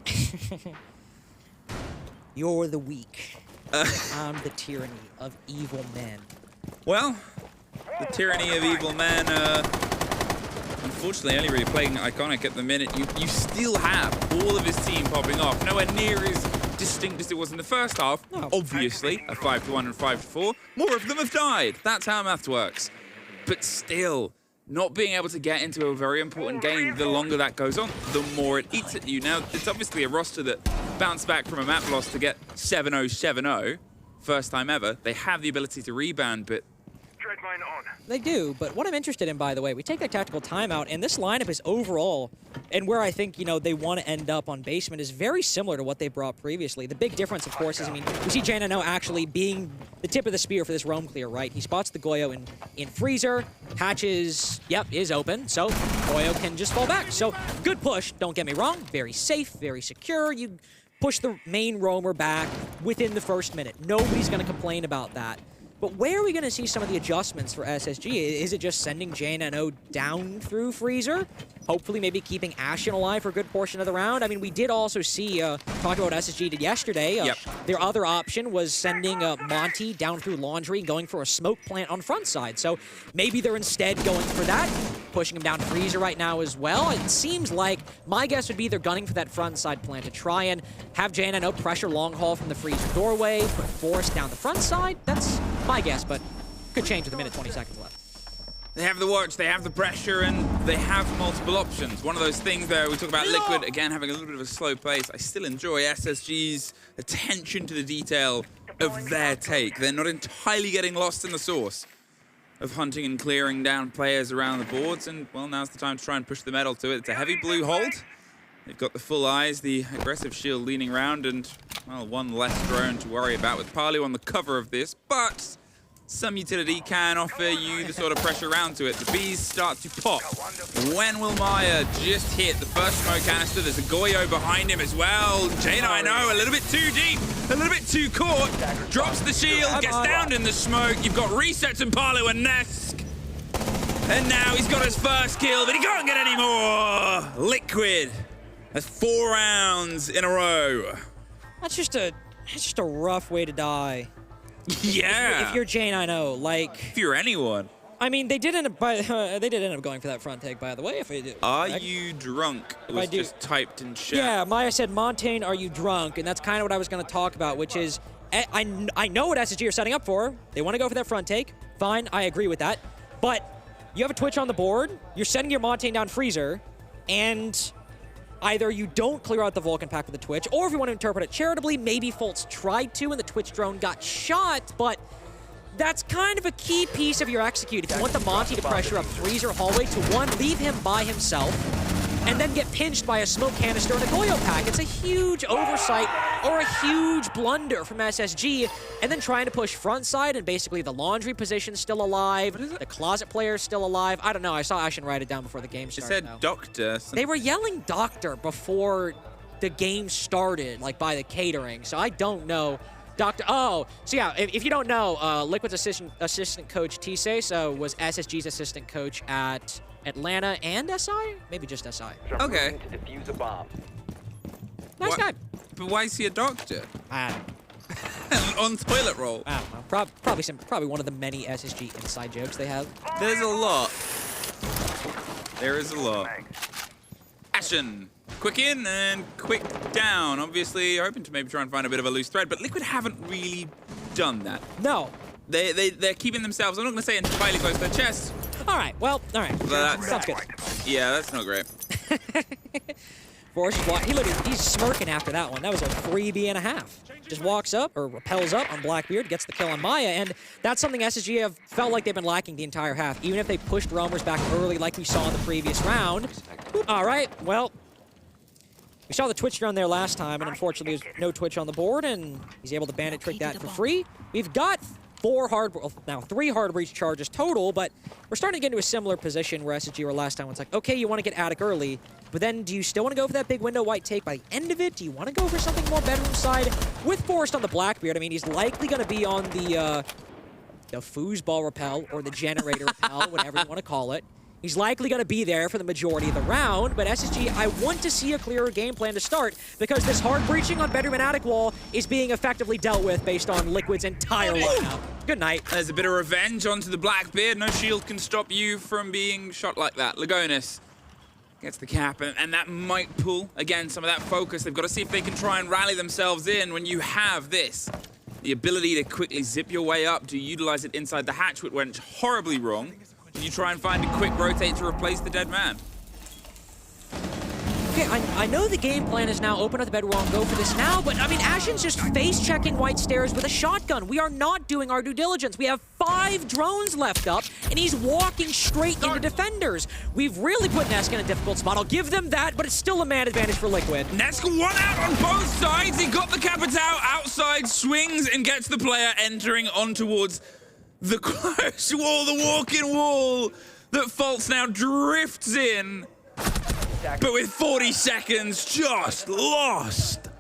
You're the weak. I'm the tyranny of evil men. Well, the tyranny of evil men, unfortunately only really playing Iconic at the minute. You still have all of his team popping off. Nowhere near as distinct as it was in the first half. No. Obviously, a 5-1 and 5-4. More of them have died. That's how math works. But still, not being able to get into a very important game, the longer that goes on, the more it eats at you. Now, it's obviously a roster that bounced back from a map loss to get 7-0, 7-0. First time ever. They have the ability to rebound, but They do, but what I'm interested in, by the way, we take that tactical timeout, and this lineup is overall, and where I think, they want to end up on basement is very similar to what they brought previously. The big difference, of course, is, we see J9O actually being the tip of the spear for this roam clear, right? He spots the Goyo in freezer, hatches, is open, so Goyo can just fall back. So, good push, don't get me wrong, very safe, very secure. You push the main roamer back within the first minute. Nobody's going to complain about that. But where are we going to see some of the adjustments for SSG? Is it just sending J9O down through Freezer? Hopefully maybe keeping Ashen alive for a good portion of the round? I mean, we did also see, talk about what SSG did yesterday. Their other option was sending Monty down through Laundry and going for a smoke plant on front side. So maybe they're instead going for that. pushing him down freezer right now as well. It seems like my guess would be they're gunning for that front side plan to try and have JNNO pressure long haul from the freezer doorway, put Force down the front side. That's my guess, but could change with a minute 20 seconds left. They have the watch, they have the pressure, and they have multiple options. One of those things there, we talk about Liquid, again, having a little bit of a slow pace. I still enjoy SSG's attention to the detail of their take. They're not entirely getting lost in the sauce of hunting and clearing down players around the boards, and, well, now's the time to try and push the metal to it. It's a heavy blue hold. They've got the full eyes, the aggressive shield leaning around, and, well, one less drone to worry about with Palu on the cover of this, but some utility can offer you the sort of pressure around to it. The bees start to pop. When will Maya just hit the first smoke canister? There's a Goyo behind him as well. Jaina, I know, a little bit too deep, a little bit too caught. Drops the shield, gets downed in the smoke. You've got resets and Palu and Nesk. And now he's got his first kill, but he can't get any more. Liquid has 4 rounds in a row. That's just a rough way to die. Yeah. If you're Jane, I know. Like, if you're anyone. I mean, they did end up going for that front take, by the way. If I do. Are you drunk? It was just typed in chat. Yeah, Maya said, Montaigne, are you drunk? And that's kind of what I was going to talk about, which is, I know what SSG are setting up for. They want to go for that front take. Fine, I agree with that. But you have a Twitch on the board, you're sending your Montaigne down freezer, and either you don't clear out the Vulcan pack with the Twitch, or if you want to interpret it charitably, maybe Fultz tried to and the Twitch drone got shot, but that's kind of a key piece of your execute. If you want the Monty to pressure up freezer hallway to, one, leave him by himself, and then get pinched by a smoke canister and a Goyo pack. It's a huge oversight or a huge blunder from SSG, and then trying to push front side, and basically the laundry position's still alive, the closet player's still alive. I don't know, I saw Ashen write it down before the game started. It said doctor. They were yelling doctor before the game started, like by the catering, so I don't know. Doctor, oh, so yeah, if you don't know, Liquid's assistant coach Tisei was SSG's assistant coach at Atlanta and SI? Maybe just SI. Okay. To defuse a bomb. Nice guy. But why is he a doctor? I don't know. On toilet roll. I don't know. Probably one of the many SSG inside jokes they have. There's a lot. There is a lot. Ashen. Quick in and quick down. Obviously, hoping to maybe try and find a bit of a loose thread, but Liquid haven't really done that. No. They're keeping themselves, I'm not going to say entirely close to their chest. All right, well, all right. Sounds good. Yeah, that's not great. Forrest, he's smirking after that one. That was a freebie and a half. Just walks up, or rappels up on Blackbeard, gets the kill on Maya, and that's something SSG have felt like they've been lacking the entire half, even if they pushed Roamers back early like we saw in the previous round. All right, well, we saw the Twitch drone there last time, and unfortunately there's no Twitch on the board, and he's able to bandit trick that for free. We've got 3 hard breach charges total, but we're starting to get into a similar position where SSG were last time. It's like, okay, you want to get attic early, but then do you still want to go for that big window white take by the end of it? Do you want to go for something more bedroom side? With Forrest on the Blackbeard, I mean, he's likely going to be on the foosball rappel or the generator rappel, whatever you want to call it. He's likely going to be there for the majority of the round, but SSG, I want to see a clearer game plan to start, because this hard breaching on bedroom and attic wall is being effectively dealt with based on Liquid's entire lineup. Good night. There's a bit of revenge onto the Blackbeard. No shield can stop you from being shot like that. Lagonis gets the cap, and that might pull, again, some of that focus. They've got to see if they can try and rally themselves in when you have this. The ability to quickly zip your way up, to utilize it inside the hatch, which went horribly wrong. You try and find a quick rotate to replace the dead man. Okay, I know the game plan is now open up the bedroom and go for this now, but I mean, Ashen's just face-checking white stairs with a shotgun. We are not doing our due diligence. We have 5 drones left up, and he's walking straight into defenders. We've really put Nesk in a difficult spot. I'll give them that, but it's still a man advantage for Liquid. Nesk 1 out on both sides. He got the Capitao outside, swings, and gets the player entering on towards the close wall, the walk-in wall that Fultz now drifts in, but with 40 seconds just lost.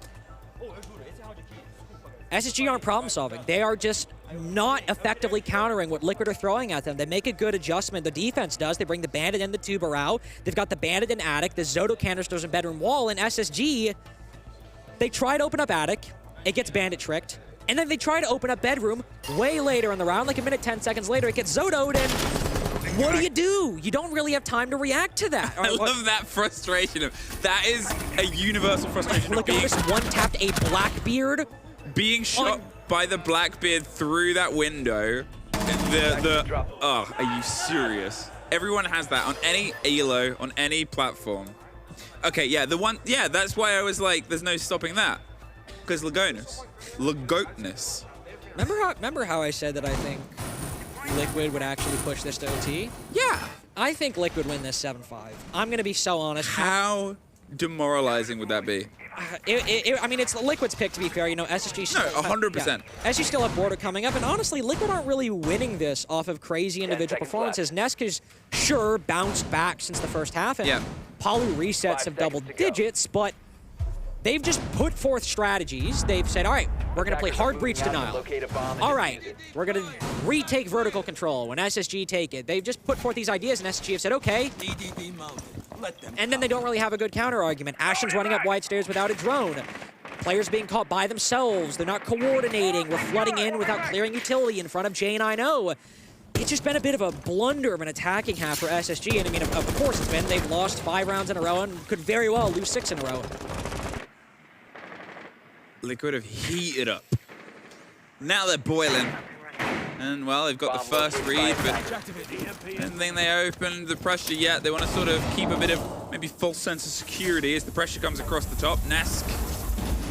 SSG aren't problem solving. They are just not effectively countering what Liquid are throwing at them. They make a good adjustment. The defense does. They bring the Bandit and the Tuber out. They've got the Bandit in attic, the Zoto canisters in bedroom wall, and SSG, they try to open up attic. It gets Bandit tricked. And then they try to open up bedroom way later in the round, like a minute, 10 seconds later. It gets Zoto'd, and what do you do? You don't really have time to react to that. I love that frustration. That is a universal frustration. Look at this, one-tapped a Blackbeard. Being shot by the Blackbeard through that window. Oh, are you serious? Everyone has that on any ELO, on any platform. Okay, yeah, that's why I was like, there's no stopping that. Because Lagoatness. Remember how I said that I think Liquid would actually push this to OT? Yeah. I think Liquid win this 7-5. I'm going to be so honest. How demoralizing would that be? I mean, it's Liquid's pick, to be fair. You know, SSG still... No, 100%. Yeah. SSG still have Border coming up, and honestly, Liquid aren't really winning this off of crazy individual performances. Nesk has, sure, bounced back since the first half, and Palu resets have double digits, but they've just put forth strategies. They've said, all right, we're going to play hard breach denial. All right, we're going to retake vertical control when SSG take it. They've just put forth these ideas, and SSG have said, okay. And then they don't really have a good counter argument. Ashen's running up wide stairs without a drone. Players being caught by themselves. They're not coordinating. We're flooding in without clearing utility in front of J9O. It's just been a bit of a blunder of an attacking half for SSG. And I mean, of course it's been. They've lost 5 rounds in a row and could very well lose 6 in a row. Liquid have heated up. Now they're boiling. And, well, they've got the first read, but I don't think they opened the pressure yet. They want to sort of keep a bit of maybe false sense of security as the pressure comes across the top. Nesk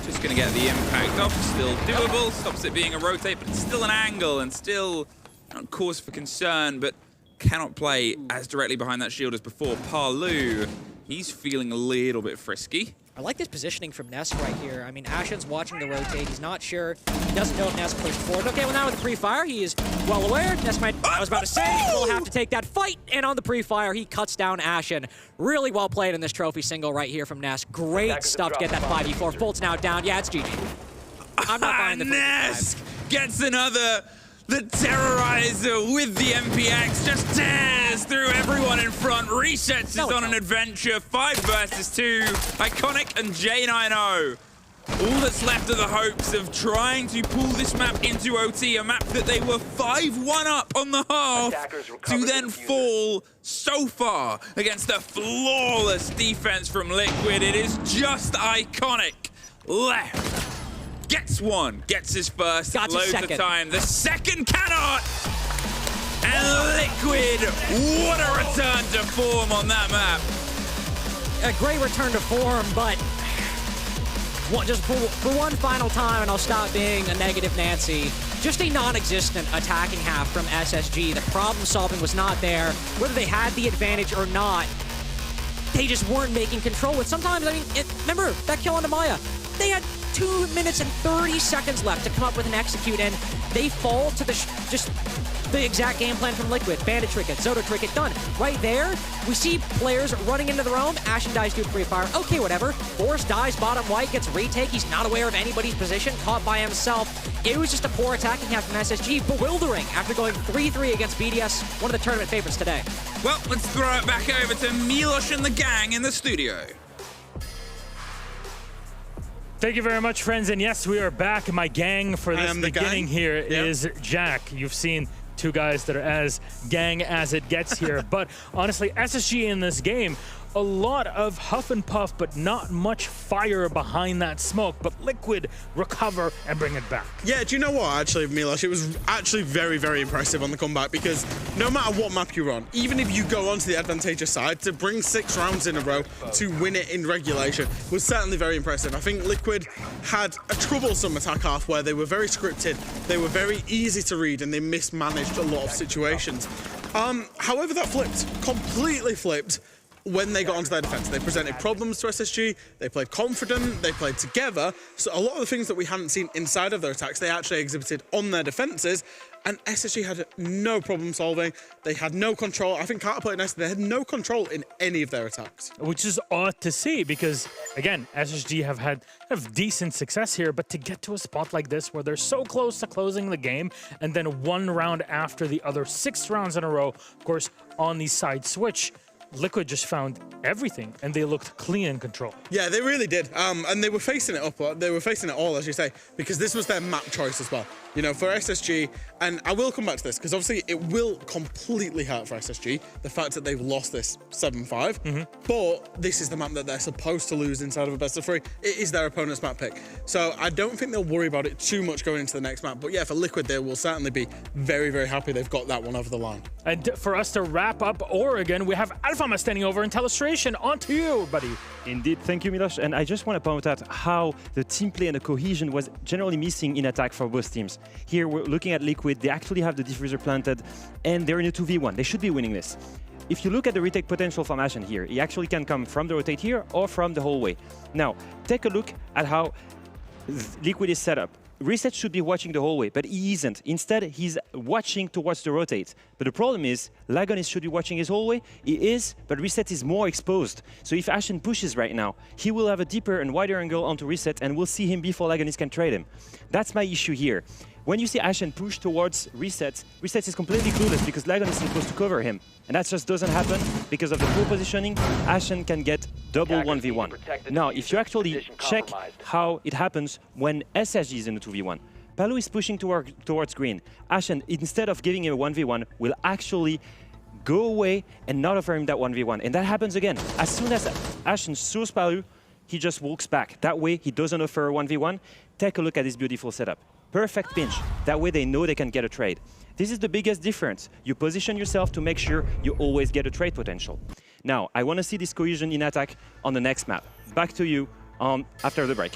just going to get the impact off. Still doable. Stops it being a rotate, but it's still an angle and still not cause for concern, but cannot play as directly behind that shield as before. Palu, he's feeling a little bit frisky. I like this positioning from Nesk right here. I mean, Ashen's watching the rotate. He's not sure. He doesn't know if Nesk pushed forward. Okay, well, now with the pre-fire, he is well aware. Nesk might, I was about to say, will have to take that fight. And on the pre-fire, he cuts down Ashen. Really well played in this trophy single right here from Nesk. Great stuff to get that 5v4. Fult's now down. Yeah, it's GG. I'm not buying the Nesk gets another... The Terrorizer with the MPX just tears through everyone in front. Resets is on an adventure. 5 versus 2. Iconic and J9O. All that's left are the hopes of trying to pull this map into OT, a map that they were 5-1 up on the half, to then fall so far against a flawless defense from Liquid. It is just Iconic left. Gets one, gets his first, loads of time. The second cannot! And Liquid, what a return to form on that map. A great return to form, but just for one final time, and I'll stop being a negative Nancy, just a non-existent attacking half from SSG. The problem solving was not there. Whether they had the advantage or not, they just weren't making control with. Sometimes, I mean, remember that kill on Maya? They had 2 minutes and 30 seconds left to come up with an execute, and they fall to just the exact game plan from Liquid. Bandit Trinket, Zoto Trinket, done. Right there, we see players running into the roam. Ashen dies due to free fire. Okay, whatever. Force dies bottom white, gets retake. He's not aware of anybody's position, caught by himself. It was just a poor attacking half from SSG. Bewildering after going 3-3 against BDS, one of the tournament favorites today. Well, let's throw it back over to Milos and the gang in the studio. Thank you very much, friends. And yes, we are back. My gang for this beginning here is Jack. You've seen 2 guys that are as gang as it gets here. But honestly, SSG in this game, a lot of huff and puff, but not much fire behind that smoke. But Liquid recover and bring it back. Yeah, do you know what, actually, Milos? It was actually very, very impressive on the comeback, because no matter what map you're on, even if you go onto the advantageous side, to bring 6 rounds in a row to win it in regulation was certainly very impressive. I think Liquid had a troublesome attack half where they were very scripted, they were very easy to read, and they mismanaged a lot of situations. However, that flipped, completely flipped, when they got onto their defense. They presented problems to SSG, they played confident, they played together, so a lot of the things that we hadn't seen inside of their attacks, they actually exhibited on their defenses, and SSG had no problem solving, they had no control. I think Counterplay and they had no control in any of their attacks. Which is odd to see, because, again, SSG have had decent success here, but to get to a spot like this where they're so close to closing the game, and then 1 round after the other 6 rounds in a row, of course, on the side switch, Liquid just found everything, and they looked clean in control. Yeah, they really did. And they were facing it up. They were facing it all, as you say, because this was their map choice as well. You know, for SSG, and I will come back to this because obviously it will completely hurt for SSG, the fact that they've lost this 7-5, but this is the map that they're supposed to lose inside of a best of 3. It is their opponent's map pick. So I don't think they'll worry about it too much going into the next map. But yeah, for Liquid, they will certainly be very, very happy they've got that one over the line. And for us to wrap up Oregon, we have Alfama standing over in Telestration. On to you, buddy. Indeed, thank you, Miloš. And I just want to point out how the team play and the cohesion was generally missing in attack for both teams. Here, we're looking at Liquid. They actually have the diffuser planted, and they're in a 2v1. They should be winning this. If you look at the retake potential from Ashen here, he actually can come from the rotate here or from the hallway. Now, take a look at how Liquid is set up. Reset should be watching the hallway, but he isn't. Instead, he's watching towards the rotate. But the problem is, Lagonis should be watching his hallway. He is, but Reset is more exposed. So if Ashen pushes right now, he will have a deeper and wider angle onto Reset, and we'll see him before Lagonis can trade him. That's my issue here. When you see Ashen push towards Reset, Reset is completely clueless because Lagonis is supposed to cover him. And that just doesn't happen because of the poor positioning. Ashen can get double 1v1. Now, if you actually check how it happens when SSG is in the 2v1, Palu is pushing towards green. Ashen, instead of giving him a 1v1, will actually go away and not offer him that 1v1. And that happens again. As soon as Ashen sues Palu, he just walks back. That way, he doesn't offer a 1v1. Take a look at this beautiful setup. Perfect pinch. That way they know they can get a trade. This is the biggest difference. You position yourself to make sure you always get a trade potential. Now, I want to see this cohesion in attack on the next map. Back to you after the break.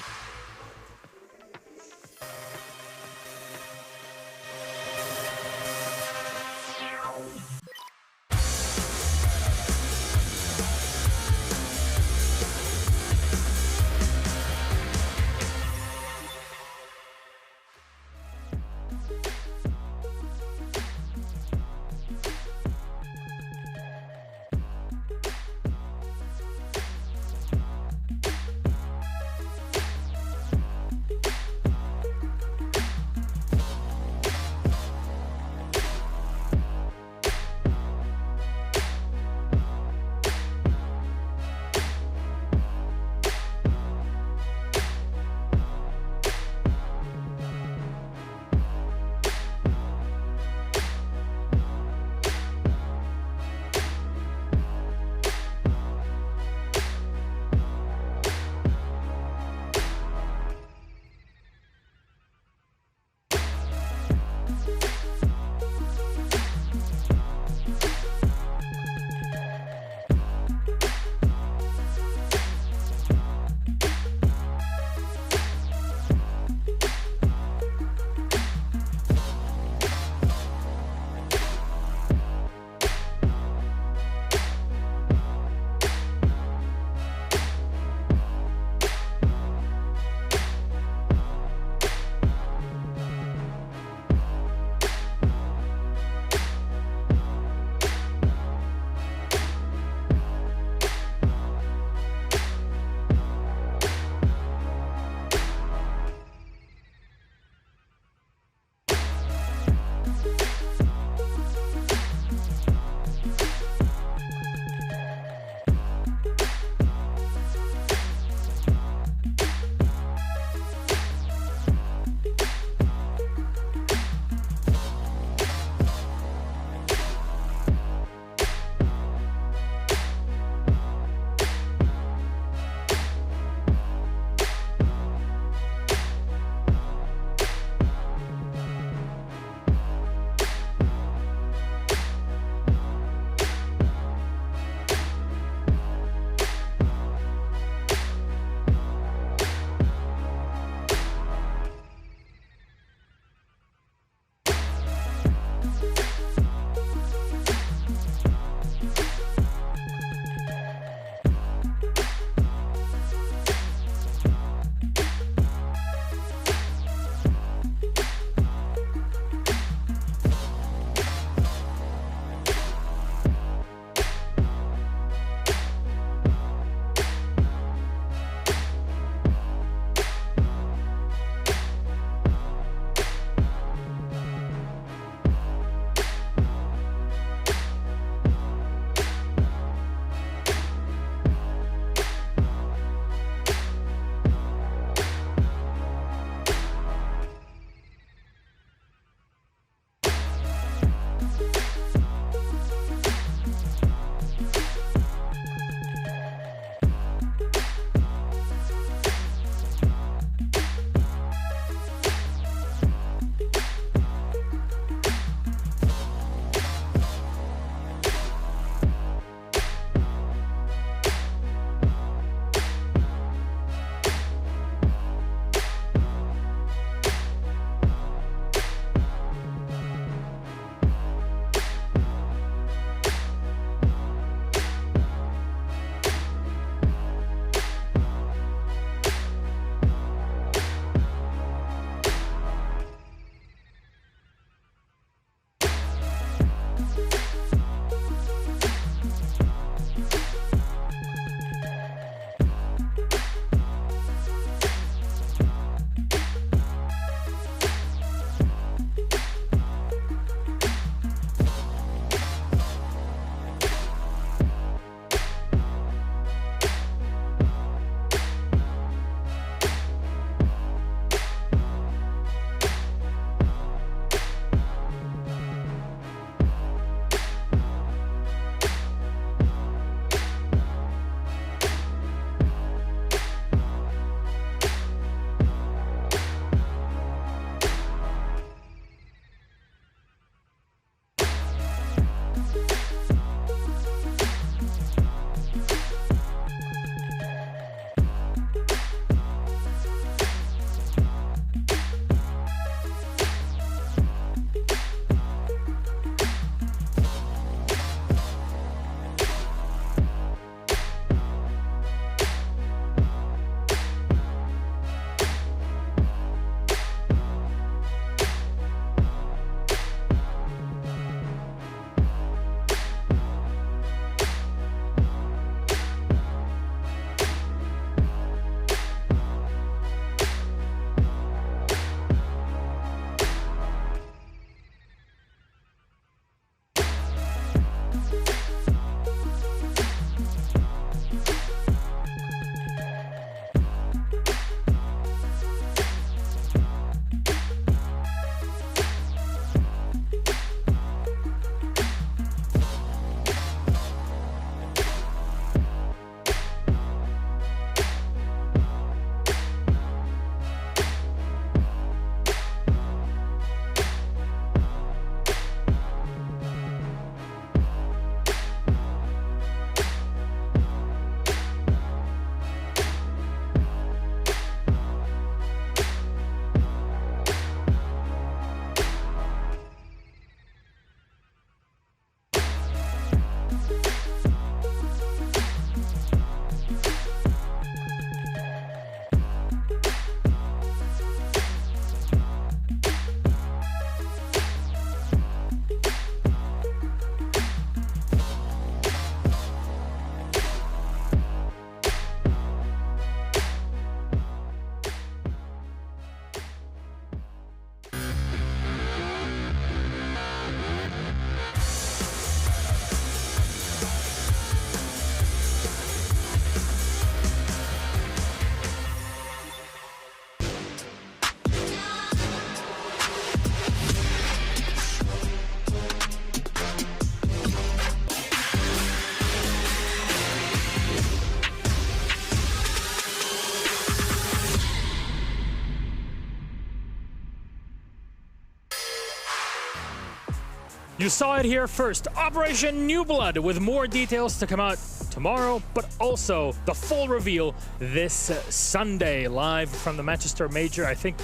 You saw it here first. Operation New Blood, with more details to come out tomorrow, but also the full reveal this Sunday, live from the Manchester Major, I think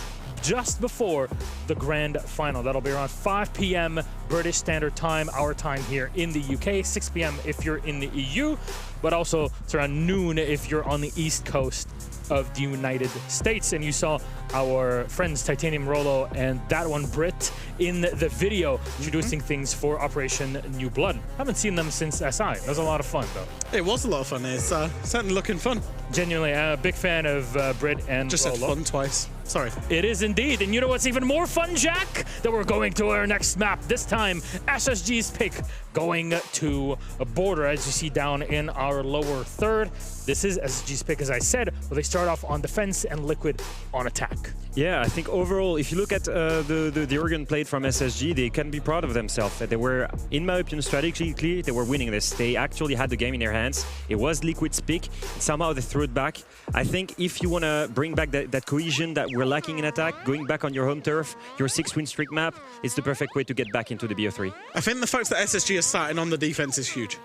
just before the grand final. That'll be around 5 p.m. British Standard Time, our time here in the UK, 6 p.m. if you're in the EU, but also it's around noon if you're on the East Coast of the United States. And you saw our friends Titanium Rolo and that one Brit in the video introducing things for Operation New Blood. Haven't seen them since SI. It was a lot of fun though. It was a lot of fun. It's certainly looking fun. Genuinely a big fan of Brit and Just Rolo. said fun twice. Sorry. It is indeed. And you know what's even more fun, Jack? That we're going to our next map. This time, SSG's pick going to a border, as you see down in our lower third. This is SSG's pick, as I said, where they start off on defense and Liquid on attack. Yeah, I think overall, if you look at the Oregon played from SSG, they can be proud of themselves. They were, in my opinion, strategically, they were winning this. They actually had the game in their hands. It was Liquid's pick. Somehow they threw it back. I think if you want to bring back that cohesion that we're lacking in attack, going back on your home turf, your 6-win streak map, it's the perfect way to get back into the BO3. I think the fact that SSG is starting on the defense is huge.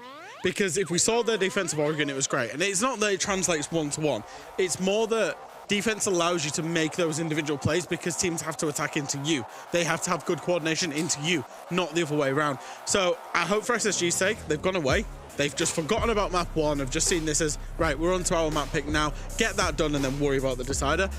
Because if we saw their defense of Oregon, it was great. And it's not that it translates one-to-one. It's more that defense allows you to make those individual plays because teams have to attack into you. They have to have good coordination into you, not the other way around. So I hope for SSG's sake, they've gone away. They've just forgotten about map one. Have just seen this as, right, we're on to our map pick now. Get that done and then worry about the decider.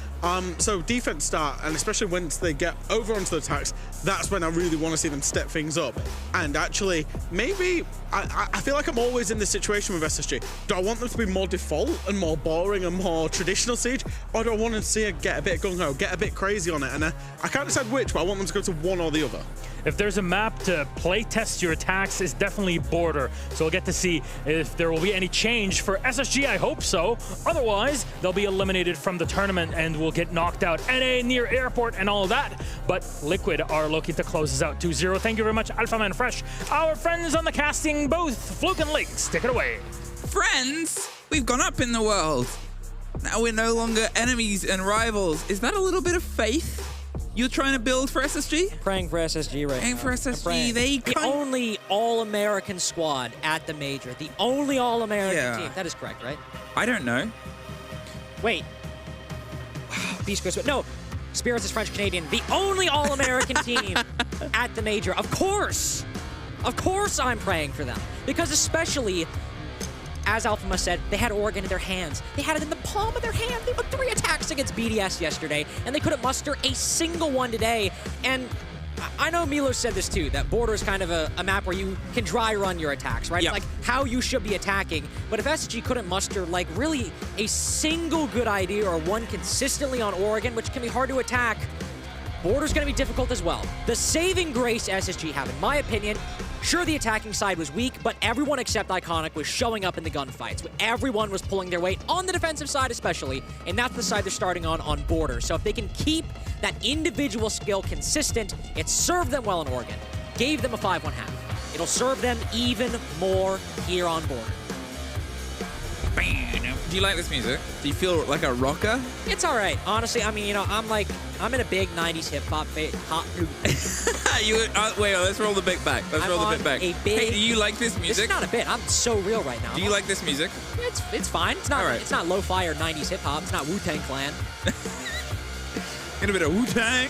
So defense start, and especially once they get over onto the attacks, that's when I really want to see them step things up. And actually, maybe, I feel like I'm always in this situation with SSG. Do I want them to be more default and more boring and more traditional Siege? Or do I want to see it get a bit gung-ho, get a bit crazy on it? And I can't decide which, but I want them to go to one or the other. If there's a map to play test your attacks, it's definitely border. So we'll get to see if there will be any change for SSG. I hope so. Otherwise, they'll be eliminated from the tournament and will get knocked out. NA near airport and all that. But Liquid are looking to close us out 2-0. Thank you very much, Alpha Man Fresh. Our friends on the casting booth, Fluke and Links, take it away. Friends, we've gone up in the world. Now we're no longer enemies and rivals. Is that a little bit of faith you're trying to build for SSG? Praying for SSG right now. Praying for SSG. The only All-American squad at the Major. The only All-American team. That is correct, right? I don't know. Wait. Beast Chris. No. Spirits is French-Canadian. The only All-American team at the Major. Of course. Of course I'm praying for them. Because especially, as Alphama said, they had Oregon in their hands. They had it in the palm of their hand. They put 3 attacks against BDS yesterday, and they couldn't muster a single one today. And I know Milo said this too, that border is kind of a map where you can dry run your attacks, right? Yep. It's like how you should be attacking. But if SSG couldn't muster like really a single good idea or one consistently on Oregon, which can be hard to attack, border's going to be difficult as well. The saving grace SSG have, in my opinion, sure, the attacking side was weak, but everyone except Iconic was showing up in the gunfights. Everyone was pulling their weight, on the defensive side especially, and that's the side they're starting on border. So if they can keep that individual skill consistent, it served them well in Oregon. Gave them a 5-1 half. It'll serve them even more here on border. Do you like this music? Do you feel like a rocker? It's all right. Honestly, I mean, you know, I'm in a big 90s hip-hop wait, let's roll the bit back. Let's roll the bit back. Hey, do you like this music? This is not a bit. I'm so real right now. Do you like this music? It's fine. It's not It's not lo-fi or 90s hip-hop. It's not Wu-Tang Clan. Get a bit of Wu-Tang.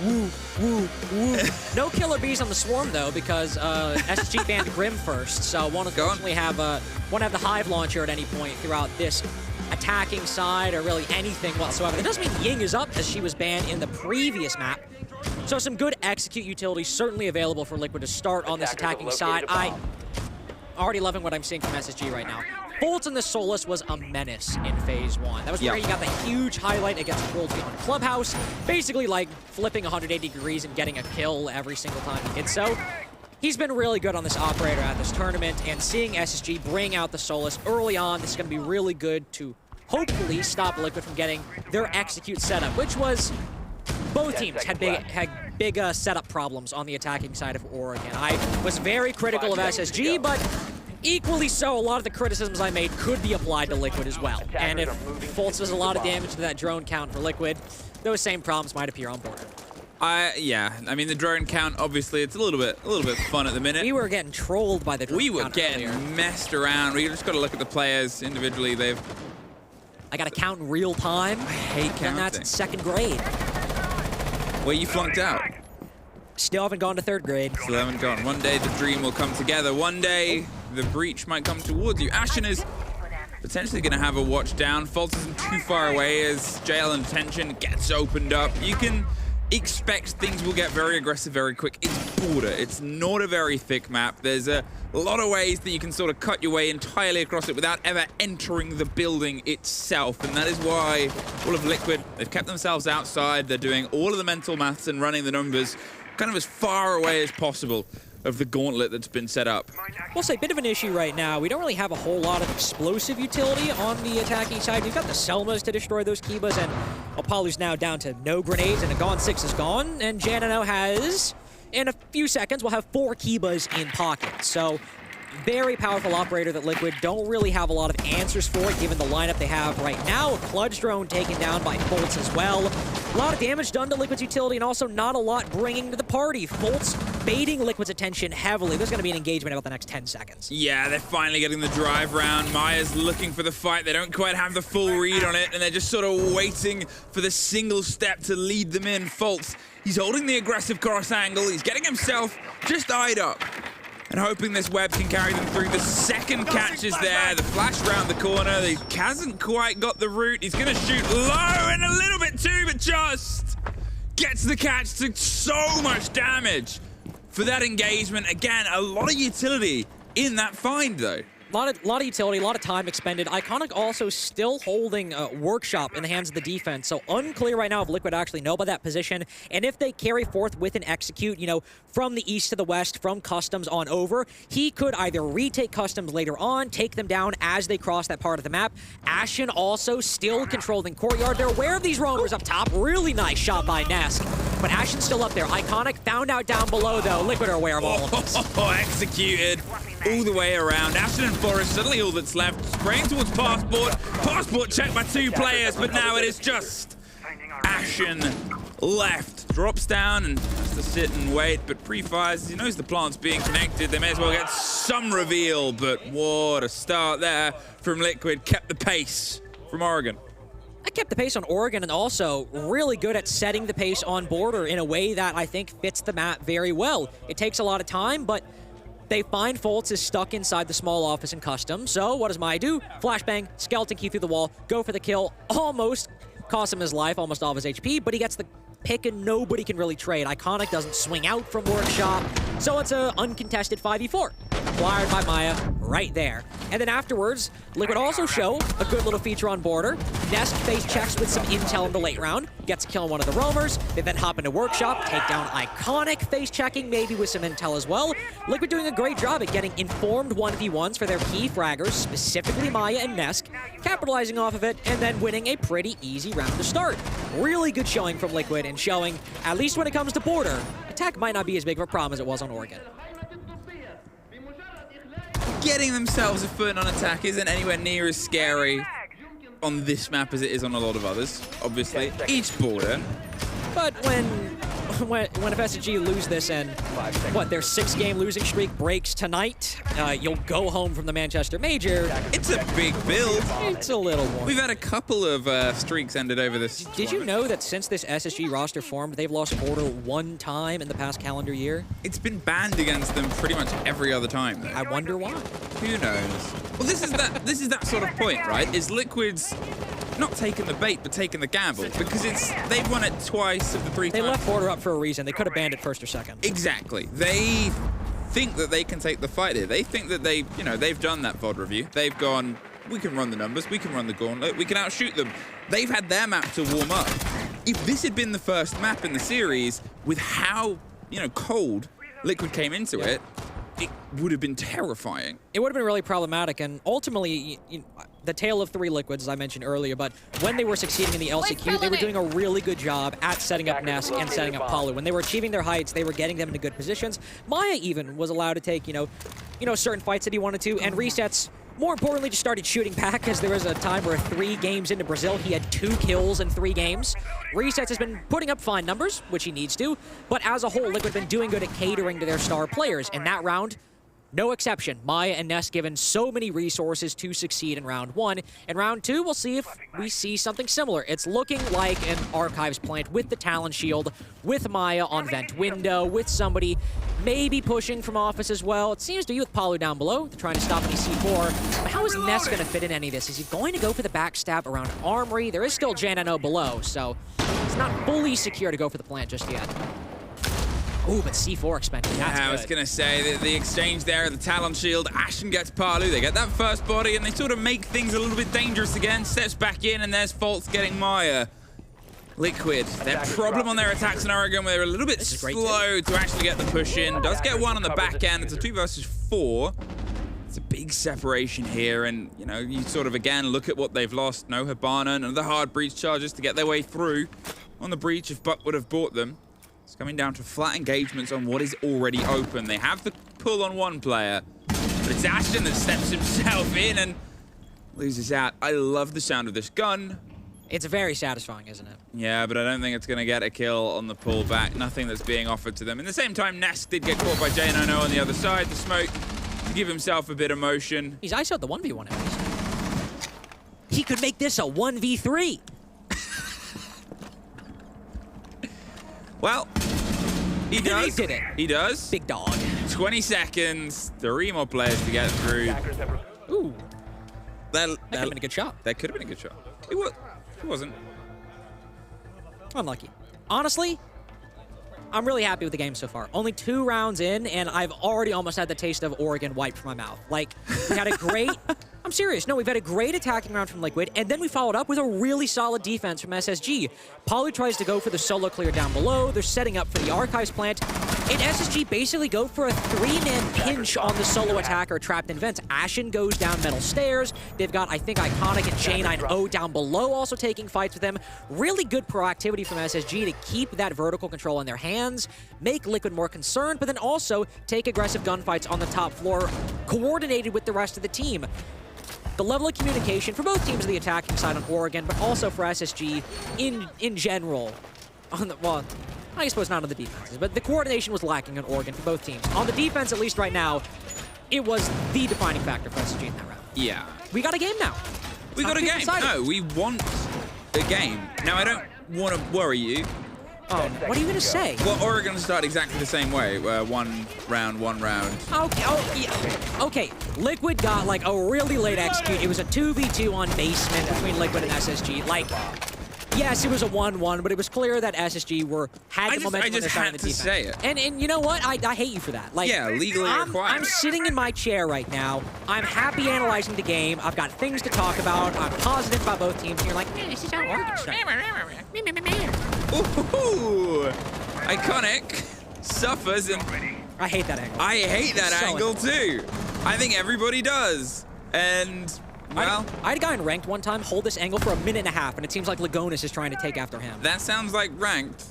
Woo, woo, woo. No Killer Bees on the Swarm, though, because SSG banned Grim first, so won't unfortunately have the Hive launcher at any point throughout this attacking side or really anything whatsoever. It doesn't mean Ying is up, as she was banned in the previous map. So some good execute utilities certainly available for Liquid to start on this attacking side. I already loving what I'm seeing from SSG right now. Bolts in the Solus was a menace in Phase 1. That was where he got the huge highlight against Cruelty on Clubhouse, basically like flipping 180 degrees and getting a kill every single time he did so. He's been really good on this operator at this tournament, and seeing SSG bring out the Solus early on, this is going to be really good to hopefully stop Liquid from getting their execute setup, which was both teams had big setup problems on the attacking side of Oregon. I was very critical of SSG, but equally so, a lot of the criticisms I made could be applied to Liquid as well. And if Fultz does a lot of damage to that drone count for Liquid, those same problems might appear on border. Yeah, I mean the drone count. Obviously, it's a little bit fun at the minute. We were getting trolled by the drone We were count getting earlier. messed around. We just got to look at the players individually. I got to count in real time. I hate counting. And that's in 2nd grade. Where you flunked out. Still haven't gone to 3rd grade. Still haven't gone. One day the dream will come together. One day the breach might come towards you. Ashen is potentially going to have a watch down. Fultz isn't too far away as jail and detention gets opened up. You can expect things will get very aggressive very quick. It's border. It's not a very thick map. There's a lot of ways that you can sort of cut your way entirely across it without ever entering the building itself. And that is why all of Liquid, they've kept themselves outside. They're doing all of the mental maths and running the numbers kind of as far away as possible of the gauntlet that's been set up. We'll say a bit of an issue right now. We don't really have a whole lot of explosive utility on the attacking side. We've got the Selmas to destroy those Kibas, and Apollo's now down to no grenades, and a Gone 6 is gone. And Janino has, in a few seconds, we'll have 4 Kibas in pocket. So very powerful operator that Liquid don't really have a lot of answers for it, given the lineup they have right now. A Kludge drone taken down by Fultz as well. A lot of damage done to Liquid's utility, and also not a lot bringing to the party. Fultz baiting Liquid's attention heavily. There's going to be an engagement about the next 10 seconds. Yeah, they're finally getting the drive round. Maya's looking for the fight. They don't quite have the full read on it, and they're just sort of waiting for the single step to lead them in. Fultz, he's holding the aggressive cross angle. He's getting himself just eyed up and hoping this web can carry them through. The second catch is there. The flash round the corner. He hasn't quite got the route. He's going to shoot low and a little bit too, but just gets the catch to so much damage for that engagement. Again, a lot of utility in that find, though. A lot of utility, a lot of time expended. Iconic also still holding Workshop in the hands of the defense, so unclear right now if Liquid actually know about that position, and if they carry forth with an execute, you know, from the east to the west, from Customs on over, he could either retake Customs later on, take them down as they cross that part of the map. Ashen also still controlling Courtyard. They're aware of these roamers up top. Really nice shot by Nesk, but Ashen's still up there. Iconic found out down below, though. Liquid are aware of all of this. Executed all the way around. Ashen and Forest, suddenly all that's left. Spraying towards Passport. Passport checked by 2 players, but now it is just Ashen left. Drops down and has to sit and wait, but pre-fires. He knows the plant's being connected. They may as well get some reveal, but what a start there from Liquid. Kept the pace from Oregon. I kept the pace on Oregon, and also really good at setting the pace on border in a way that I think fits the map very well. It takes a lot of time, but they find Fultz is stuck inside the small office in Custom. So what does Maya do? Flashbang, skeleton key through the wall, go for the kill. Almost cost him his life, almost all of his HP, but he gets the pick and nobody can really trade. Iconic doesn't swing out from Workshop, so it's an uncontested 5v4. Acquired by Maya right there. And then afterwards, Liquid also show a good little feature on border. Nesk face checks with some intel in the late round, gets a kill on one of the roamers. They then hop into Workshop, take down Iconic, face checking maybe with some intel as well. Liquid doing a great job at getting informed 1v1s for their key fraggers, specifically Maya and Nesk, capitalizing off of it, and then winning a pretty easy round to start. Really good showing from Liquid, and showing, at least when it comes to border, attack might not be as big of a problem as it was on Oregon. Getting themselves a foot on attack isn't anywhere near as scary on this map as it is on a lot of others, obviously. Each border. But when FSG lose this and, what, their 6-game losing streak breaks tonight, you'll go home from the Manchester Major. It's a big build. It's a little warm. We've had a couple of streaks ended over this. Did you know that since this SSG roster formed, they've lost border 1 time in the past calendar year? It's been banned against them pretty much every other time, though. I wonder why. Who knows? Well, this is that sort of point, right? Is Liquid's not taking the bait, but taking the gamble, because they've won it twice of the 3 times. They left border up for a reason. They could have banned it first or second. Exactly. They think that they can take the fight here. They think that they've done that VOD review. They've gone, we can run the numbers, we can run the gauntlet, we can outshoot them. They've had their map to warm up. If this had been the first map in the series, with how, cold Liquid came into it would have been terrifying. It would have been really problematic, and ultimately, the tale of 3 Liquids, as I mentioned earlier, but when they were succeeding in the LCQ, they were doing a really good job at setting up Nesk and setting up Palu. When they were achieving their heights, they were getting them into good positions. Maya even was allowed to take, certain fights that he wanted to, and resets More importantly, just started shooting back, as there was a time where 3 games into Brazil, he had 2 kills in 3 games. Resets has been putting up fine numbers, which he needs to, but as a whole, Liquid have been doing good at catering to their star players. In that round, no exception. Maya and Ness given so many resources to succeed in round 1. In round 2, we'll see if we see something similar. It's looking like an Archives plant with the Talon Shield, with Maya on vent window, with somebody maybe pushing from office as well. It seems to be with Palu down below, trying to stop any C4. But how is Ness going to fit in any of this? Is he going to go for the backstab around Armory? There is still Janano below, so it's not fully secure to go for the plant just yet. Ooh, but C4 expended. That's I good. was going to say the exchange there, the Talon Shield. Ashen gets Palu. They get that first body, and they sort of make things a little bit dangerous again. Steps back in, and there's Faults getting Maya. Liquid, their problem on their attacks in Oregon, where they're a little bit slow to actually get the push in. Does get one on the back end. It's a 2 versus 4. It's a big separation here, and you know, you sort of again look at what they've lost. No Hibana, and the hard breach charges to get their way through on the breach if Buck would have bought them. It's coming down to flat engagements on what is already open. They have the pull on one player, but it's Ashton that steps himself in and loses out. I love the sound of this gun. It's very satisfying, isn't it? Yeah, but I don't think it's going to get a kill on the pullback. Nothing that's being offered to them. In the same time, Ness did get caught by J9O on the other side. The smoke to give himself a bit of motion. He's ISO'd the 1v1 at least. He could make this a 1v3. Well, he does. He did it. He does. Big dog. 20 seconds. 3 more players to get through. Ooh. That That could have been a good shot. That could have been a good shot. It wasn't. Unlucky. Honestly, I'm really happy with the game so far. Only 2 rounds in, and I've already almost had the taste of Oregon wiped from my mouth. Like, we had a great... I'm serious. No, we've had a great attacking round from Liquid, and then we followed up with a really solid defense from SSG. Palu tries to go for the solo clear down below. They're setting up for the Archives plant. And SSG basically go for a 3-man pinch on the solo attacker trapped in vents. Ashen goes down metal stairs. They've got, I think, Iconic and J9O down below also taking fights with them. Really good proactivity from SSG to keep that vertical control in their hands, make Liquid more concerned, but then also take aggressive gunfights on the top floor, coordinated with the rest of the team. The level of communication for both teams of the attacking side on Oregon, but also for SSG in general. On the, well, I suppose not on the defenses, but the coordination was lacking on Oregon for both teams. On the defense, at least right now, it was the defining factor for SSG in that round. Yeah. We got a game now. We got a game. No, we want a game. Now, I don't want to worry you. Oh, what are you going to say? Well, Oregon started exactly the same way. 1 round. Okay, oh, yeah. Okay, Liquid got like a really late execute. It was a 2v2 on basement between Liquid and SSG. Like, yes, it was a 1-1, but it was clear that SSG had the momentum on their side of the defense. say it. And you know what? I hate you for that. Like, Yeah, legally required. I'm sitting in my chair right now. I'm happy analyzing the game. I've got things to talk about. I'm positive about both teams. And you're like, this is how Oregon started. Ooh, Iconic suffers, and I hate that angle. I hate that So angle too. I think everybody does. And, well, I had a guy in ranked one time hold this angle for 1.5 minutes, and it seems like Lagonis is trying to take after him. that sounds like ranked.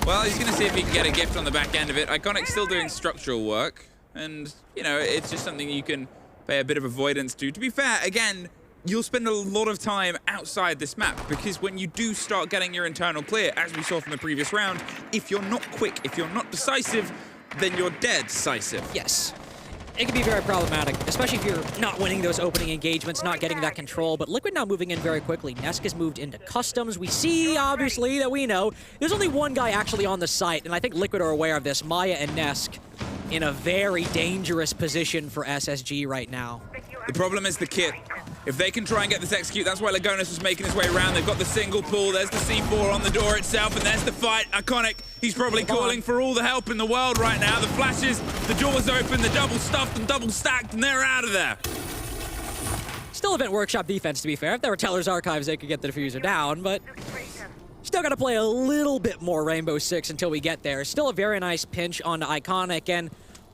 Well, he's going to see if he can get a gift on the back end of it. Iconic's still doing structural work, and, you know, it's just something you can pay a bit of avoidance to. To be fair, again, you'll spend a lot of time outside this map, because when you do start getting your internal clear, as we saw from the previous round, if you're not quick, if you're not decisive, then you're dead decisive. Yes. It can be very problematic, especially if you're not winning those opening engagements, not getting that control. But Liquid now moving in very quickly. Nesk has moved into customs. We see, obviously, that we know there's only one guy actually on the site, and I think Liquid are aware of this. Maya and Nesk in a very dangerous position for SSG right now. The problem is the kit. If they can try and get this execute, that's why Lagonis was making his way around. They've got the single pull. There's the C4 on the door itself, and there's the fight. Iconic, he's probably calling for all the help in the world right now. The flashes, the door's open, the double stuffed and double stacked, and they're out of there. Still Event Workshop defense, to be fair. If there were Teller's Archives, they could get the diffuser down, but still got to play a little bit more Rainbow Six until we get there. Still a very nice pinch on Iconic, and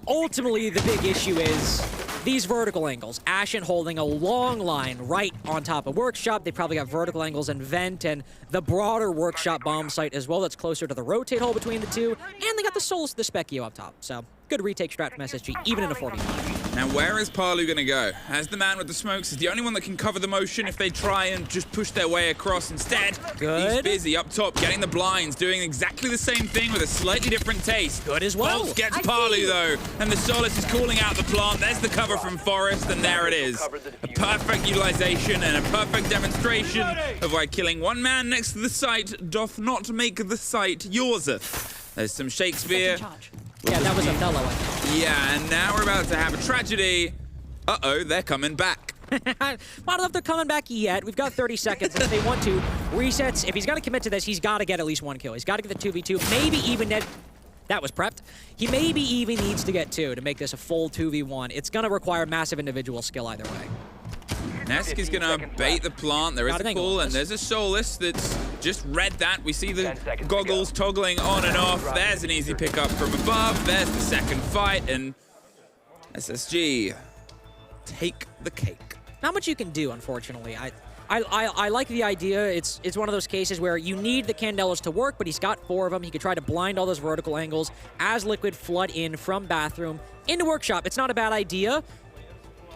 ultimately the big issue is these vertical angles. Ashen holding a long line right on top of Workshop. They probably got vertical angles in Vent and the broader Workshop bomb site as well that's closer to the rotate hole between the two. And they got the Souls to the Specchio up top. So good retake strat from SSG, even in a 4v5. Now, where is Palu going to go? As the man with the smokes is the only one that can cover the motion if they try and just push their way across. Instead, he's busy up top, getting the blinds, doing exactly the same thing with a slightly different taste. Good as well. Bolts gets Palu, though, and the Solace is calling out the plant. There's the cover from Forest, and there it is. A perfect utilization and a perfect demonstration of why killing one man next to the site doth not make the site yourseth. There's some Shakespeare. Yeah, that was Othello, I think. Yeah, and now we're about to have a tragedy. Uh-oh, they're coming back. I don't know if they're coming back yet. We've got 30 seconds if they want to. Resets. If he's going to commit to this, he's got to get at least one kill. He's got to get the 2v2. Maybe even that was prepped. He maybe even needs to get 2 to make this a full 2v1. It's going to require massive individual skill either way. Nesk is going to bait the plant. There is a call, and there's a Solace that's just read that. We see the goggles toggling on and off. There's an easy pickup from above. There's the second fight, and SSG take the cake. Not much you can do, unfortunately. I like the idea. It's one of those cases where you need the Candelas to work, but he's got 4 of them. He could try to blind all those vertical angles as Liquid flood in from bathroom into workshop. It's not a bad idea.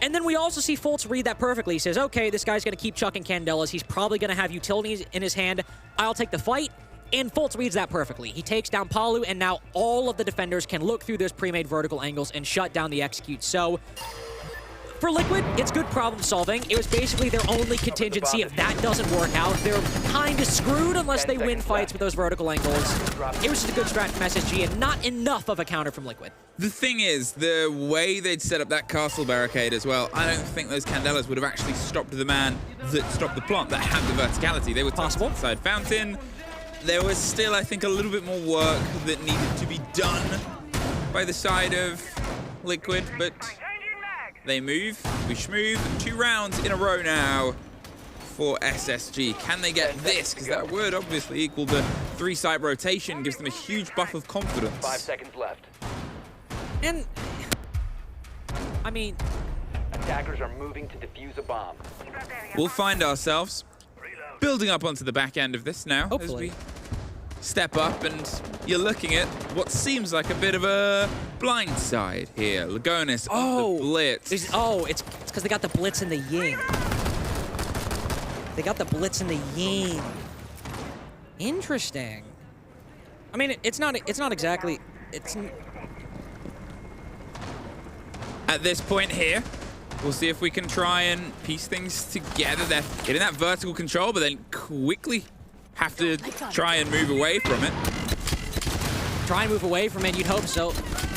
And then we also see Fultz read that perfectly. He says, okay, this guy's going to keep chucking Candelas. He's probably going to have utilities in his hand. I'll take the fight. And Fultz reads that perfectly. He takes down Palu, and now all of the defenders can look through those pre-made vertical angles and shut down the execute. So for Liquid, it's good problem solving. It was basically their only contingency. If that doesn't work out, they're kind of screwed unless they win fights with those vertical angles. It was just a good strat from SSG and not enough of a counter from Liquid. The thing is, the way they'd set up that castle barricade as well, I don't think those Candelas would have actually stopped the man that stopped the plant that had the verticality. They were possible inside Fountain. There was still, I think, a little bit more work that needed to be done by the side of Liquid, but they move, we schmoove, 2 rounds in a row now for SSG. Can they get this? Because that would obviously equal the 3-site rotation, gives them a huge buff of confidence. 5 seconds left. And, I mean, attackers are moving to defuse a bomb. We'll find ourselves building up onto the back end of this now. Hopefully. As we step up, and you're looking at what seems like a bit of a blind side here. Lagonis on the blitz. It's because they got the blitz and the ying. They got the blitz and the ying. Interesting. I mean, it's not exactly. At this point here, we'll see if we can try and piece things together. They're getting that vertical control, but then quickly have to try and move away from it. Try and move away from it, you'd hope so.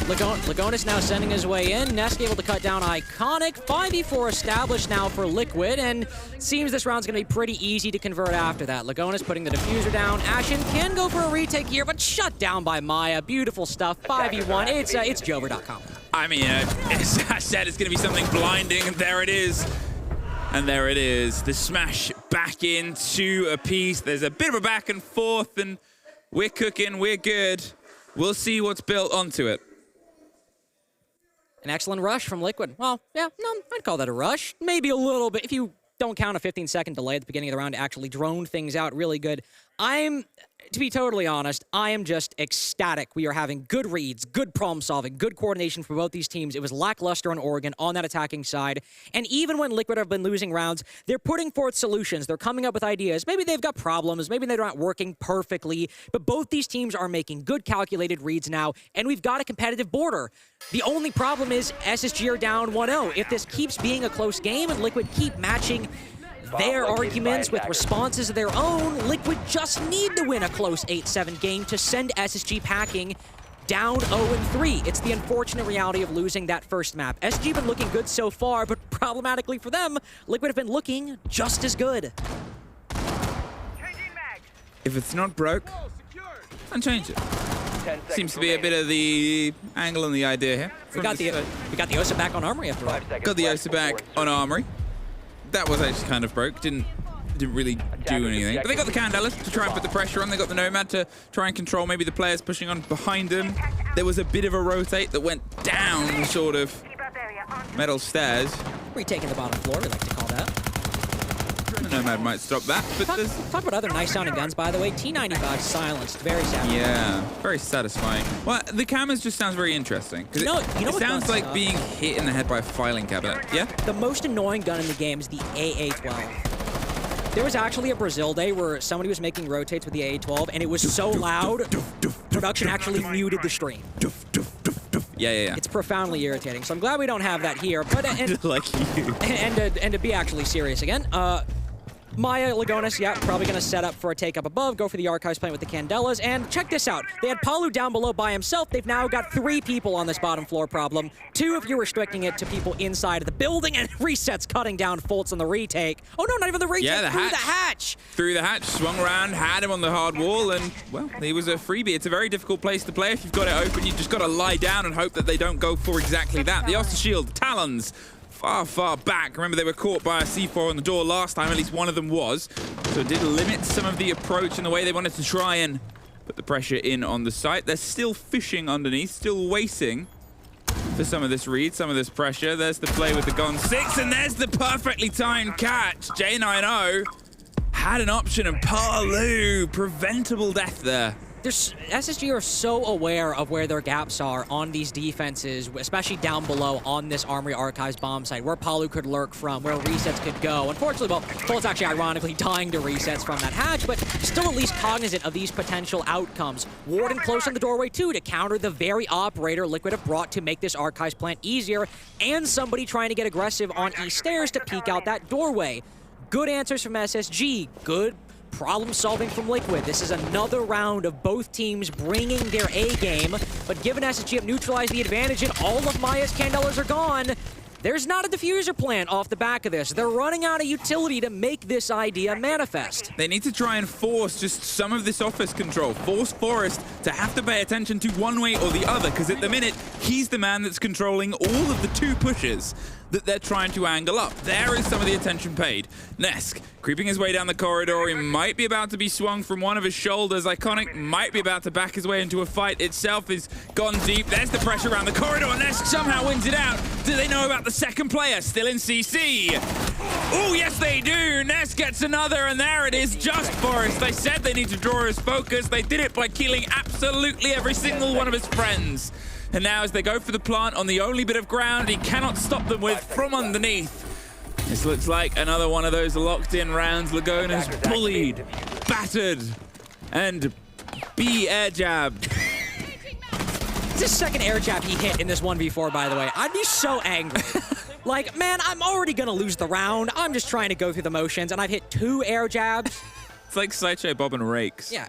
Lagonis now sending his way in. Nesk able to cut down Iconic. 5v4 established now for Liquid, and seems this round's going to be pretty easy to convert after that. Lagonis putting the diffuser down. Ashen can go for a retake here, but shut down by Maya. Beautiful stuff. 5v1. It's Jover.com. I mean, as I said, it's going to be something blinding, and there it is. And there it is. The smash back into a piece. There's a bit of a back and forth, and we're cooking, we're good. We'll see what's built onto it. An excellent rush from Liquid. Well, yeah, no, I'd call that a rush. Maybe a little bit. If you don't count a 15-second delay at the beginning of the round to actually drone things out really good. To be totally honest, I am just ecstatic. We are having good reads, good problem solving, good coordination for both these teams. It was lackluster on Oregon on that attacking side. And even when Liquid have been losing rounds, they're putting forth solutions. They're coming up with ideas. Maybe they've got problems. Maybe they're not working perfectly. But both these teams are making good calculated reads now. And we've got a competitive border. The only problem is SSG are down 1-0. If this keeps being a close game and Liquid keep matching their arguments with responses of their own, Liquid just need to win a close 8-7 game to send SSG packing down 0-3. It's the unfortunate reality of losing that first map. SSG been looking good so far, but problematically for them, Liquid have been looking just as good. If it's not broke, unchange it. Seems to be a bit of the angle and the idea here. We got the Osa back on Armory after all. Got the Osa back on Armory. That was actually kind of broke. Didn't really do anything. But they got the Candelas to try and put the pressure on. They got the Nomad to try and control maybe the players pushing on behind them. There was a bit of a rotate that went down sort of metal stairs. Retaking the bottom floor, we like to call that. The Nomad might stop that, but there's... Talk about other nice sounding guns, by the way. T95 silenced. Very satisfying. Yeah, very satisfying. Well, the cameras just sounds very interesting. Because it sounds like being hit in the head by a filing cabinet. Yeah? The most annoying gun in the game is the AA-12. There was actually a Brazil day where somebody was making rotates with the AA-12, and it was so loud, production actually muted the stream. Yeah. It's profoundly irritating. So I'm glad we don't have that here. But like you. And to be actually serious again, Maya, Lagonis, yeah, probably going to set up for a take up above, go for the Archives playing with the Candelas, and check this out. They had Palu down below by himself. They've now got 3 people on this bottom floor problem. 2 if you're restricting it to people inside of the building, and Reset's cutting down Fultz on the retake. Oh no, not even the retake, yeah, through the hatch! Through the hatch, swung around, had him on the hard wall, and, well, he was a freebie. It's a very difficult place to play. If you've got it open, you've just got to lie down and hope that they don't go for exactly that. The Oster Shield, Talons, far back. Remember, they were caught by a C4 on the door last time, at least one of them was. So it did limit some of the approach and the way they wanted to try and put the pressure in on the site. They're still fishing underneath, still waiting for some of this read, some of this pressure. There's the play with the Gon 6, and there's the perfectly timed catch. J90 had an option, and Palu, preventable death there. SSG are so aware of where their gaps are on these defenses, especially down below on this Armory Archives bomb site, where Palu could lurk from, where resets could go. Unfortunately, well, Fult's actually ironically dying to resets from that hatch, but still at least cognizant of these potential outcomes. Warden close on the doorway too to counter the very operator Liquid have brought to make this Archives plant easier, and somebody trying to get aggressive on East Stairs to peek out that doorway. Good answers from SSG, good problem solving from Liquid. This is another round of both teams bringing their A game, but given SSG have neutralized the advantage and all of Maya's Candelas are gone, there's not a diffuser plan off the back of this. They're running out of utility to make this idea manifest. They need to try and force just some of this office control. Force Forrest to have to pay attention to one way or the other, because at the minute, he's the man that's controlling all of the 2 pushes that they're trying to angle up. There is some of the attention paid. Nesk creeping his way down the corridor. He might be about to be swung from one of his shoulders. Iconic might be about to back his way into a fight. Itself is gone deep. There's the pressure around the corridor. Nesk somehow wins it out. Do they know about the second player still in CC? Oh, yes, they do. Nesk gets another, and there it is. Just Forrest. They said they need to draw his focus. They did it by killing absolutely every single one of his friends. And now as they go for the plant on the only bit of ground he cannot stop them with from underneath. This looks like another one of those locked-in rounds. Lagona's bullied, battered, and B air jabbed. It's his second air jab he hit in this 1v4, by the way. I'd be so angry. Like, man, I'm already gonna lose the round. I'm just trying to go through the motions, and I've hit 2 air jabs. It's like Sideshow Bob and Rakes. Yeah.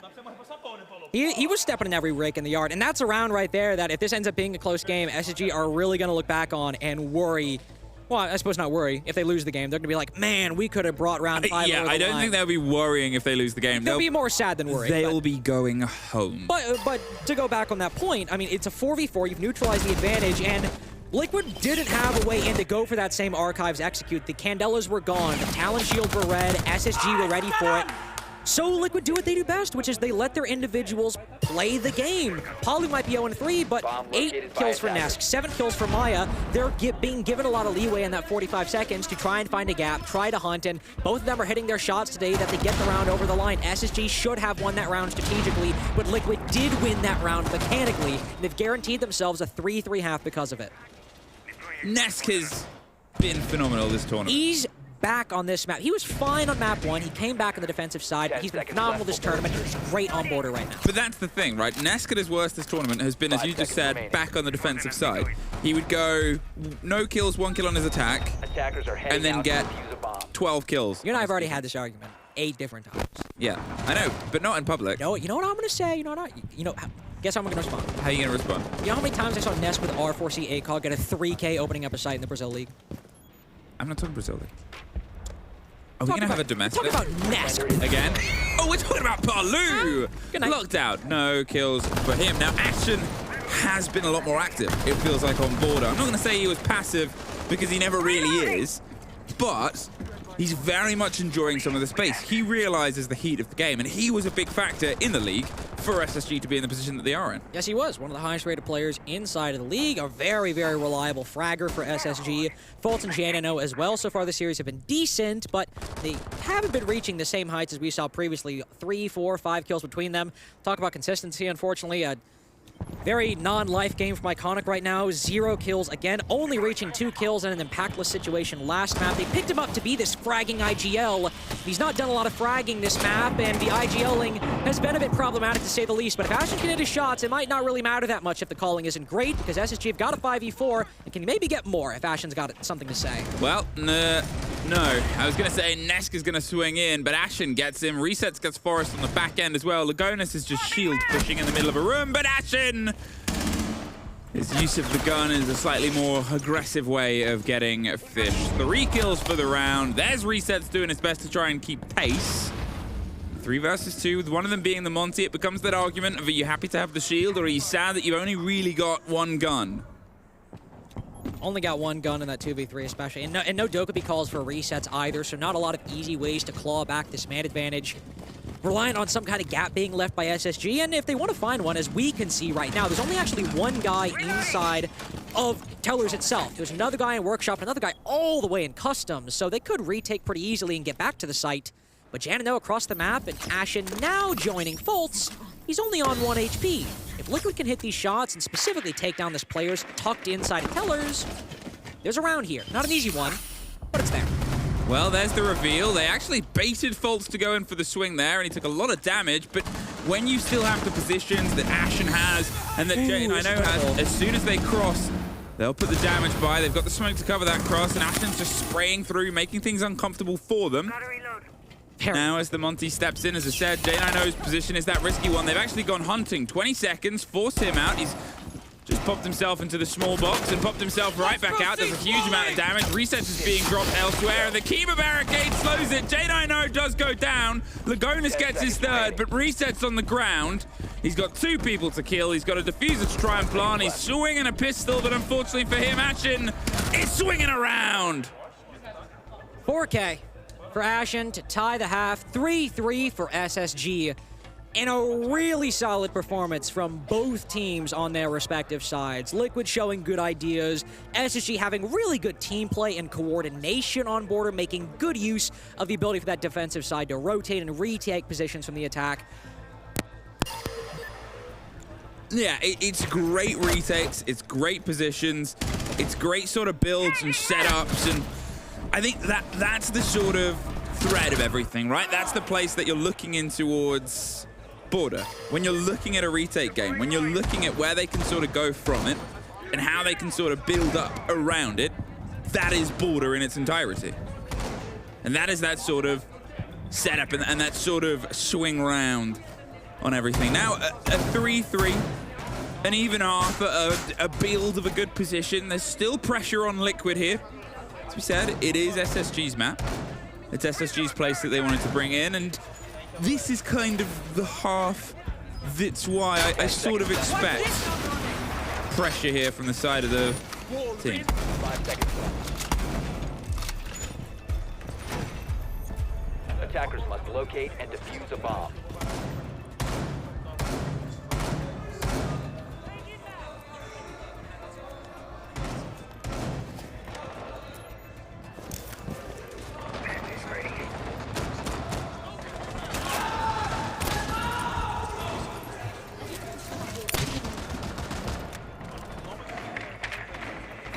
He was stepping in every rake in the yard, and that's a round right there that if this ends up being a close game, SSG are really going to look back on and worry. Well, I suppose not worry. If they lose the game, they're going to be like, man, we could have brought round 5 Yeah, over the I don't line. think they'll be worrying if they lose the game. They'll be more sad than worried. They'll be going home. But to go back on that point, I mean, it's a 4v4. You've neutralized the advantage, and Liquid didn't have a way in to go for that same Archives execute. The Candelas were gone. The Talon Shields were red. SSG were ready for it. So Liquid do what they do best, which is they let their individuals play the game. Palu might be 0-3, but 8 kills for Nesk, 7 kills for Maya. They're being given a lot of leeway in that 45 seconds to try and find a gap, try to hunt, and both of them are hitting their shots today that they get the round over the line. SSG should have won that round strategically, but Liquid did win that round mechanically, and they've guaranteed themselves a 3-3-1/2 because of it. Nesk has been phenomenal this tournament. He's back on this map. He was fine on map 1. He came back on the defensive side. He's been phenomenal this tournament. He's great on border right now. But that's the thing, right? Nesk at his worst this tournament has been, as you just said, back on the defensive side. He would go no kills, 1 kill on his attack, and then get 12 kills. You and I have already had this argument 8 different times. Yeah, I know, but not in public. No, you know what I'm going to say? Guess how I'm going to respond. How are you going to respond? You know how many times I saw Nesk with R4C ACOG get a 3K opening up a site in the Brazil League? I'm not talking Brazil League. Are we going to have a domestic? Talk about Nesk. Again? Oh, we're talking about Palu! Good night. Locked out. No kills for him. Now, Ashen has been a lot more active, it feels like, on border. I'm not going to say he was passive, because he never really is, but he's very much enjoying some of the space. He realizes the heat of the game, and he was a big factor in the league for SSG to be in the position that they are in. Yes, he was. One of the highest rated players inside of the league. A very, very reliable fragger for SSG. Fultz and JNNO as well. So far, the series have been decent, but they haven't been reaching the same heights as we saw previously. 3, 4, 5 kills between them. Talk about consistency, unfortunately. Very non-life game from Iconic right now. 0 kills again, only reaching 2 kills in an impactless situation last map. They picked him up to be this fragging IGL. He's not done a lot of fragging this map, and the IGLing has been a bit problematic to say the least. But if Ashen can hit his shots, it might not really matter that much if the calling isn't great, because SSG have got a 5v4 and can maybe get more if Ashen's got something to say. Well, no. I was going to say Nesk is going to swing in, but Ashen gets him. Resets gets Forest on the back end as well. Lagonis is just shield pushing in the middle of a room, but Ashen, his use of the gun is a slightly more aggressive way of getting fish. 3 kills for the round. There's Resets doing his best to try and keep pace. 3 versus 2, with one of them being the Monty. It becomes that argument of, are you happy to have the shield, or are you sad that you've only really got 1 gun? Only got 1 gun in that 2v3 especially. And no Dokkaebi calls for resets either, so not a lot of easy ways to claw back this man advantage. Reliant on some kind of gap being left by SSG, and if they want to find one, as we can see right now, there's only actually 1 guy inside of Tellers itself. There's another guy in Workshop, another guy all the way in Customs, so they could retake pretty easily and get back to the site. But JNNO across the map, and Ashen now joining Fultz. He's only on 1 HP. If Liquid can hit these shots and specifically take down this player's tucked inside of Tellers, there's a round here. Not an easy one, but it's there. Well, there's the reveal. They actually baited Fultz to go in for the swing there, and he took a lot of damage, but when you still have the positions that Ashen has and that JNNO has, as soon as they cross, they'll put the damage by. They've got the smoke to cover that cross, and Ashen's just spraying through, making things uncomfortable for them. Now, as the Monty steps in, as I said, JNNO's position is that risky one. They've actually gone hunting. 20 seconds, forced him out. He's just popped himself into the small box and popped himself right back out. Does a huge amount of damage. Resets is being dropped elsewhere, and the Kiba barricade slows it. JNNO does go down. Lagonis gets his 3rd, but Resets on the ground. He's got 2 people to kill. He's got a diffuser to try and plant. He's swinging a pistol, but unfortunately for him, Ashen is swinging around. 4K. For Ashen to tie the half, 3-3 for SSG. And a really solid performance from both teams on their respective sides. Liquid showing good ideas, SSG having really good team play and coordination on border, making good use of the ability for that defensive side to rotate and retake positions from the attack. Yeah, it's great retakes, it's great positions, it's great sort of builds and setups, and I think that's the sort of thread of everything, right? That's the place that you're looking in towards Border. When you're looking at a retake game, when you're looking at where they can sort of go from it and how they can sort of build up around it, that is Border in its entirety. And that is that sort of setup and that sort of swing round on everything. Now, a 3-3, an even half, a build of a good position. There's still pressure on Liquid here. As we said, it is SSG's map. It's SSG's place that they wanted to bring in, and this is kind of the half that's why I sort of expect pressure here from the side of the team. 5 seconds left. Attackers must locate and defuse a bomb.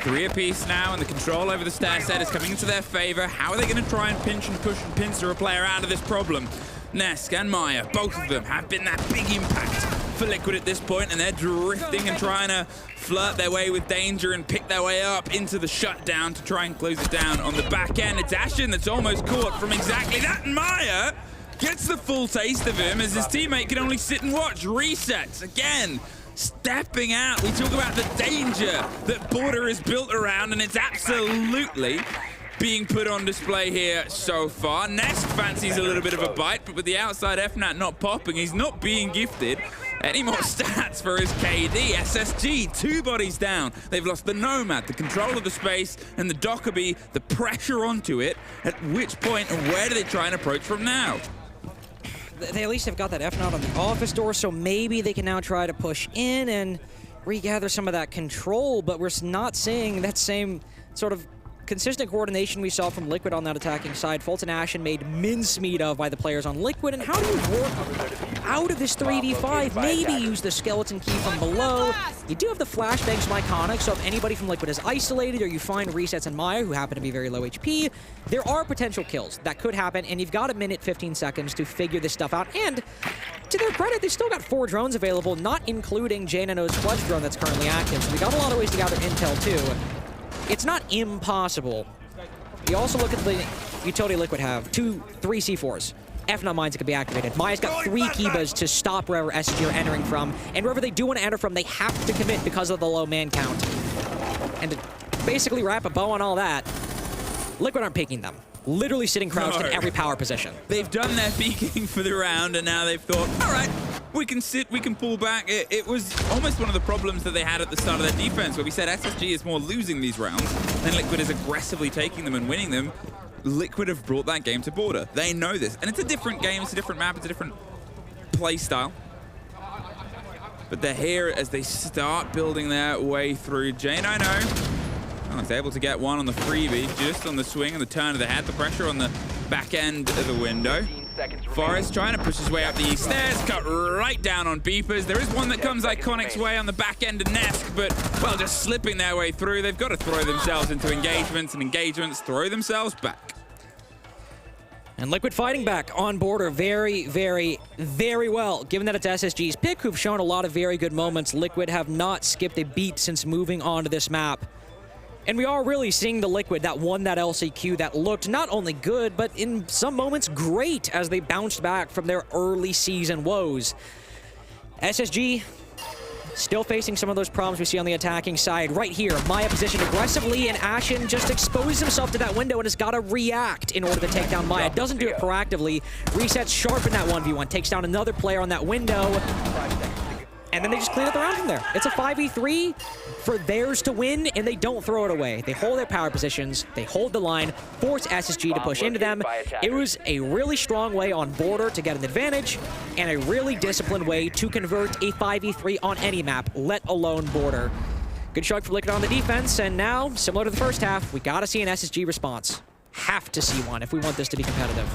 Three apiece now, and the control over the stair set is coming into their favor. How are they going to try and pinch and push and pincer a player out of this problem? Nesk and Maya, both of them have been that big impact for Liquid at this point, and they're drifting and trying to flirt their way with danger and pick their way up into the shutdown to try and close it down on the back end. It's Ashen that's almost caught from exactly that, and Maya gets the full taste of him as his teammate can only sit and watch. Resets again. Stepping out. We talk about the danger that Border is built around, and it's absolutely being put on display here so far. Nesk fancies a little bit of a bite, but with the outside FNAT not popping, he's not being gifted any more stats for his KD. SSG, 2 bodies down. They've lost the Nomad, the control of the space, and the Dokkaebi, the pressure onto it. At which point and where do they try and approach from now? they at least have got that F-Not on the office door, so maybe they can now try to push in and regather some of that control, but we're not seeing that same sort of consistent coordination we saw from Liquid on that attacking side. Fultz and Ashen made mincemeat of by the players on Liquid, and how do you work out of this 3v5? Maybe use the skeleton key from below. You do have the flashbangs from Iconic, so if anybody from Liquid is isolated or you find Resets and Maya, who happen to be very low HP, there are potential kills that could happen, and you've got a minute 15 seconds to figure this stuff out. And to their credit, they still got 4 drones available, not including JNNO's Fletch drone that's currently active, so we got a lot of ways to gather intel too. It's not impossible. You also look at the utility Liquid have. 3 C4s. F-Not mines that could be activated. Maya's got 3 Kibas to stop wherever SSG are entering from. And wherever they do want to enter from, they have to commit because of the low man count. And to basically wrap a bow on all that, Liquid aren't picking them. Literally sitting crouched in every power position. They've done their peeking for the round, and now they've thought, all right, we can sit, we can pull back. It was almost one of the problems that they had at the start of their defense, where we said SSG is more losing these rounds than Liquid is aggressively taking them and winning them. Liquid have brought that game to border. They know this. And it's a different game, it's a different map, it's a different play style. But they're here as they start building their way through. JNNO. Oh, he's able to get one on the freebie, just on the swing and the turn of the head, the pressure on the back end of the window. Forrest trying to push his way up the east stairs, cut right down on beepers. There is one that comes Iconic's way on the back end of Nesk, but, well, just slipping their way through. They've got to throw themselves into engagements, and engagements throw themselves back. And Liquid fighting back on border very, very, very well. Given that it's SSG's pick, who've shown a lot of very good moments, Liquid have not skipped a beat since moving onto this map. And we are really seeing the Liquid that won that LCQ that looked not only good, but in some moments great as they bounced back from their early season woes. SSG still facing some of those problems we see on the attacking side. Right here, Maya positioned aggressively, and Ashen just exposes himself to that window and has got to react in order to take down Maya. Doesn't do it proactively. Resets sharp in that 1v1, takes down another player on that window. And then they just clean up the round from there. It's a 5v3 for theirs to win, and they don't throw it away. They hold their power positions, they hold the line, force SSG to push into them. It was a really strong way on border to get an advantage, and a really disciplined way to convert a 5v3 on any map, let alone border. Good shrug for Liquid on the defense, and now, similar to the first half, we gotta see an SSG response. Have to see one if we want this to be competitive.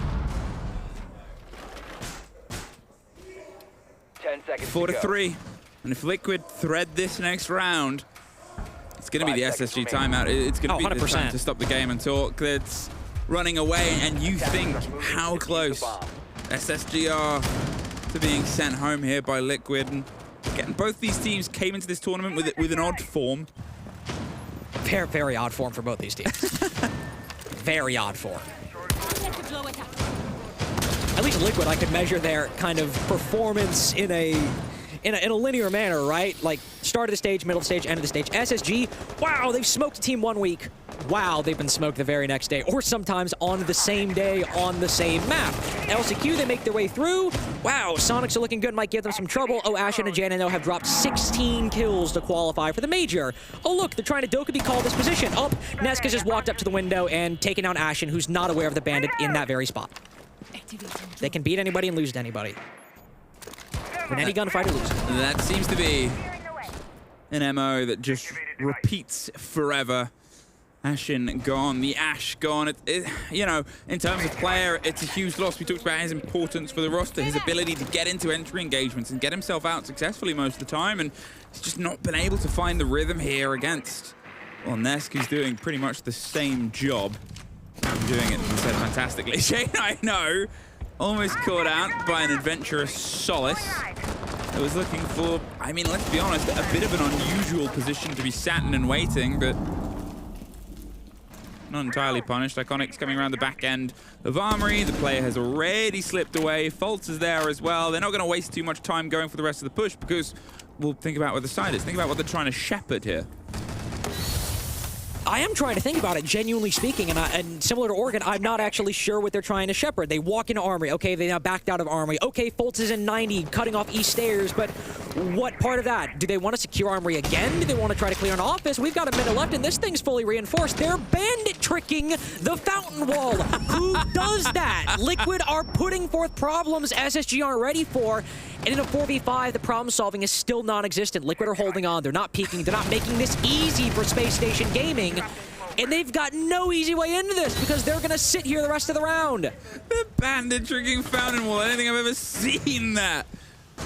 10 seconds 4-3. And if Liquid thread this next round, it's going to be the SSG timeout. It's going to be the time to stop the game and talk. That's running away, and you think how close SSG are to being sent home here by Liquid. And again, both these teams came into this tournament with an odd form. Very, very odd form for both these teams. Very odd form. At least Liquid, I could measure their kind of performance in a linear manner, right? Like, start of the stage, middle of the stage, end of the stage. SSG, wow, they've smoked a team 1 week. Wow, they've been smoked the very next day, or sometimes on the same day on the same map. LCQ, they make their way through. Wow, Sonics are looking good, might give them some trouble. Oh, Ashen and JNNO have dropped 16 kills to qualify for the major. Oh, look, they're trying to Dokkaebi call this position. Up, Nesk has just walked up to the window and taken down Ashen, who's not aware of the bandit in that very spot. They can beat anybody and lose to anybody. When any gunfighter loses. That seems to be an MO that just repeats forever. Ashen gone, the Ash gone. You know, in terms of player, it's a huge loss. We talked about his importance for the roster, his ability to get into entry engagements and get himself out successfully most of the time, and he's just not been able to find the rhythm here against, well, Nesk, who's doing pretty much the same job. Doing it, he said, fantastically. Shane, I know, almost caught out by an adventurous Solace that was looking for, I mean, let's be honest, a bit of an unusual position to be sat in and waiting, but not entirely punished. Iconic's coming around the back end of Armory. The player has already slipped away. Fultz is there as well. They're not going to waste too much time going for the rest of the push because we'll think about where the side is. Think about what they're trying to shepherd here. I am trying to think about it, genuinely speaking, and similar to Oregon, I'm not actually sure what they're trying to shepherd. They walk into Armory. Okay, they now backed out of Armory. Okay, Fultz is in 90, cutting off east stairs, but What part of that? Do they want to secure Armory again? Do they want to try to clear an office? We've got a minute left, and this thing's fully reinforced. They're bandit tricking the fountain wall. Who does that? Liquid are putting forth problems SSG aren't ready for, and in a 4v5, the problem solving is still non-existent. Liquid are holding on. They're not peeking. They're not making this easy for Space Station Gaming. And they've got no easy way into this because they're going to sit here the rest of the round. The bandit tricking fountain wall. I don't think I've ever seen that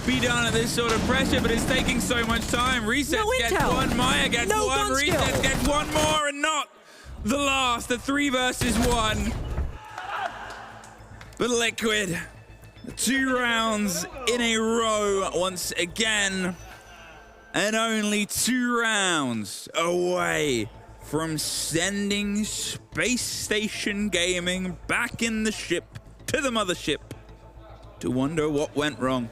be done at this sort of pressure, but it's taking so much time. Resets gets one, Maya gets one, Resets gets one more, and not the last. The 3 versus 1. But Liquid, 2 rounds in a row once again, and only 2 rounds away from sending Space Station Gaming back in the ship to the mothership to wonder what went wrong.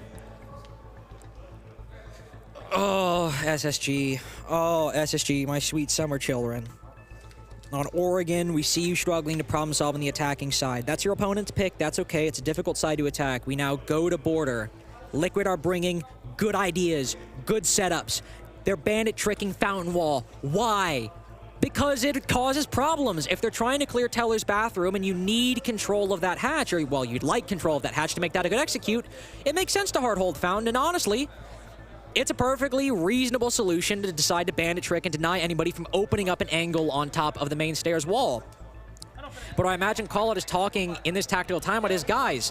Oh, SSG. Oh, SSG, my sweet summer children. On Oregon, we see you struggling to problem solve on the attacking side. That's your opponent's pick. That's okay. It's a difficult side to attack. We now go to border. Liquid are bringing good ideas, good setups. They're bandit tricking fountain wall. Why? Because it causes problems. If they're trying to clear Teller's bathroom and you need control of that hatch, or, well, you'd like control of that hatch to make that a good execute, it makes sense to hard hold fountain, and honestly, it's a perfectly reasonable solution to decide to bandit trick and deny anybody from opening up an angle on top of the main stairs wall. But I imagine Call Out is talking in this tactical timeout is, guys,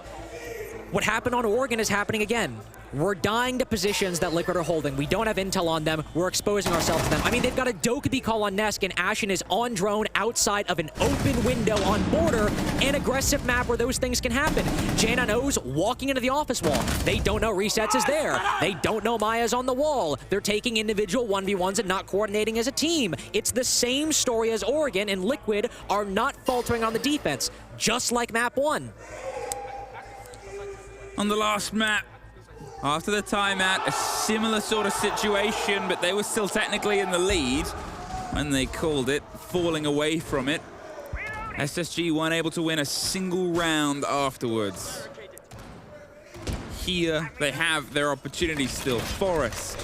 what happened on Oregon is happening again. We're dying to positions that Liquid are holding. We don't have intel on them. We're exposing ourselves to them. I mean, they've got a Dokkaebi call on Nesk, and Ashen is on drone outside of an open window on border, an aggressive map where those things can happen. Jaina knows walking into the office wall. They don't know Resets is there. They don't know Maya's on the wall. They're taking individual 1v1s and not coordinating as a team. It's the same story as Oregon, and Liquid are not faltering on the defense, just like map 1. On the last map, after the timeout, a similar sort of situation, but they were still technically in the lead when they called it, falling away from it. SSG weren't able to win a single round afterwards. Here, they have their opportunity still. Forest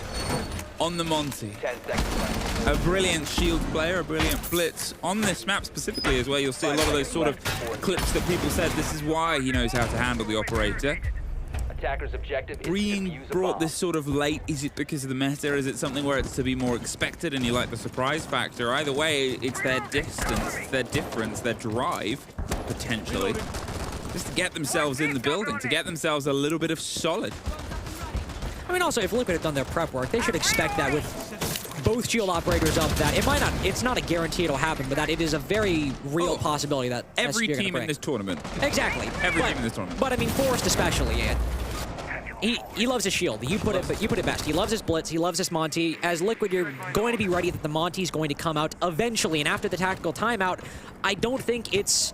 on the Monty. 10 seconds left. A brilliant shield player, a brilliant blitz. On this map specifically is where you'll see a lot of those sort of clips that people said this is why he knows how to handle the operator. Attacker's objective is to Being defuse a brought bomb. this sort of late, is it because of the meta? Is it something where it's to be more expected and you like the surprise factor? Either way, it's their distance, their difference, their drive, potentially, just to get themselves in the building, to get themselves a little bit of solid. I mean, also, if Liquid had done their prep work, they should expect that with both shield operators up, that it might not, it's not a guarantee it'll happen, but that it is a very real possibility that Every SSG are team gonna in this tournament. Exactly. Every team in this tournament. But I mean, Forrest especially, he loves his shield. You put it best. He loves his blitz. He loves his Monty. As Liquid, you're going to be ready that the Monty's going to come out eventually. And after the tactical timeout, I don't think it's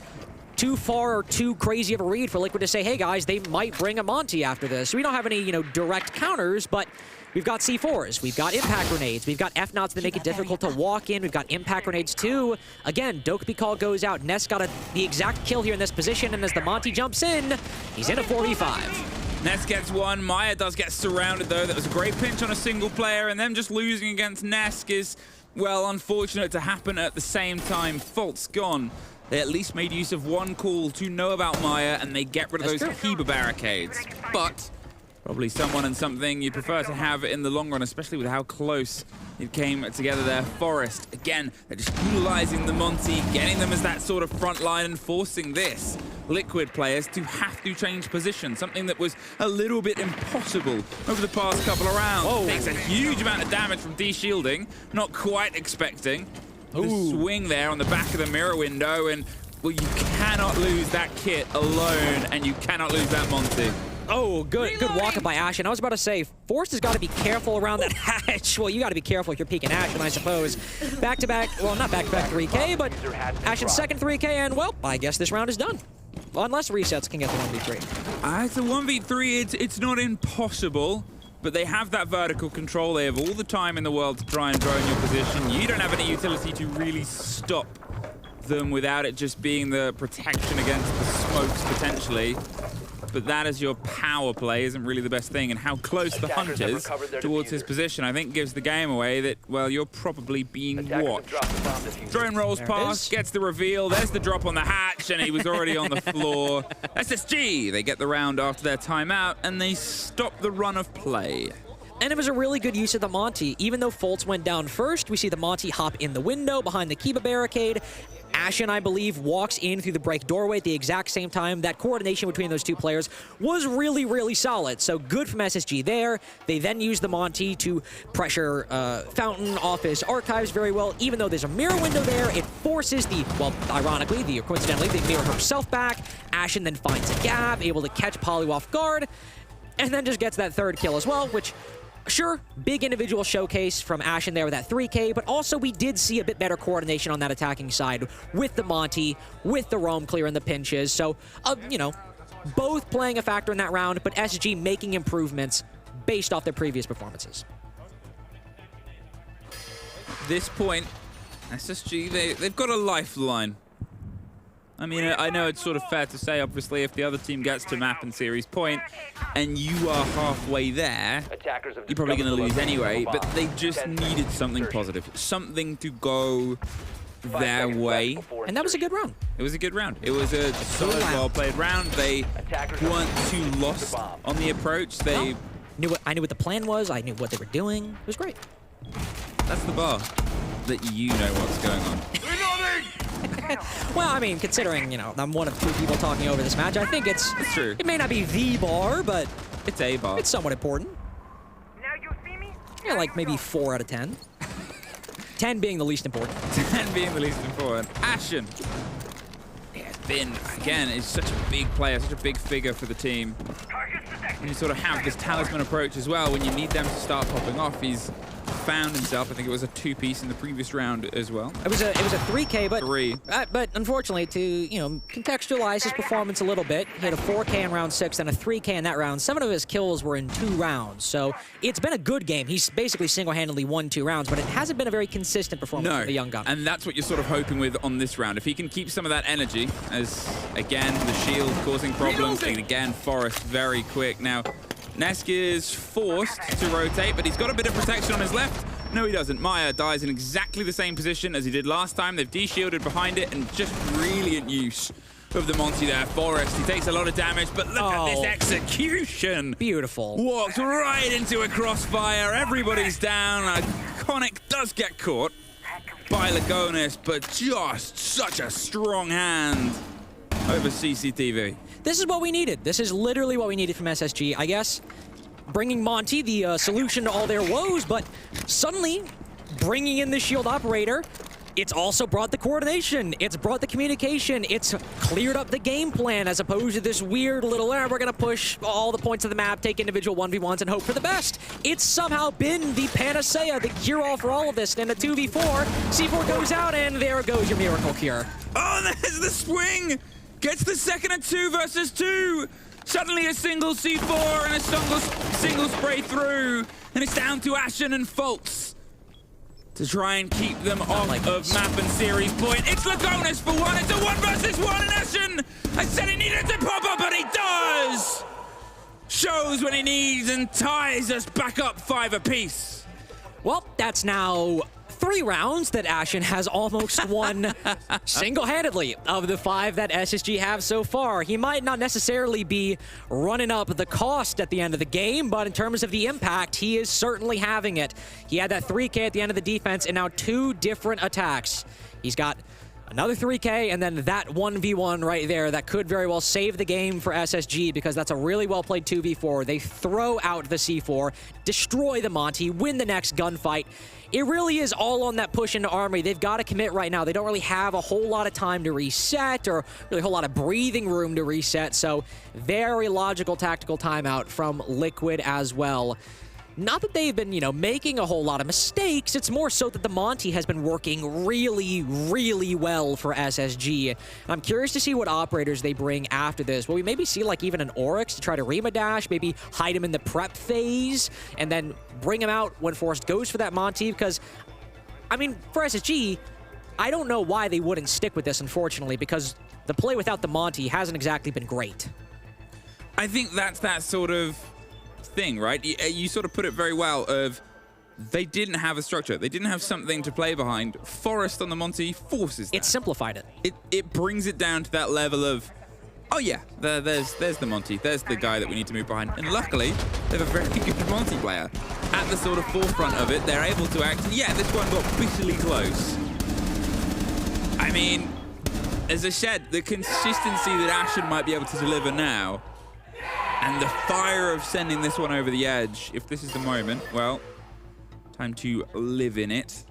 too far or too crazy of a read for Liquid to say, hey guys, they might bring a Monty after this. We don't have any, direct counters, but we've got C4s, we've got impact grenades, we've got F-Nots that make it difficult to walk in, we've got impact grenades too. Again, Dokkaebi call goes out. Ness got the exact kill here in this position, and as the Monty jumps in, he's in a 4v5. Ness gets one. Maya does get surrounded, though. That was a great pinch on a single player, and them just losing against Nesk is, well, unfortunate to happen at the same time. Fault's gone. They at least made use of one call to know about Maya, and they get rid of those Heba barricades. But probably someone and something you prefer to have in the long run, especially with how close it came together there. Forest, again, they're just utilizing the Monty, getting them as that sort of front line and forcing this Liquid players to have to change position, something that was a little bit impossible over the past couple of rounds. Whoa. Takes a huge amount of damage from de-shielding, not quite expecting the swing there on the back of the mirror window, and well, you cannot lose that kit alone, and you cannot lose that Monty. Oh, good walk-up by Ashen. I was about to say, Forrest has got to be careful around that hatch. Well, you got to be careful if you're peeking Ashen, I suppose. Back-to-back, well, not back-to-back 3K, but Ashen's second 3K, and, well, I guess this round is done. Unless Resets can get the 1v3. It's a 1v3, it's not impossible, but they have that vertical control. They have all the time in the world to try and drone your position. You don't have any utility to really stop them without it just being the protection against the smokes, potentially. but that as your power play isn't really the best thing, and how close the hunt is towards his position, I think gives the game away that, well, you're probably being watched. Drone rolls past, gets the reveal, there's the drop on the hatch, and he was already on the floor. SSG, they get the round after their timeout, and they stop the run of play. And it was a really good use of the Monty. Even though Fultz went down first, we see the Monty hop in the window behind the Kiba barricade. Ashen, I believe, walks in through the break doorway at the exact same time. That coordination between those two players was really, really solid. So good from SSG there. They then use the Monty to pressure Fountain off his archives very well. Even though there's a mirror window there, it forces the, well, ironically, coincidentally, the mirror herself back. Ashen then finds a gap, able to catch Polly off guard, and then just gets that third kill as well, which... Sure, big individual showcase from Ashen there with that 3K, but also we did see a bit better coordination on that attacking side with the Monty, with the roam clearing the pinches. So, you know, both playing a factor in that round, but SSG making improvements based off their previous performances. At this point, SSG, they've got a lifeline. I mean, I know it's sort of fair to say, obviously, if the other team gets to map and series point, and you are halfway there, you're probably going to lose anyway, but they just needed something positive, something to go their way. And that was a good round. It was a good round. It was a solid, well-played round. They weren't too lost on the approach. They I knew what the plan was. I knew what they were doing. It was great. That's the bar, that you know what's going on. Well, I mean, considering, you know, I'm one of two people talking over this match, I think it's true. It may not be the bar, but it's a bar. It's somewhat important. Now you see me? Yeah, like maybe 4 out of 10. 10 being the least important. 10 being the least important. Ashen. Yeah, Finn, again, is such a big player, such a big figure for the team. And you sort of have this talisman approach as well. When you need them to start popping off, he's found himself. I think it was a 2-piece in the previous round as well. It was a 3K, but unfortunately, to, you know, contextualize his performance a little bit, he had a 4K in round 6 and a 3K in that round. 7 of his kills were in 2 rounds, so it's been a good game. He's basically single-handedly won 2 rounds, but it hasn't been a very consistent performance from the young gun. And that's what you're sort of hoping with on this round. If he can keep some of that energy, as again the shield causing problems, and again Forest very quick. Now Nesk is forced to rotate, but he's got a bit of protection on his left. No, he doesn't. Maya dies in exactly the same position as he did last time. They've de-shielded behind it, and just brilliant use of the Monty there. Forest, he takes a lot of damage, but look at this execution. Beautiful. Walked right into a crossfire. Everybody's down. Iconic does get caught by Lagonis, but just such a strong hand over CCTV. This is what we needed. This is literally what we needed from SSG. I guess bringing Monty, the solution to all their woes, but suddenly bringing in the shield operator, it's also brought the coordination, it's brought the communication, it's cleared up the game plan as opposed to this weird little, we're going to push all the points of the map, take individual 1v1s and hope for the best. It's somehow been the panacea, the cure-all for all of this, and a 2v4, C4 goes out, and there goes your miracle cure. Oh, there's the swing! Gets the second and 2 versus 2. Suddenly a single C4 and a single spray through. And it's down to Ashen and Fultz to try and keep them off of map and series point. It's Lagonis for 1. It's a 1 versus 1 and Ashen. I said he needed to pop up, but he does. Shows when he needs and ties us back up 5 apiece. Well, that's now 3 rounds that Ashen has almost won single-handedly of the 5 that SSG have so far. He might not necessarily be running up the cost at the end of the game, but in terms of the impact, he is certainly having it. He had that 3K at the end of the defense and now 2 different attacks. He's got another 3K, and then that 1v1 right there that could very well save the game for SSG because that's a really well-played 2v4. They throw out the C4, destroy the Monty, win the next gunfight. It really is all on that push into Armory. They've got to commit right now. They don't really have a whole lot of time to reset or really a whole lot of breathing room to reset, so very logical tactical timeout from Liquid as well. Not that they've been, you know, making a whole lot of mistakes. It's more so that the Monty has been working really, really well for SSG. And I'm curious to see what operators they bring after this. Will we maybe see like even an Oryx to try to Rima dash, maybe hide him in the prep phase, and then bring him out when Forrest goes for that Monty? Because, I mean, for SSG, I don't know why they wouldn't stick with this, unfortunately, because the play without the Monty hasn't exactly been great. I think that's that sort of thing, right? You sort of put it very well of they didn't have a structure. They didn't have something to play behind. Forest on the Monty forces that. It simplified it. It brings it down to that level of, oh yeah, there's the Monty. There's the guy that we need to move behind. And luckily, they have a very good Monty player. At the sort of forefront of it, they're able to act. And yeah, this one got bitterly close. I mean, as I said, the consistency that Ashen might be able to deliver now, and the fire of sending this one over the edge, if this is the moment, well, time to live in it.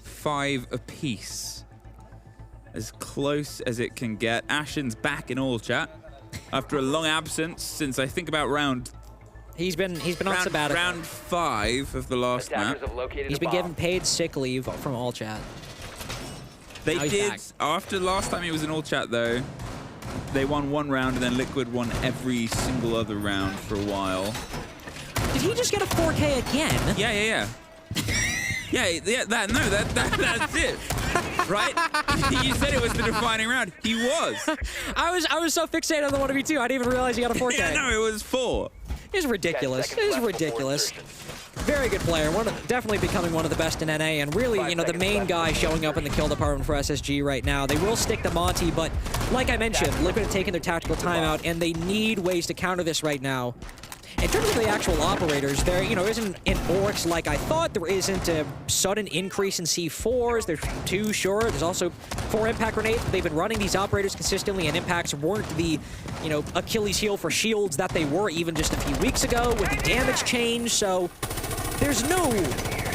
5 apiece. As close as it can get. Ashen's back in all chat after a long absence since I think about round. He's been on sabbatical. Round 5 of the last map. He's been given paid sick leave from all chat. They did after last time he was in all chat though. They won 1 round and then Liquid won every single other round for a while. Did he just get a 4K again? Yeah. That's it. Right? You said it was the defining round. He was. I was so fixated on the 1v2, I didn't even realize he got a 4K. Yeah, no, it was 4. It's ridiculous. It is ridiculous. Very good player. Definitely becoming one of the best in NA, and really, you know, the main guy showing up in the kill department for SSG right now. They will stick to Monty, but like I mentioned, Liquid have taken their tactical timeout, and they need ways to counter this right now. In terms of the actual operators, there, you know, isn't an Oryx like I thought. There isn't a sudden increase in C4s. There's 2, sure. There's also 4 impact grenades. They've been running these operators consistently, and impacts weren't the, you know, Achilles heel for shields that they were even just a few weeks ago with the damage change. So there's no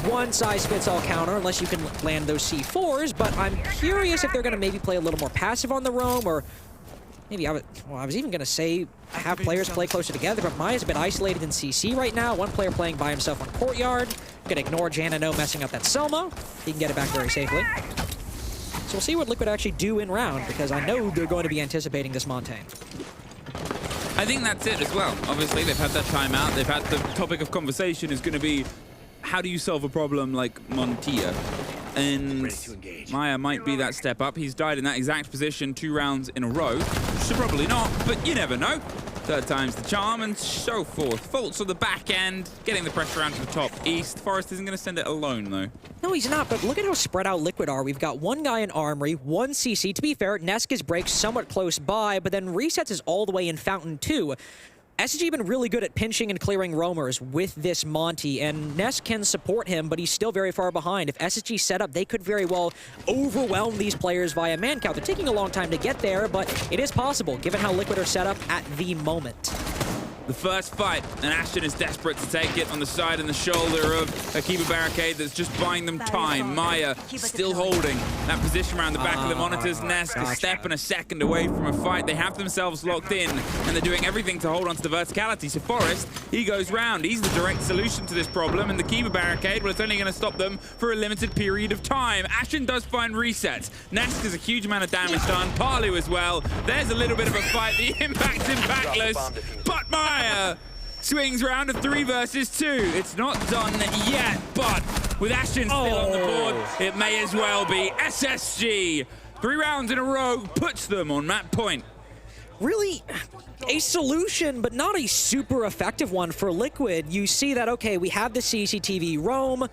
one-size-fits-all counter unless you can land those C4s, but I'm curious if they're going to maybe play a little more passive on the roam, or maybe I was even going to say have players play closer together, but Maya's a bit isolated in CC right now. One player playing by himself on Courtyard. Going to ignore Janano messing up that Selma. He can get it back very safely. So we'll see what Liquid actually do in round, because I know they're going to be anticipating this Montaigne. I think that's it as well. Obviously, they've had that timeout. They've had the topic of conversation is going to be, how do you solve a problem like Montia? And Maya might be that step up. He's died in that exact position 2 rounds in a row. Should probably not, but you never know. 3rd time's the charm, and so forth. Faults on the back end, getting the pressure around to the top east. Forest isn't going to send it alone, though. No, he's not, but look at how spread out Liquid are. We've got 1 guy in Armory, 1 CC. To be fair, Neska's breaks somewhat close by, but then Resets is all the way in Fountain 2. SSG been really good at pinching and clearing roamers with this Monty, and Ness can support him, but he's still very far behind. If SSG set up, they could very well overwhelm these players via man count. They're taking a long time to get there, but it is possible, given how Liquid are set up at the moment. The first fight, and Ashen is desperate to take it on the side and the shoulder of a Keeper barricade that's just buying them time. Maya still holding that position around the back of the monitors. Nesk a step and a second away from a fight. They have themselves locked in, and they're doing everything to hold on to the verticality. So Forest, he goes round. He's the direct solution to this problem, and the Keeper barricade, well, it's only going to stop them for a limited period of time. Ashen does find resets. Nesk has a huge amount of damage done. Parlu as well. There's a little bit of a fight. The impact's impactless, but Maya swings round to 3 versus 2. It's not done yet, but with Ashen still on the board, it may as well be. SSG, 3 rounds in a row, puts them on map point. Really a solution, but not a super effective one for Liquid. You see that, okay, we have the CCTV roam.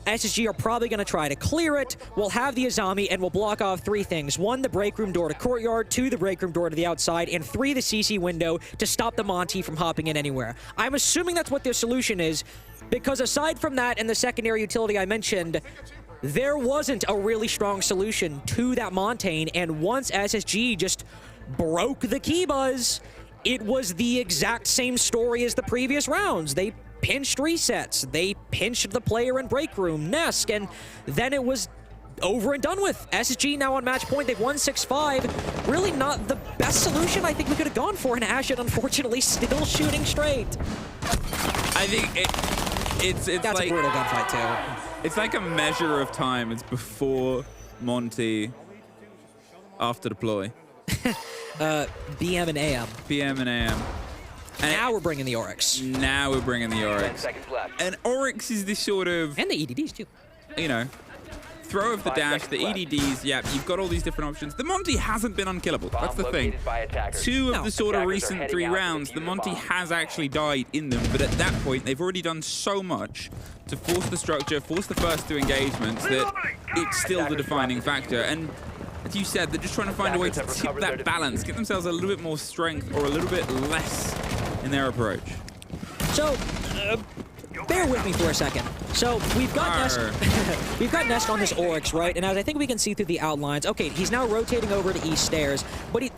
SSG are probably going to try to clear it. We'll have the Azami, and we'll block off 3 things. 1, the break room door to Courtyard. 2, the break room door to the outside. And 3, the CC window to stop the Monty from hopping in anywhere. I'm assuming that's what their solution is, because aside from that and the secondary utility I mentioned, there wasn't a really strong solution to that Montaigne. And once SSG just broke the key buzz, it was the exact same story as the previous rounds. They pinched resets, they pinched the player in break room, Nesk, and then it was over and done with. SSG now on match point, they've won 6-5. Really not the best solution I think we could have gone for, and Ashen unfortunately still shooting straight. I think it's That's like a brutal gunfight too. It's like a measure of time. It's before Monty, after deploy. BM and AM. BM and AM. And now we're bringing the Oryx. Now we're bringing the Oryx. 10 seconds left. And Oryx is this sort of... And the EDDs too. You know, throw of the dash, the EDDs, yeah, you've got all these different options. The Monty hasn't been unkillable. That's the thing. Two of the sort of recent 3 rounds, the Monty has actually died in them, but at that point, they've already done so much to force the structure, force the first 2 engagements, that it's still the defining factor. And as you said, they're just trying to find a way to tip that balance, get themselves a little bit more strength or a little bit less in their approach. So, bear with me for a second. So we've got Nest, we've got Nest on this Oryx, right? And as I think we can see through the outlines, okay, he's now rotating over to East Stairs, but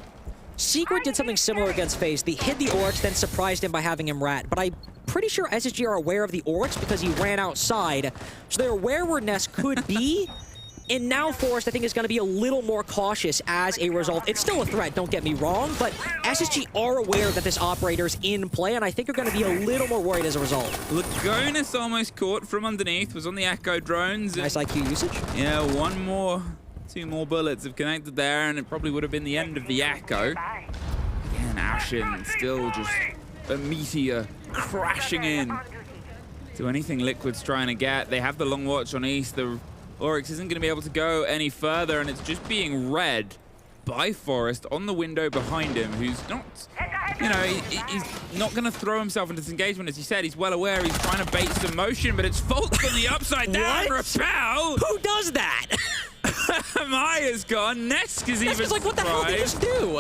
Secret did something similar against FaZe. They hid the Oryx, then surprised him by having him rat. But I'm pretty sure SSG are aware of the Oryx because he ran outside, so they're aware where Nest could be. And now Forest, I think, is going to be a little more cautious as a result. It's still a threat, don't get me wrong, but SSG are aware that this operator's in play, and I think are going to be a little more worried as a result. Lagonis almost caught from underneath, was on the Echo drones. Nice IQ usage. Yeah, 2 more bullets have connected there, and it probably would have been the end of the Echo. Again, Ashen still just a meteor crashing in to anything Liquid's trying to get. They have the long watch on East. The Oryx isn't going to be able to go any further, and it's just being read by Forest on the window behind him, who's not, you know, he's not going to throw himself into this engagement. As you said, he's well aware he's trying to bait some motion, but it's Fultz on the upside down rappel. Who does that? Maya's gone. Nesk is even like, what the hell did you just do?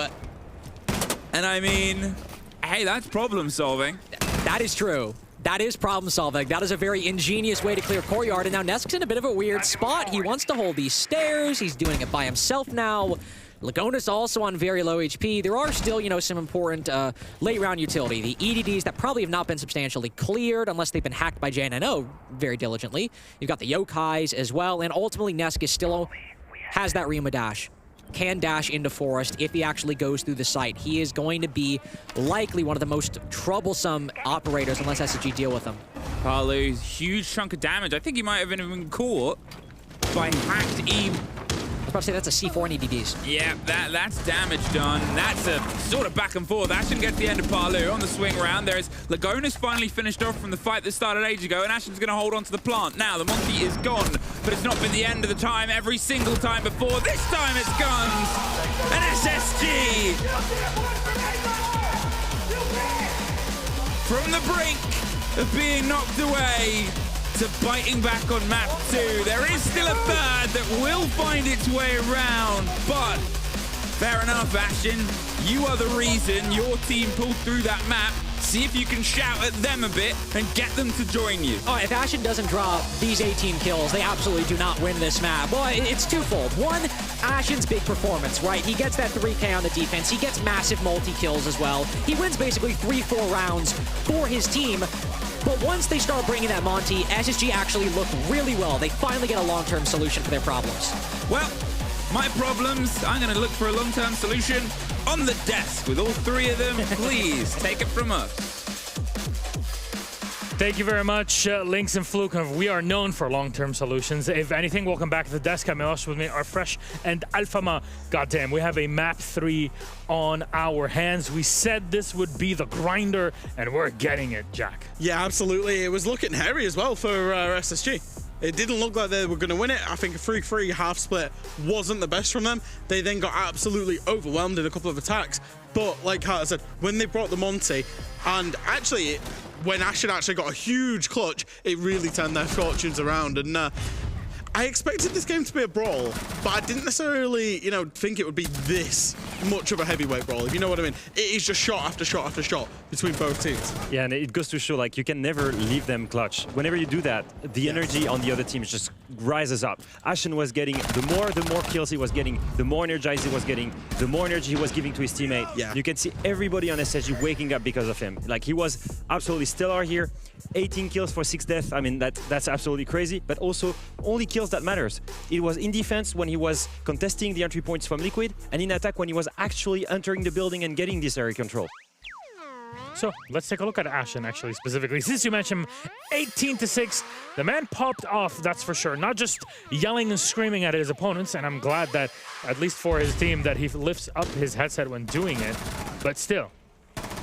And I mean, hey, that's problem solving. That is true. That is problem solving. That is a very ingenious way to clear courtyard, and now Nesk's in a bit of a weird spot. He wants to hold these stairs. He's doing it by himself now. Lagonis also on very low HP. There are still, you know, some important late round utility. The EDDs that probably have not been substantially cleared unless they've been hacked by JNNO very diligently. You've got the Yokais as well, and ultimately Nesk is still has that Rima dash. Can dash into Forest if he actually goes through the site. He is going to be likely one of the most troublesome operators unless SSG deal with him. Palu's huge chunk of damage. I think he might have been caught by hacked E. I was about to say that's a C4 and EDDs. Yeah, that's damage done. That's a sort of back and forth. Ashen gets the end of Palu on the swing round. There's Lagonis finally finished off from the fight that started ages ago, and Ashen's going to hold on to the plant. Now, the Monty is gone, but it's not been the end of the time every single time before. This time it's guns and SSG. From the brink of being knocked away to biting back on map 2. There is still a third that will find its way around, but fair enough, Ashen. You are the reason your team pulled through that map. See if you can shout at them a bit and get them to join you. Oh, if Ashen doesn't drop these 18 kills, they absolutely do not win this map. Well, it's twofold. One, Ashen's big performance, right? He gets that 3K on the defense. He gets massive multi-kills as well. He wins basically 3-4 rounds for his team. But once they start bringing that Monty, SSG actually look really well. They finally get a long-term solution for their problems. Well, my problems, I'm going to look for a long-term solution on the desk with all 3 of them. Please take it from us. Thank you very much, Lynx and Fluke. We are known for long-term solutions. If anything, welcome back to the desk. I'm also with me, are Fresh and Alphama. Goddamn, we have a map 3 on our hands. We said this would be the grinder, and we're getting it, Jack. Yeah, absolutely. It was looking hairy as well for SSG. It didn't look like they were going to win it. I think a 3-3 half split wasn't the best from them. They then got absolutely overwhelmed in a couple of attacks. But like Carter said, when they brought the Monty, and actually when Ashen actually got a huge clutch, it really turned their fortunes around. And I expected this game to be a brawl, but I didn't necessarily, you know, think it would be this much of a heavyweight brawl, if you know what I mean. It is just shot after shot after shot between both teams. Yeah, and it goes to show, like, you can never leave them clutch. Whenever you do that, the energy on the other team just rises up. Ashen was getting, the more kills he was getting, the more energized he was getting, the more energy he was giving to his teammate. Yeah. You can see everybody on SSG waking up because of him. Like, he was absolutely stellar here. 18 kills for 6 deaths. I mean, that's absolutely crazy, but also only kills that matters. It was in defense when he was contesting the entry points from Liquid, and in attack when he was actually entering the building and getting this area control. So let's take a look at Ashen, actually, specifically. Since you mentioned 18-6, the man popped off, that's for sure. Not just yelling and screaming at his opponents, and I'm glad that, at least for his team, that he lifts up his headset when doing it, but still,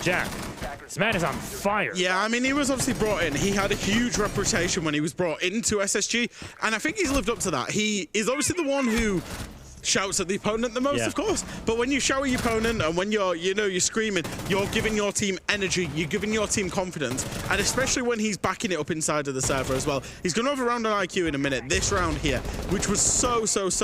Jack, This man is on fire. Yeah, I mean, he was obviously brought in. He had a huge reputation when he was brought into SSG, and I think he's lived up to that. He is obviously the one who shouts at the opponent the most, of course. But when you shout at your opponent and when you're screaming, you're giving your team energy, you're giving your team confidence. And especially when he's backing it up inside of the server as well. He's going to have a round on IQ in a minute, this round here, which was so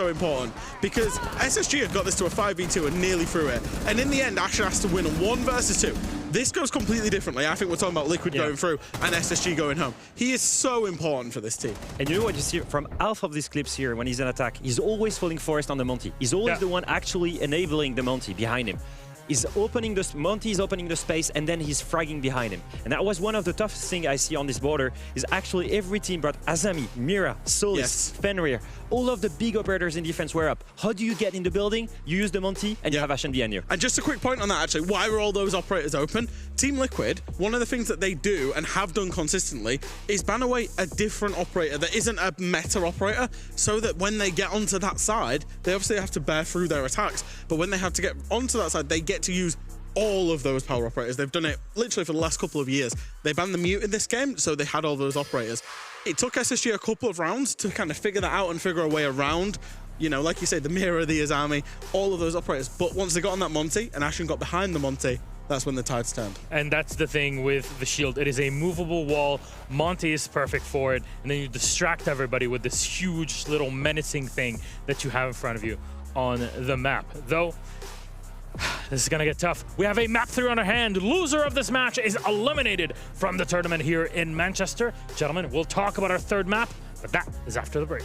important because SSG had got this to a 5v2 and nearly threw it. And in the end, Ashen has to win a 1 versus 2. This goes completely differently. I think we're talking about Liquid going through and SSG going home. He is so important for this team. And you know what you see from half of these clips here when he's in attack? He's always falling forest on the Monty. He's always the one actually enabling the Monty behind him. He's opening the Monty is opening the space and then he's fragging behind him. And that was one of the toughest things I see on this border is actually every team brought Azami, Mira, Solis, Fenrir. All of the big operators in defense were up. How do you get in the building? You use the Monty and you have Ashen behind you. And just a quick point on that actually, why were all those operators open? Team Liquid, one of the things that they do and have done consistently is ban away a different operator that isn't a meta operator so that when they get onto that side, they obviously have to bear through their attacks. But when they have to get onto that side, they get to use all of those power operators. They've done it literally for the last couple of years. They banned the mute in this game, so they had all those operators. It took SSG a couple of rounds to kind of figure that out and figure a way around, you know, like you said, the Mira, the Azami, all of those operators. But once they got on that Monty and Ashen got behind the Monty, that's when the tides turned. And that's the thing with the shield. It is a movable wall. Monty is perfect for it. And then you distract everybody with this huge little menacing thing that you have in front of you on the map. Though, this is going to get tough. We have a map 3 on our hand. Loser of this match is eliminated from the tournament here in Manchester. Gentlemen, we'll talk about our third map, but that is after the break.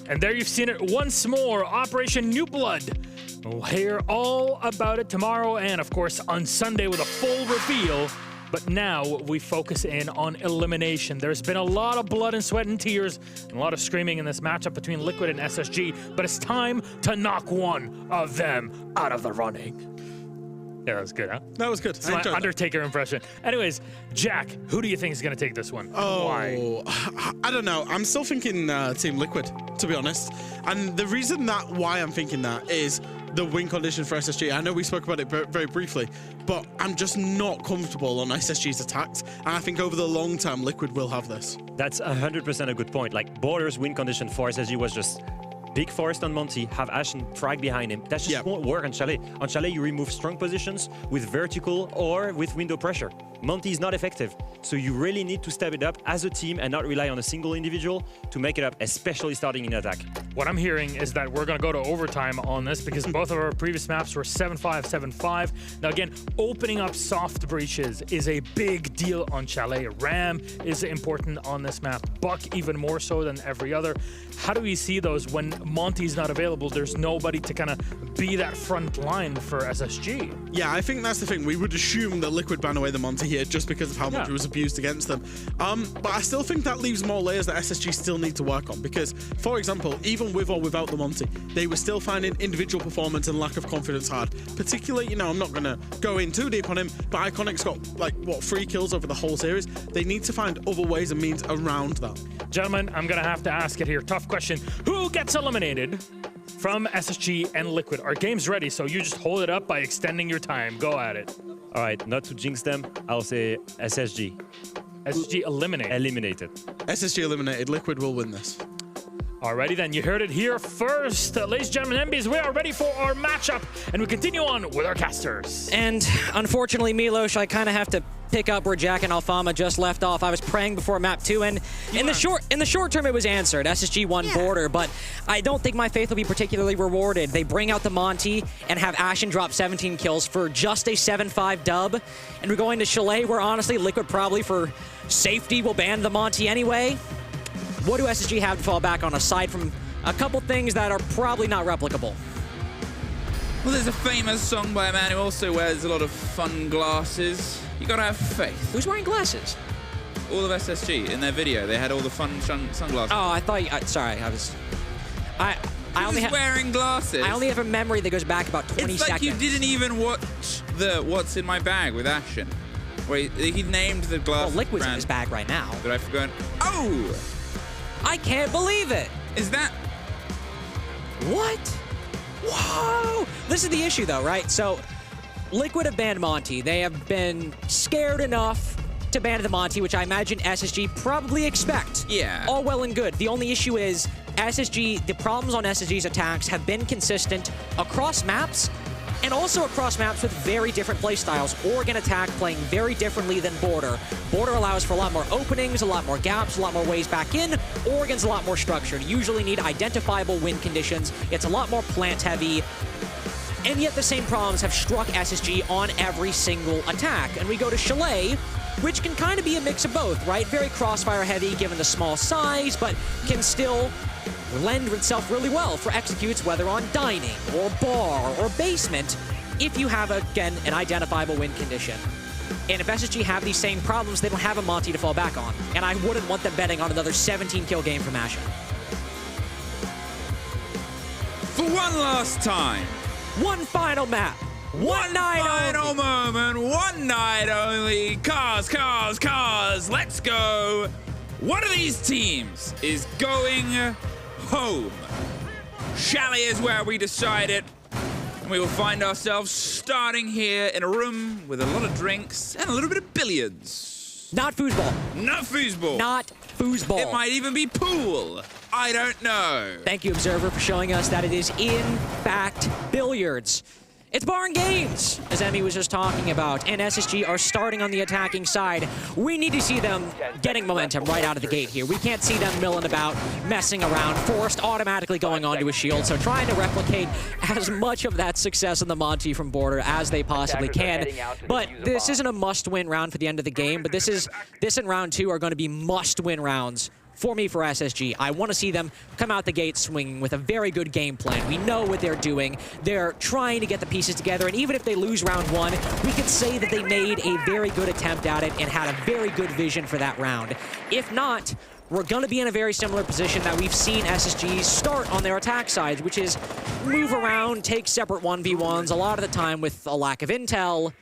And there you've seen it once more, Operation New Blood. We'll hear all about it tomorrow and, of course, on Sunday with a full reveal. But now we focus in on elimination. There's been a lot of blood and sweat and tears and a lot of screaming in this matchup between Liquid and SSG, but it's time to knock one of them out of the running. Yeah, that was good, huh? That was good. It's my Undertaker impression. Anyways, Jack, who do you think is going to take this one? Why? I don't know. I'm still thinking Team Liquid, to be honest. And the reason why I'm thinking that is the win condition for SSG. I know we spoke about it very briefly, but I'm just not comfortable on SSG's attacks. And I think over the long term, Liquid will have this. That's 100% a good point. Like, Border's win condition for SSG was just big forest on Monty, have Ashen frag behind him. That just won't work on Chalet. On Chalet, you remove strong positions with vertical or with window pressure. Monty is not effective. So you really need to step it up as a team and not rely on a single individual to make it up, especially starting in attack. What I'm hearing is that we're going to go to overtime on this because both of our previous maps were 7-5, 7-5. Now again, opening up soft breaches is a big deal on Chalet. Ram is important on this map. Buck even more so than every other. How do we see those when Monty's not available? There's nobody to kind of be that front line for SSG. Yeah, I think that's the thing. We would assume that Liquid ban away the Monty here just because of how much it was abused against them. But I still think that leaves more layers that SSG still need to work on because, for example, even with or without the Monty, they were still finding individual performance and lack of confidence hard. Particularly, I'm not going to go in too deep on him, but Iconic's got, 3 kills over the whole series. They need to find other ways and means around that. Gentlemen, I'm going to have to ask it here. Tough question. Who gets eliminated from SSG and Liquid? Our game's ready, so you just hold it up by extending your time. Go at it. All right, not to jinx them, I'll say SSG. SSG eliminated. Eliminated. SSG eliminated. Liquid will win this. Alrighty then, you heard it here first. Ladies and gentlemen, MBs, we are ready for our matchup, and we continue on with our casters. And unfortunately, Milos, I kind of have to pick up where Jack and Alfama just left off. I was praying before map 2, and in the short term, it was answered. SSG won Border, but I don't think my faith will be particularly rewarded. They bring out the Monty and have Ashen drop 17 kills for just a 7-5 dub, and we're going to Chalet, where honestly, Liquid probably for safety will ban the Monty anyway. What do SSG have to fall back on aside from a couple things that are probably not replicable? Well, there's a famous song by a man who also wears a lot of fun glasses. You gotta have faith. Who's wearing glasses? All of SSG in their video. They had all the fun sunglasses. Oh, I thought you... sorry, I was... I only have wearing glasses. I only have a memory that goes back about 20 it's like seconds. you didn't even watch the What's in My Bag with Ashen. Where he named the glass Liquid's brand. in his bag right now. But I forgot. Oh! I can't believe it! Is that... What? Whoa! This is the issue, though, right? So, Liquid have banned Monty. They have been scared enough to ban the Monty, which I imagine SSG probably expect. Yeah. All well and good. The only issue is the problems on SSG's attacks have been consistent across maps, and also across maps with very different playstyles. Oregon attack playing very differently than Border. Border allows for a lot more openings, a lot more gaps, a lot more ways back in. Oregon's a lot more structured. You usually need identifiable win conditions. It's a lot more plant heavy. And yet the same problems have struck SSG on every single attack. And we go to Chalet, which can kind of be a mix of both, right? Very crossfire heavy given the small size, but can still lend itself really well for executes, whether on dining or bar or basement, if you have, again, an identifiable win condition. And if SSG have these same problems, they don't have a Monty to fall back on. And I wouldn't want them betting on another 17-kill game from Ashen. For one last time. One final map. One night final only. moment. One night only. Cars, cars, cars. Let's go. One of these teams is going home. Chalet is where we decide it. And we will find ourselves starting here in a room with a lot of drinks and a little bit of billiards. Not foosball. Not foosball. Not foosball. It might even be pool. I don't know. Thank you, Observer, for showing us that it is, in fact, billiards. It's barn games, as Emmy was just talking about, and SSG are starting on the attacking side. We need to see them getting momentum right out of the gate here. We can't see them milling about, messing around, forced automatically going onto a shield, so trying to replicate as much of that success in the Monty from Border as they possibly can. But this isn't a must-win round for the end of the game, but this and round 2 are going to be must-win rounds for me for SSG. I want to see them come out the gate swinging with a very good game plan. We know what they're doing. They're trying to get the pieces together, and even if they lose round 1, we could say that they made a very good attempt at it and had a very good vision for that round. If not, we're going to be in a very similar position that we've seen SSGs start on their attack sides, which is move around, take separate 1v1s, a lot of the time with a lack of intel.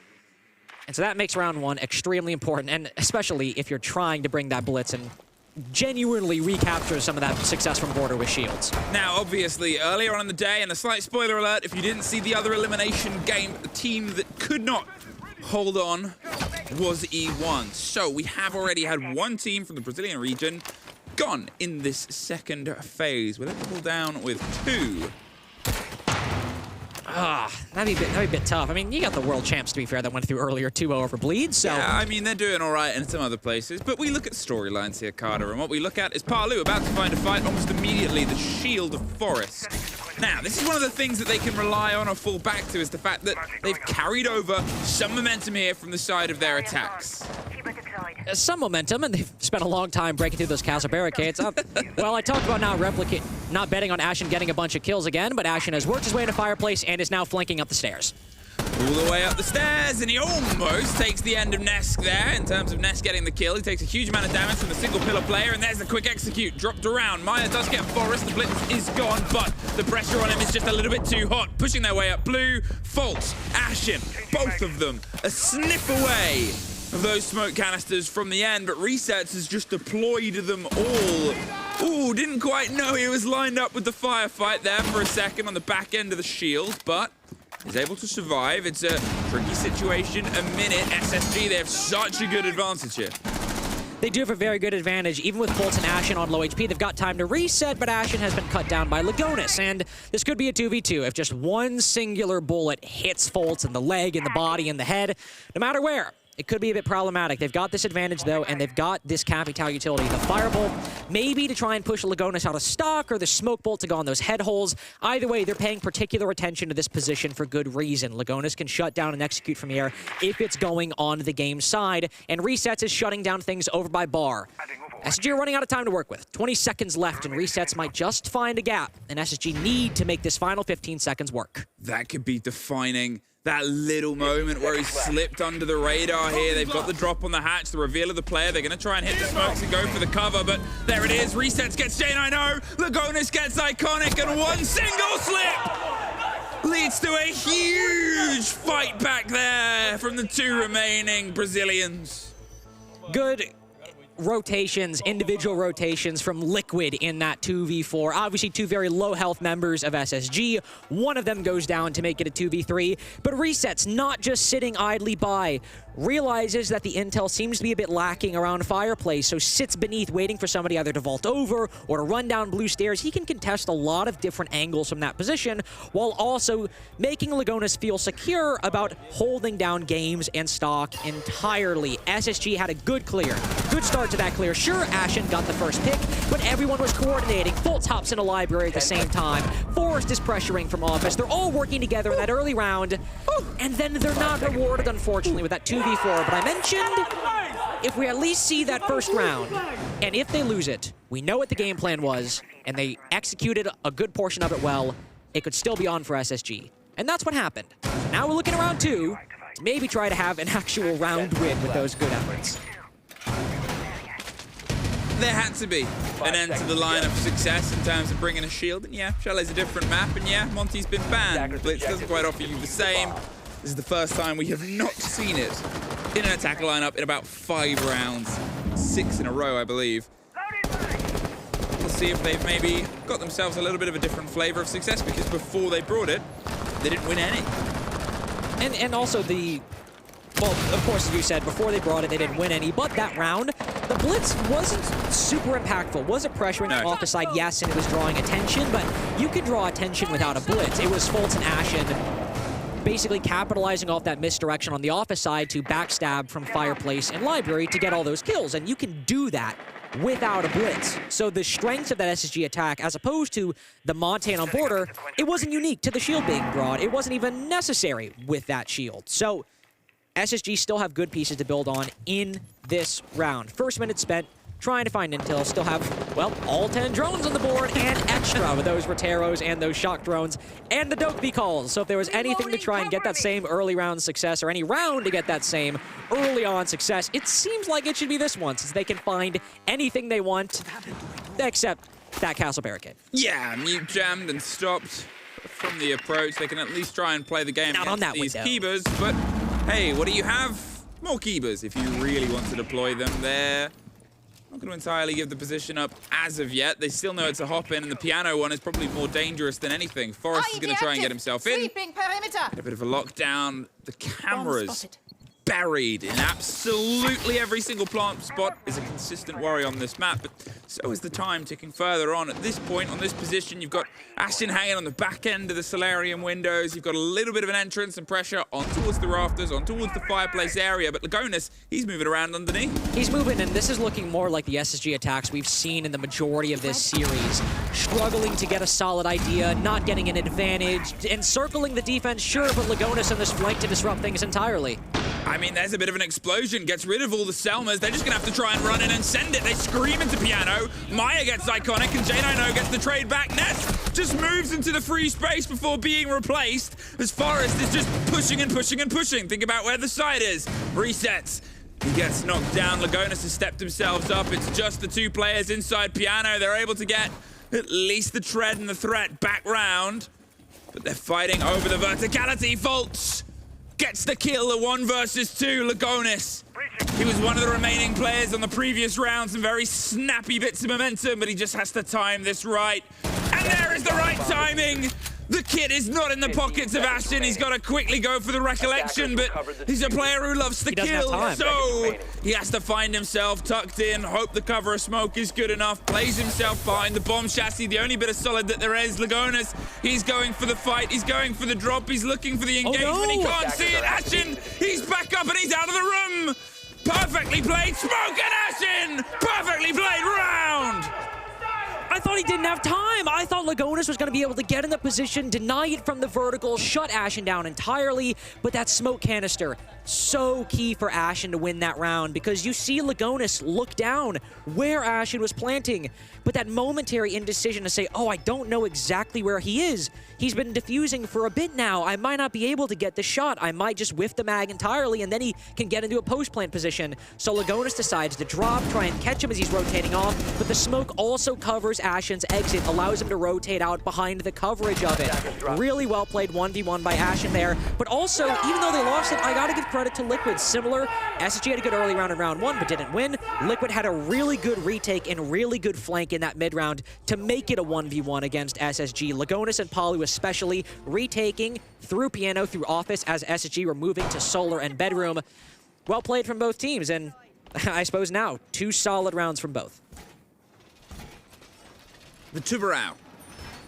And so that makes round 1 extremely important, and especially if you're trying to bring that blitz and genuinely recapture some of that success from border with shields. Now, obviously, earlier on in the day, and a slight spoiler alert, if you didn't see the other elimination game, the team that could not hold on was E1. So we have already had one team from the Brazilian region gone in this second phase. We're pull down with 2. That'd be a bit tough. I mean, you got the world champs, to be fair, that went through earlier 2-0 over Bleed, so... Yeah, I mean, they're doing all right in some other places, but we look at storylines here, Carter, and what we look at is Palu about to find a fight almost immediately, the Shield of Forest. Now, this is one of the things that they can rely on or fall back to, is the fact that they've carried over some momentum here from the side of their attacks. Some momentum, and they've spent a long time breaking through those castle barricades. Well, I talked about not betting on Ashen getting a bunch of kills again, but Ashen has worked his way into Fireplace and is now flanking up the stairs. All the way up the stairs, and he almost takes the end of Nesk there. In terms of Nesk getting the kill, he takes a huge amount of damage from the single pillar player, and there's the quick execute, dropped around. Maya does get Forest, the blitz is gone, but the pressure on him is just a little bit too hot. Pushing their way up, Blue, False, Ashen, both of them a sniff away of those smoke canisters from the end, but Resets has just deployed them all. Ooh, didn't quite know he was lined up with the firefight there for a second on the back end of the shield, but is able to survive. It's a tricky situation. A minute. SSG, they have such a good advantage here. They do have a very good advantage. Even with Fultz and Ashen on low HP, they've got time to reset, but Ashen has been cut down by Lagonis, and this could be a 2v2. If just one singular bullet hits Fultz in the leg, in the body, in the head, no matter where, it could be a bit problematic. They've got this advantage, though, and they've got this Capital utility. The Firebolt, maybe to try and push Lagonis out of stock, or the Smoke Bolt to go on those head holes. Either way, they're paying particular attention to this position for good reason. Lagonis can shut down and execute from here if it's going on the game side, and Resets is shutting down things over by Bar. SSG are running out of time to work with. 20 seconds left, and Resets might just find a gap, and SSG need to make this final 15 seconds work. That could be defining that little moment where he slipped under the radar here. They've got the drop on the hatch, the reveal of the player. They're going to try and hit the smokes and go for the cover, but there it is. Resets gets J90. Lagonis gets Iconic, and one single slip leads to a huge fight back there from the 2 remaining Brazilians. Good rotations, individual rotations from Liquid in that 2v4. Obviously, 2 very low health members of SSG. One of them goes down to make it a 2v3, but Resets not just sitting idly by, realizes that the intel seems to be a bit lacking around Fireplace, so sits beneath waiting for somebody either to vault over or to run down blue stairs. He can contest a lot of different angles from that position, while also making Lagonis feel secure about holding down games and stock entirely. SSG had a good clear. Good start to that clear. Sure, Ashen got the first pick, but everyone was coordinating. Fultz hops in a library at the same time. Forrest is pressuring from office. They're all working together in that early round, and then they're not rewarded, unfortunately, with that 2v4. But I mentioned, if we at least see that first round, and if they lose it, we know what the game plan was, and they executed a good portion of it well, it could still be on for SSG. And that's what happened. Now we're looking at round 2 to maybe try to have an actual round win with those good efforts. There had to be an end to the line of success in terms of bringing a shield. And yeah, Chalet's a different map, and yeah, Monty's been banned. Blitz doesn't quite offer you the same. This is the first time we have not seen it in an attack lineup in about 5 rounds. 6 in a row, I believe. We'll see if they've maybe got themselves a little bit of a different flavor of success, because before they brought it, they didn't win any. And also well, of course, as you said, before they brought it, they didn't win any, but that round, the Blitz wasn't super impactful. Was it pressuring off the side? Yes, and it was drawing attention, but you could draw attention without a Blitz. It was Fultz and Ashen basically capitalizing off that misdirection on the office side to backstab from Fireplace and Library to get all those kills, and you can do that without a Blitz. So the strength of that SSG attack, as opposed to the Montane on border, it wasn't unique to the shield being broad. It wasn't even necessary with that shield. So SSG still have good pieces to build on in this round. First minute spent, trying to find intel, still have, well, all 10 drones on the board and extra with those Roteros and those shock drones and the Dokbi calls. So if there was anything to try and get that same early round success, or any round to get that same early on success, it seems like it should be this one, since they can find anything they want except that castle barricade. Yeah, mute jammed and stopped from the approach. They can at least try and play the game Not on against that these window. Keybers, but hey, what do you have? More Keybers if you really want to deploy them there. Not going to entirely give the position up as of yet. They still know it's a hop in, and the piano one is probably more dangerous than anything. Forrest is going to try and get himself in. A bit of a lockdown. The cameras buried in absolutely every single plant spot is a consistent worry on this map, but so is the time ticking further on. At this point, on this position, you've got Ashen hanging on the back end of the solarium windows. You've got a little bit of an entrance and pressure on towards the rafters, on towards the fireplace area, but Lagonis, he's moving around underneath. He's moving, and this is looking more like the SSG attacks we've seen in the majority of this series. Struggling to get a solid idea, not getting an advantage, encircling the defense, sure, but Lagonis on this flank to disrupt things entirely. I mean, there's a bit of an explosion. Gets rid of all the Selmas. They're just going to have to try and run in and send it. They scream into Piano. Maya gets Iconic, and J90 gets the trade back. Ness just moves into the free space before being replaced, as Forrest is just pushing and pushing and pushing. Think about where the side is. Resets. He gets knocked down. Lagonis has stepped themselves up. It's just the two players inside Piano. They're able to get at least the tread and the threat back round. But they're fighting over the verticality. Faults gets the kill, the 1 versus 2, Lagonis. He was one of the remaining players on the previous round, some very snappy bits of momentum, but he just has to time this right. And there is the right timing. The kid is not in the pockets of Ashen. He's got to quickly go for the recollection, but he's a player who loves to kill, so he has to find himself tucked in, hope the cover of smoke is good enough, plays himself behind the bomb chassis, the only bit of solid that there is. Lagonis, he's going for the fight, he's going for the drop, he's looking for the engagement, he can't see it. Ashen, he's back up and he's out of the room. Perfectly played, smoke and Ashen! Perfectly played round! I thought he didn't have time. I thought Lagonis was going to be able to get in the position, deny it from the vertical, shut Ashen down entirely, but that smoke canister, so key for Ashen to win that round, because you see Lagonis look down where Ashen was planting, but that momentary indecision to say, oh, I don't know exactly where he is. He's been defusing for a bit now. I might not be able to get the shot. I might just whiff the mag entirely, and then he can get into a post-plant position. So Lagonis decides to drop, try and catch him as he's rotating off, but the smoke also covers Ashen's exit, allows him to rotate out behind the coverage of it. Really well played 1v1 by Ashen there, but also, even though they lost it, I gotta give credit to Liquid. Similar, SSG had a good early round in round 1, but didn't win. Liquid had a really good retake and really good flank in that mid-round to make it a 1v1 against SSG. Lagonis and Palu especially retaking through Piano, through Office, as SSG were moving to Solar and Bedroom. Well played from both teams, and I suppose now, 2 solid rounds from both. The Tubarão.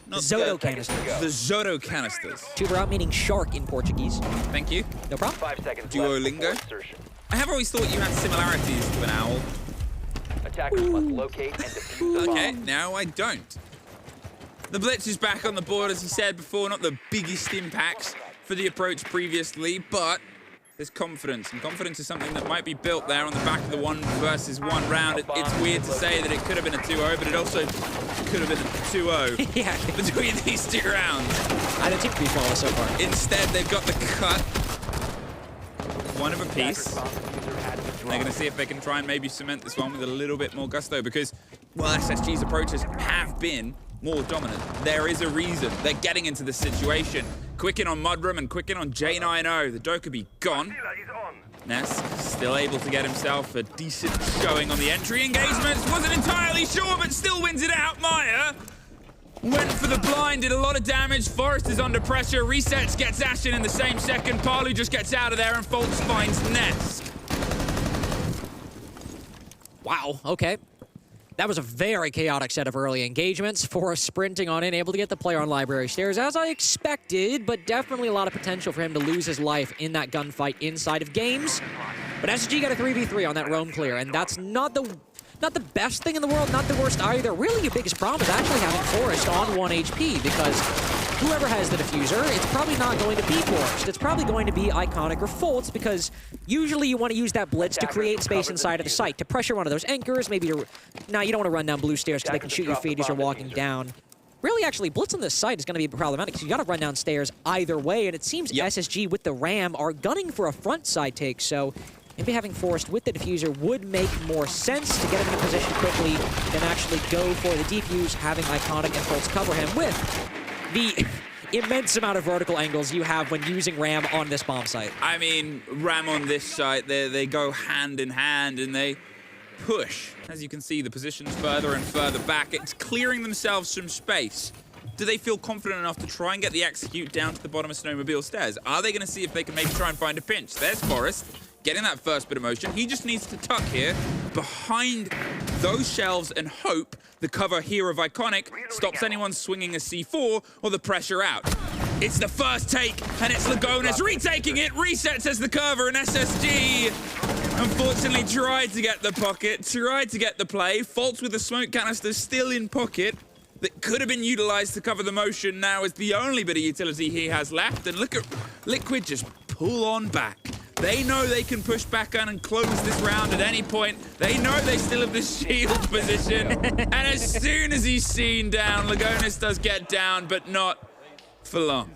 Not Zoto canisters. The Zoto canisters. Tubarão meaning shark in Portuguese. Thank you. No problem. 5 seconds Duolingo. left before insertion. I have always thought you had similarities to an owl. Attackers must locate and defuse the Okay, bomb. now I don't. The Blitz is back on the board, as he said before, not the biggest impacts for the approach previously, but there's confidence, and confidence is something that might be built there on the back of the 1 versus 1 round. It's weird to say that it could have been a 2-0, but it also could have been a 2-0 Yeah. between these 2 rounds. I don't seem to be flawless so far. Instead, they've got the cut. 1 of a piece. They're going to see if they can try and maybe cement this one with a little bit more gusto, because, well, SSG's approaches have been more dominant. There is a reason they're getting into this situation. Quick in on Mudroom and quick in on J90. The Dokkaebi gone. Ness still able to get himself a decent showing on the entry engagements. Wasn't entirely sure, but still wins it out. Maya went for the blind, did a lot of damage. Forrest is under pressure. Resets, gets Ashen in the same second. Palu just gets out of there, and Faults finds Ness. Wow, okay. That was a very chaotic set of early engagements. Forrest sprinting on in, able to get the player on library stairs, as I expected, but definitely a lot of potential for him to lose his life in that gunfight inside of games. But SSG got a 3v3 on that roam clear, and that's not the best thing in the world, not the worst either. Really, your biggest problem is actually having Forrest on 1 HP, because whoever has the diffuser, it's probably not going to be Forrest. It's probably going to be Iconic or Fultz, because usually you want to use that blitz to create space inside of the site, to pressure one of those anchors, maybe to... Now, you don't want to run down blue stairs because they can shoot your feet as you're walking down. Really, actually, blitz on this site is going to be problematic because you got to run downstairs either way, and it seems SSG with the Ram are gunning for a front side take, so maybe having Forrest with the diffuser would make more sense to get him in a position quickly than actually go for the defuse, having Iconic and Fultz cover him with the immense amount of vertical angles you have when using Ram on this bomb site. I mean, Ram on this site, they go hand in hand and they push. As you can see, the position's further and further back. It's clearing themselves some space. Do they feel confident enough to try and get the execute down to the bottom of Snowmobile stairs? Are they going to see if they can maybe try and find a pinch? There's Forrest getting that first bit of motion. He just needs to tuck here behind those shelves and hope the cover here of Iconic stops anyone swinging a C4 or the pressure out. It's the first take, and it's Lagonas retaking it, resets as the curver, and SSG unfortunately tried to get the pocket, tried to get the play. Fultz with the smoke canister still in pocket that could have been utilized to cover the motion. Now is the only bit of utility he has left, and look at Liquid just pull on back. They know they can push back on and close this round at any point. They know they still have the shield position. And as soon as he's seen down, Lagonas does get down, but not for long.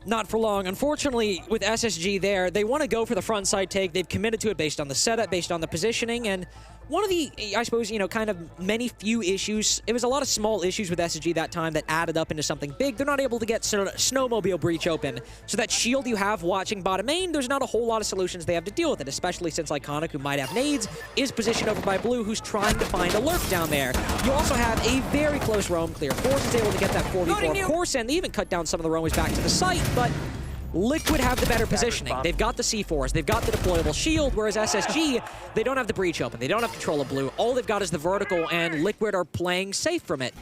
Not for long. Unfortunately, with SSG there, they want to go for the front side take. They've committed to it based on the setup, based on the positioning, and one of the, I suppose, you know, kind of many few issues, it was a lot of small issues with SSG that time that added up into something big. They're not able to get Snowmobile Breach open. So that shield you have watching bottom main, there's not a whole lot of solutions they have to deal with it, especially since Iconic, who might have nades, is positioned over by Blue, who's trying to find a lurk down there. You also have a very close roam clear. Force is able to get that 4v4 of course, and they even cut down some of the roamers back to the site, but Liquid have the better positioning. They've got the C4s, they've got the deployable shield, whereas SSG, they don't have the breach open, they don't have control of Blue. All they've got is the vertical, and Liquid are playing safe from it.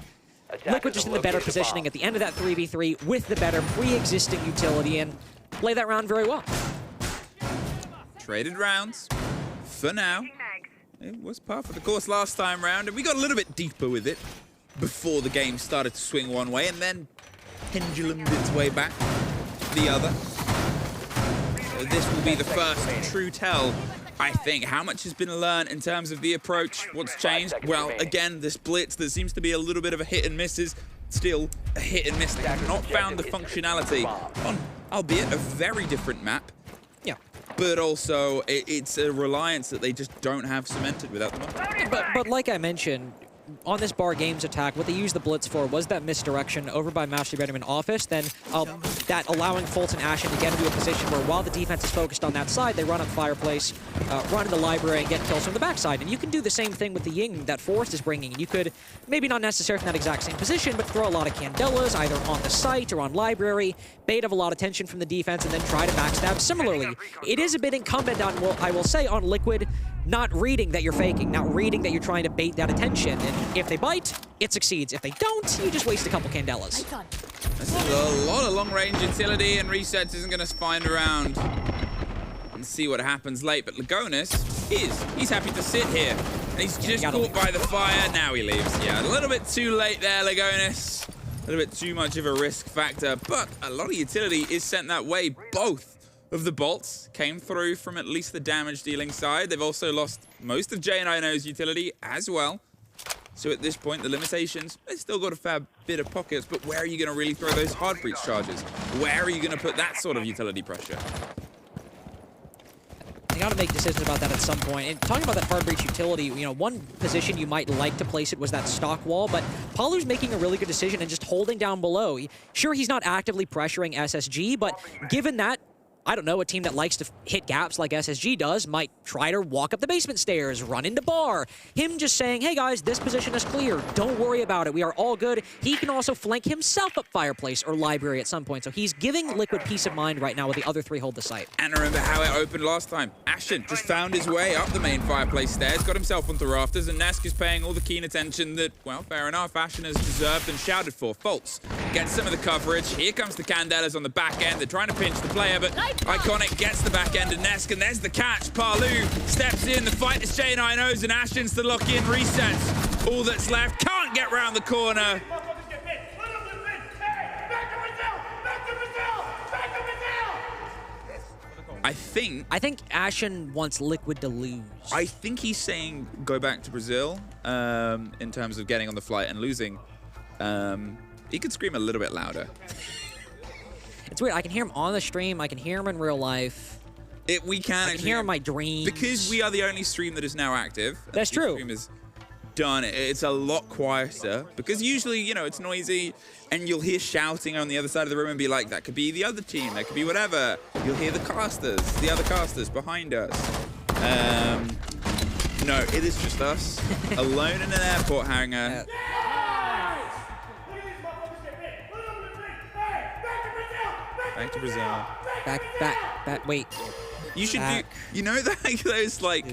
Liquid just in the better positioning at the end of that 3v3 with the better pre-existing utility, and play that round very well. Traded rounds for now. It was par for the course last time round, and we got a little bit deeper with it before the game started to swing one way and then pendulumed its way back the other. So this will be the first true tell, I think. How much has been learned in terms of the approach? What's changed? Well, again, this blitz that seems to be a little bit of a hit and miss is still a hit and miss. They have not found the functionality on, albeit a very different map. Yeah. But also, it's a reliance that they just don't have cemented without the map. But like I mentioned, on this Bar Games attack, what they used the blitz for was that misdirection over by Master Bedroom office, then that allowing Fultz and Ashen to get into a position where while the defense is focused on that side, they run up Fireplace, run in the library, and get kills from the backside. And you can do the same thing with the Ying that Forrest is bringing. You could, maybe not necessarily from that exact same position, but throw a lot of Candelas, either on the site or on library, bait of a lot of tension from the defense, and then try to backstab similarly. It is a bit incumbent on, well, I will say, on Liquid, not reading that you're faking, not reading that you're trying to bait that attention. And if they bite, it succeeds. If they don't, you just waste a couple Candelas. This is a lot of long-range utility, and Resets isn't going to find around and see what happens late. But Lagonas he's happy to sit here. And he's just caught by the fire. Now he leaves. Yeah, a little bit too late there, Lagonas. A little bit too much of a risk factor, but a lot of utility is sent that way. Both of the bolts came through from at least the damage-dealing side. They've also lost most of J9O's utility as well. So at this point, the limitations, they've still got a fair bit of pockets, but where are you going to really throw those hard breach charges? Where are you going to put that sort of utility pressure? You got to make decisions about that at some point. And talking about that hard breach utility, you know, one position you might like to place it was that stock wall, but Palu's making a really good decision and just holding down below. Sure, he's not actively pressuring SSG, but given that, I don't know, a team that likes to hit gaps like SSG does might try to walk up the basement stairs, run into bar. Him just saying, hey guys, this position is clear. Don't worry about it. We are all good. He can also flank himself up Fireplace or Library at some point. So he's giving Liquid peace of mind right now with the other three hold the site. And remember how it opened last time. Ashen just found his way up the main Fireplace stairs, got himself onto rafters, and Nesk is paying all the keen attention that, well, fair enough, Ashen has deserved and shouted for. Fultz gets some of the coverage. Here comes the Candelas on the back end. They're trying to pinch the player, but Iconic gets the back end of Nesk, and there's the catch. Palu steps in. The fight is J9O's, and Ashen's to lock in. Resets. All that's left. Can't get round the corner. I think Ashen wants Liquid to lose. I think he's saying go back to Brazil in terms of getting on the flight and losing. He could scream a little bit louder. It's weird. I can hear him on the stream. I can hear him in real life. We can I can hear him in my dreams. Because we are the only stream that is now active. That's true. Stream is done. It's a lot quieter because usually, you know, it's noisy and you'll hear shouting on the other side of the room and be like, that could be the other team, that could be whatever. You'll hear the other casters behind us. No, it is just us alone in an airport hangar. Back to Brazil. Back. Wait. You should do. You know that those like.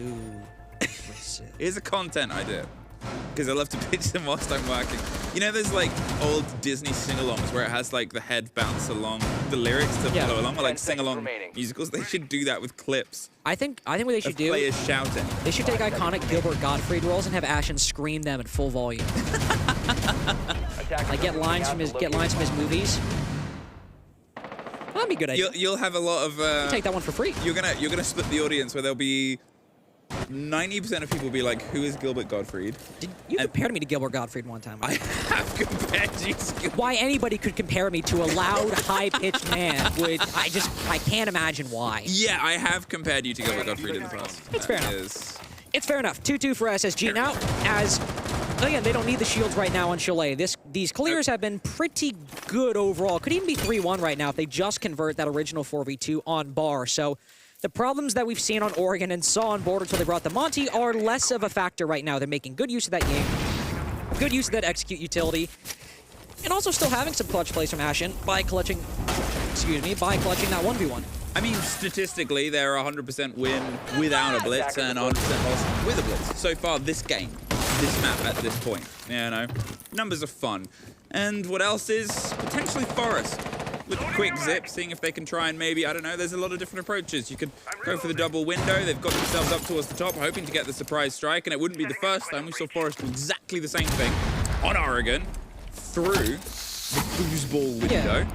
Here's a content idea. Because I love to pitch them whilst I'm working. You know, there's like old Disney sing-alongs where it has like the head bounce along the lyrics to follow along, or like sing-along musicals. They should do that with clips. I think what they should do. Players shouting. They should take iconic Gilbert Gottfried roles and have Ashen scream them at full volume. Like get lines from his movies. That'd be a good idea. You'll have a lot of. Take that one for free. You're gonna split the audience where there'll be 90% of people will be like, who is Gilbert Gottfried? You compared me to Gilbert Gottfried one time. I have compared you to Gilbert. Why anybody could compare me to a loud, high-pitched man would I can't imagine why. Yeah, I have compared you to Gilbert Gottfried in the past. It's fair enough. It's fair enough. 2-2 for SSG now, as again, they don't need the shields right now on Chalet. These clears have been pretty good overall. Could even be 3-1 right now if they just convert that original 4v2 on bar. So the problems that we've seen on Oregon and saw on Border until they brought the Monty are less of a factor right now. They're making good use of that game, good use of that execute utility, and also still having some clutch plays from Ashen by clutching that 1v1. I mean, statistically, they're 100% win without a blitz and 100% loss with a blitz. So far, this game, this map at this point, you know, numbers are fun. And what else is potentially Forest? With a quick zip, seeing if they can try and maybe, I don't know, there's a lot of different approaches. You could go for the double window. They've got themselves up towards the top, hoping to get the surprise strike, and it wouldn't be the first time we saw Forest do exactly the same thing on Oregon through the foosball window. Yeah.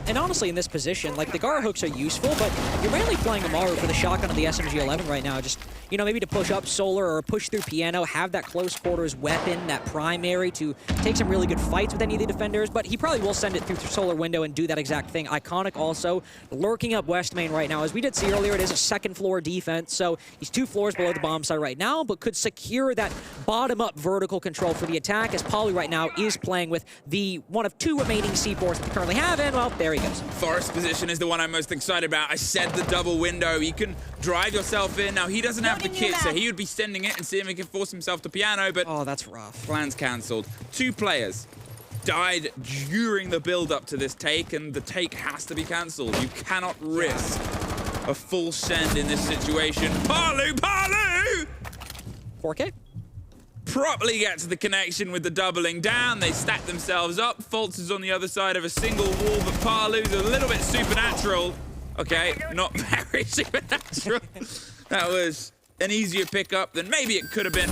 And honestly, in this position, like, the Gara hooks are useful, but you're mainly playing Amaru for the shotgun of the SMG-11 right now. Just, you know, maybe to push up Solar or push through Piano, have that close quarters weapon, that primary to take some really good fights with any of the defenders, but he probably will send it through the Solar window and do that exact thing. Iconic also lurking up West Main right now. As we did see earlier, it is a second floor defense, so he's 2 floors below the bomb site right now, but could secure that bottom-up vertical control for the attack, as Poly right now is playing with the one of 2 remaining C4s that we currently have, and, well, there he goes. Forest's position is the one I'm most excited about. I said the double window. You can drive yourself in. Now, he doesn't have the kit, so he would be sending it and seeing if he can force himself to Piano, but... Oh, that's rough. Plans cancelled. 2 players died during the build-up to this take, and the take has to be cancelled. You cannot risk a full send in this situation. Palu! 4K? Properly get to the connection with the doubling down. They stack themselves up. Fultz is on the other side of a single wall, but Palu's a little bit supernatural. Okay, not very supernatural. That was an easier pickup than maybe it could have been.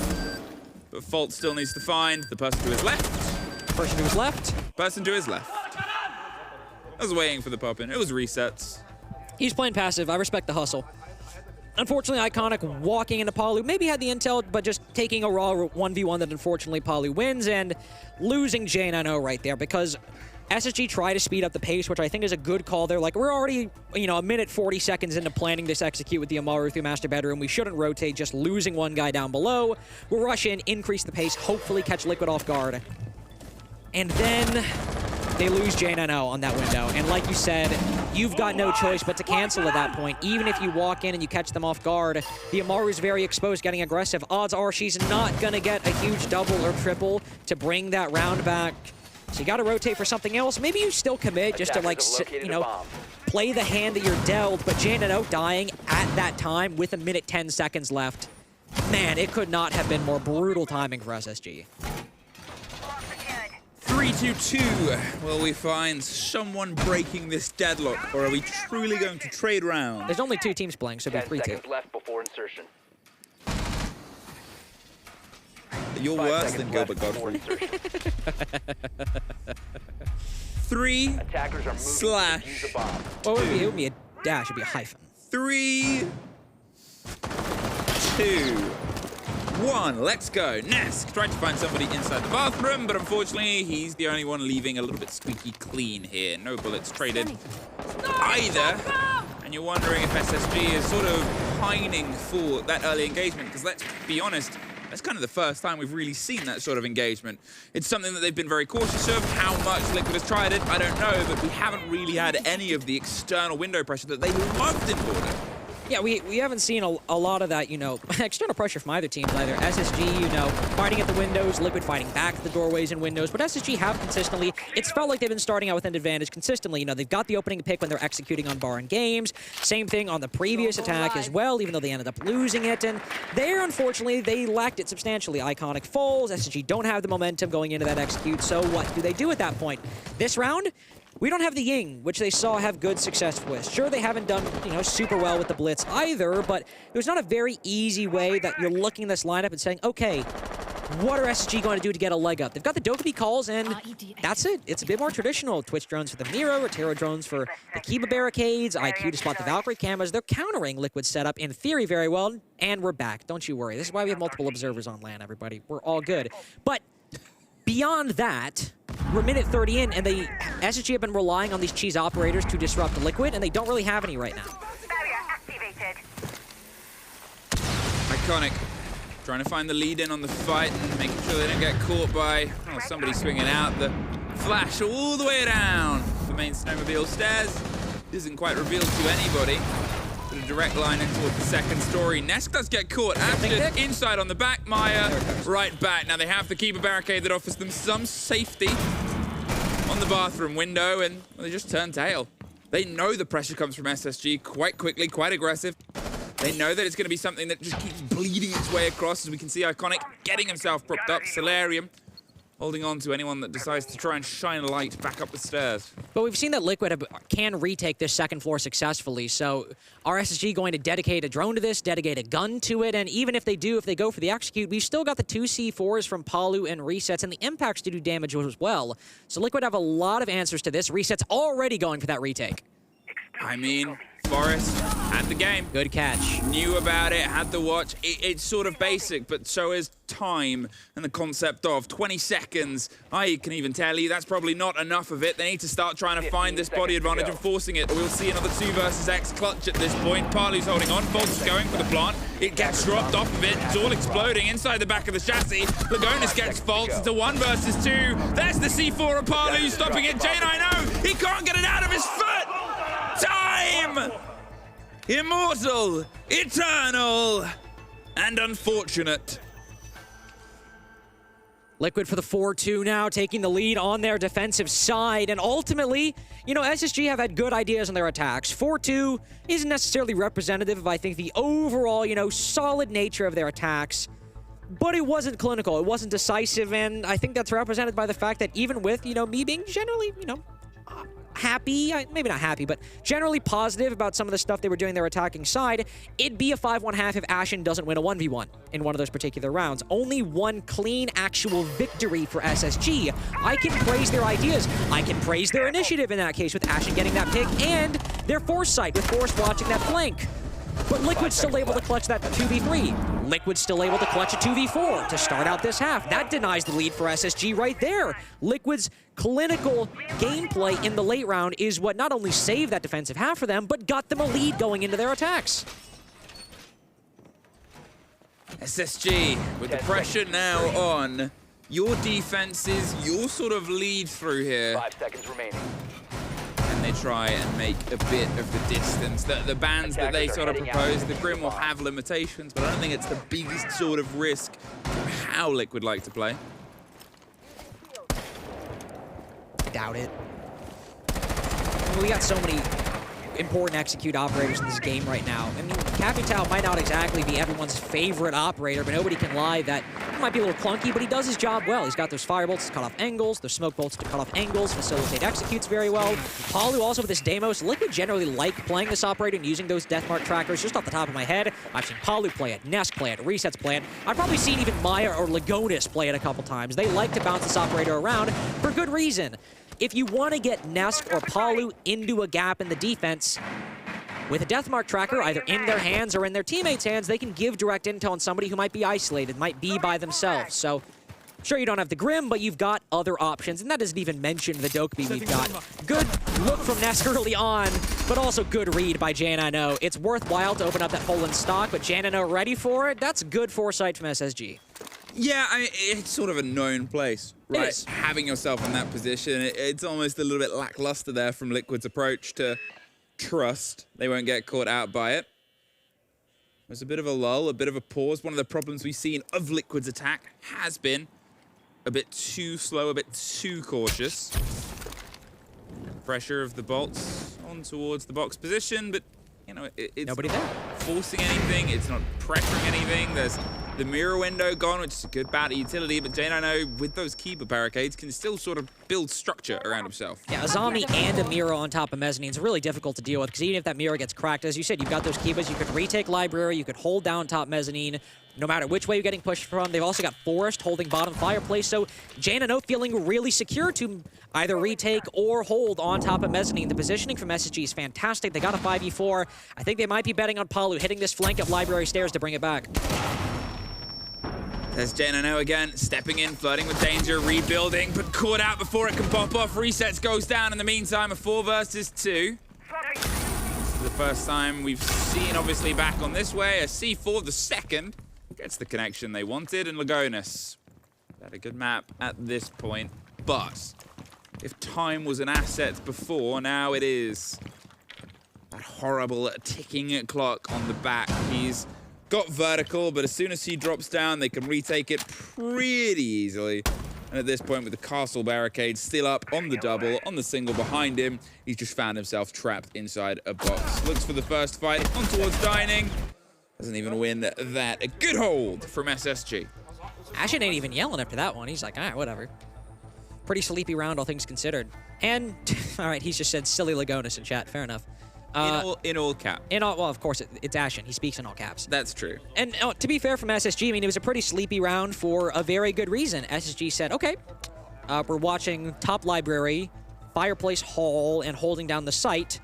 But Fultz still needs to find the person to his left. Person to his left. Person to his left. I was waiting for the pop-in. It was resets. He's playing passive. I respect the hustle. Unfortunately, Iconic walking into Palu, maybe had the intel, but just taking a raw 1v1 that unfortunately Palu wins and losing J9O right there because SSG try to speed up the pace, which I think is a good call there. Like, we're already, you know, a minute 40 seconds into planning this execute with the Amaru through Master Bedroom. We shouldn't rotate, just losing one guy down below. We'll rush in, increase the pace, hopefully catch Liquid off guard. And then they lose J9O on that window. And like you said, you've got no choice but to cancel at that point. Even if you walk in and you catch them off guard, the Amaru's very exposed, getting aggressive. Odds are she's not going to get a huge double or triple to bring that round back. So you got to rotate for something else. Maybe you still commit just to, like, you know, play the hand that you're dealt. But J9O dying at that time with a minute 10 seconds left. Man, it could not have been more brutal timing for SSG. 3-2-2. Will we find someone breaking this deadlock, or are we truly going to trade rounds? There's only 2 teams playing, so it'll be 3-2. 10 seconds left before insertion. You're worse than Gilbert Gottfried. 3 Attackers are moving slash to defuse a bomb. Well, it would be a dash, it'd be a hyphen. 3, 2, 1. Let's go. Nesk tried to find somebody inside the bathroom, but unfortunately, he's the only one leaving a little bit squeaky clean here. No bullets traded either. And you're wondering if SSG is sort of pining for that early engagement, because let's be honest, that's kind of the first time we've really seen that sort of engagement. It's something that they've been very cautious of. How much Liquid has tried it, I don't know, but we haven't really had any of the external window pressure that they loved in Border. Yeah, we haven't seen a lot of that, you know, external pressure from either teams either. SSG, you know, fighting at the windows, Liquid fighting back at the doorways and windows, but SSG have consistently, it's felt like they've been starting out with an advantage consistently. You know, they've got the opening pick when they're executing on Bar and Games. Same thing on the previous attack as well, even though they ended up losing it. And there, unfortunately, they lacked it substantially. Iconic falls, SSG don't have the momentum going into that execute, so what do they do at that point? This round, we don't have the Ying, which they saw have good success with. Sure, they haven't done, you know, super well with the Blitz either, but there's not a very easy way that you're looking at this lineup and saying, okay, what are SSG going to do to get a leg up? They've got the Dokkaebi calls, and that's it. It's a bit more traditional. Twitch drones for the Miro, Rotero drones for the Kiba barricades, IQ to spot the Valkyrie cameras. They're countering Liquid's setup, in theory, very well, and we're back. Don't you worry. This is why we have multiple observers on LAN, everybody. We're all good. But beyond that, we're minute 30 in, and SSG have been relying on these cheese operators to disrupt Liquid, and they don't really have any right now. Barrier activated. Iconic trying to find the lead in on the fight and making sure they don't get caught by somebody swinging out the flash all the way down the main snowmobile stairs. Isn't quite revealed to anybody. But a direct line in towards the second story. Nesk does get caught. Ashton inside on the back. Maya right back. Now they have the Kiba barricade that offers them some safety on the bathroom window, and well, they just turn tail. They know the pressure comes from SSG quite quickly, quite aggressive. They know that it's going to be something that just keeps bleeding its way across, as we can see Iconic getting himself propped up. Solarium holding on to anyone that decides to try and shine a light back up the stairs. But we've seen that Liquid can retake this second floor successfully, so are SSG going to dedicate a drone to this, dedicate a gun to it? And even if they do, if they go for the execute, we've still got the 2 C4s from Palu and Resets, and the impacts to do damage as well. So Liquid have a lot of answers to this. Resets already going for that retake. I mean, Forrest had the game. Good catch. Knew about it, had the watch. It's sort of basic, but so is time and the concept of 20 seconds. I can even tell you that's probably not enough of it. They need to start trying to find this body advantage and forcing it. We'll see another 2 versus X clutch at this point. Palu's holding on. Bolt's going for the plant. It gets dropped off of it. It's all exploding inside the back of the chassis. Lagonis gets faults. It's a 1 versus 2. There's the C4 of Palu stopping it. J9, he can't get it out of his foot. Time! Immortal, eternal, and unfortunate. Liquid for the 4-2 now, taking the lead on their defensive side. And ultimately, you know, SSG have had good ideas on their attacks. 4-2 isn't necessarily representative of, I think, the overall, you know, solid nature of their attacks. But it wasn't clinical, it wasn't decisive, and I think that's represented by the fact that even with, you know, me being generally, you know, happy, maybe not happy, but generally positive about some of the stuff they were doing their attacking side, it'd be a 5-1 half if Ashen doesn't win a 1v1 in one of those particular rounds. Only one clean actual victory for SSG. I can praise their ideas. I can praise their initiative in that case with Ashen getting that pick and their foresight with Force watching that flank. But Liquid's still able to clutch that 2v3. Liquid's still able to clutch a 2v4 to start out this half. That denies the lead for SSG right there. Liquid's clinical gameplay in the late round is what not only saved that defensive half for them, but got them a lead going into their attacks. SSG, with the pressure now on your defenses, your sort of lead through here. 5 seconds remaining. And they try and make a bit of the distance. The bans that they sort of propose, the Grim will have limitations, but I don't think it's the biggest sort of risk for how Liquid like to play. Doubt it. We got so many important execute operators in this game right now. I mean, Capital might not exactly be everyone's favorite operator, but nobody can lie that he might be a little clunky, but he does his job well. He's got those firebolts to cut off angles, those smoke bolts to cut off angles, facilitate executes very well. Palu also with this Deimos. Liquid generally like playing this operator and using those Deathmark trackers. Just off the top of my head, I've seen Palu play it, Nesk play it, Resets play it. I've probably seen even Maya or Lagonis play it a couple times. They like to bounce this operator around for good reason. If you want to get Nesk or Palu into a gap in the defense, with a Deathmark tracker either in their hands or in their teammates' hands, they can give direct intel on somebody who might be isolated, might be by themselves. So, sure, you don't have the Grim, but you've got other options, and that doesn't even mention the Dokkaebi we've got. Good look from Ness early on, but also good read by J9O. It's worthwhile to open up that hole in stock, but J9O ready for it? That's good foresight from SSG. Yeah, I mean, it's sort of a known place, right? It is. Having yourself in that position, it's almost a little bit lackluster there from Liquid's approach to trust they won't get caught out by it. There's a bit of a lull, a bit of a pause. One of the problems we've seen of Liquid's attack has been a bit too slow, a bit too cautious. Pressure of the bolts on towards the box position, but you know, it's Nobody not there. forcing anything, it's not pressuring anything. There's the mirror window gone, which is a good battle utility, but J9O, with those keeper barricades, can still sort of build structure around himself. Yeah, Azami and a mirror on top of mezzanine is really difficult to deal with, because even if that mirror gets cracked, as you said, you've got those Kibas, you could retake library, you could hold down top mezzanine, no matter which way you're getting pushed from. They've also got Forest holding bottom fireplace, so J9O feeling really secure to either retake or hold on top of mezzanine. The positioning from SSG is fantastic. They got a 5v4. I think they might be betting on Palu hitting this flank of library stairs to bring it back. There's J9O again, stepping in, flirting with danger, rebuilding, but caught out before it can pop off. Resets goes down in the meantime, a 4 versus 2. This is the first time we've seen, obviously, back on this way. A C4, the second, gets the connection they wanted, and Lagonis had a good map at this point. But if time was an asset before, now it is. That horrible ticking clock on the back. He's got vertical, but as soon as he drops down, they can retake it pretty easily. And at this point, with the castle barricade still up on the double, on the single behind him, he's just found himself trapped inside a box. Looks for the first fight, on towards Dining. Doesn't even win that. A good hold from SSG. Ashen ain't even yelling after that one. He's like, all right, whatever. Pretty sleepy round, all things considered. And, all right, he's just said silly Lagonis in chat. Fair enough. In all caps. Well, of course, it's Ashen. He speaks in all caps. That's true. And to be fair from SSG, I mean, it was a pretty sleepy round for a very good reason. SSG said, okay, we're watching top library, fireplace hall, and holding down the site.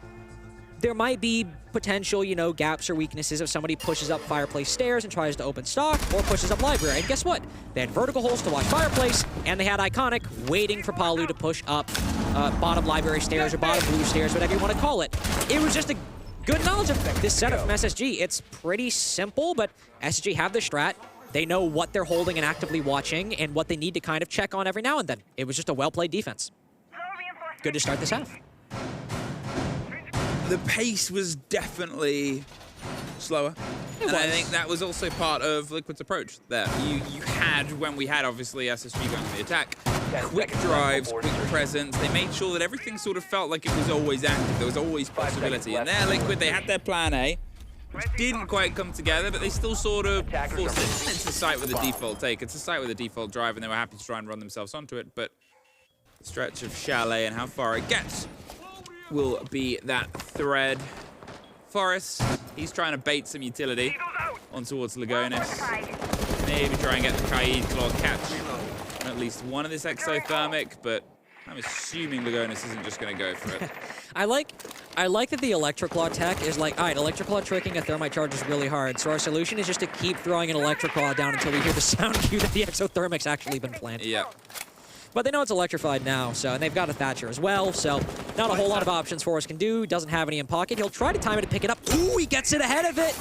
There might be potential, you know, gaps or weaknesses if somebody pushes up fireplace stairs and tries to open stock, or pushes up library. And guess what? They had vertical holes to watch fireplace, and they had Iconic waiting for Palu to push up bottom library stairs or bottom blue stairs, whatever you want to call it. It was just a good knowledge of this setup from SSG. It's pretty simple, but SSG have the strat. They know what they're holding and actively watching, and what they need to kind of check on every now and then. It was just a well-played defense. Good to start this half. The pace was definitely slower. And I think that was also part of Liquid's approach there. You had, when we had obviously SSG going to the attack, quick drives, quick presence. They made sure that everything sort of felt like it was always active. There was always possibility. And there, Liquid, they had their plan A, which didn't quite come together, but they still sort of forced it. It's a site with a default take. It's a site with a default drive, and they were happy to try and run themselves onto it. But the stretch of Chalet and how far it gets will be that thread. Forest, he's trying to bait some utility on towards Lagonis. Maybe try and get the Kaid Claw catch on at least one of this exothermic, but I'm assuming Lagonis isn't just going to go for it. I like that the Electroclaw tech is like, all right, Electroclaw tricking a thermite charge is really hard, so our solution is just to keep throwing an Electroclaw down until we hear the sound cue that the exothermic's actually been planted. Yeah. But they know it's electrified now, so, and they've got a Thatcher as well, so not a whole lot of options Forrest can do. Doesn't have any in pocket. He'll try to time it to pick it up. Ooh, he gets it ahead of it!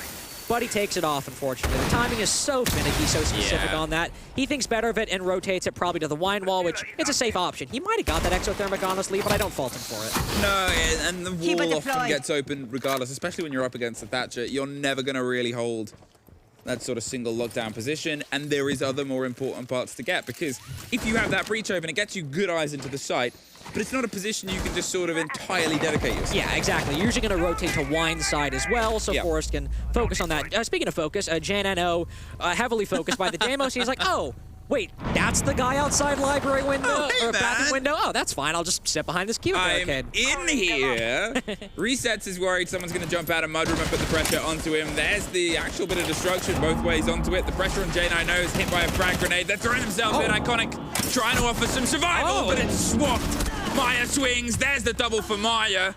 But he takes it off, unfortunately. The timing is so finicky, so specific on that. He thinks better of it and rotates it probably to the wine wall, which it's a safe option. He might have got that exothermic, honestly, but I don't fault him for it. No, and the wall often gets open regardless, especially when you're up against the Thatcher. You're never going to really hold that sort of single lockdown position, and there is other more important parts to get, because if you have that breach open, it gets you good eyes into the site, but it's not a position you can just sort of entirely dedicate yourself. Yeah, exactly. You're usually going to rotate to wine side as well, so Forrest can focus on that. Speaking of focus, JNNO heavily focused by the Damos. He's like, oh, wait, that's the guy outside library window, or bathroom window? Oh, that's fine. I'll just sit behind this cube barricade. I'm in here. Resets is worried someone's going to jump out of Mudroom and put the pressure onto him. There's the actual bit of destruction both ways onto it. The pressure on J9O is hit by a frag grenade. They're throwing themselves in. Iconic trying to offer some survival, but it's swapped. Maya swings. There's the double for Maya.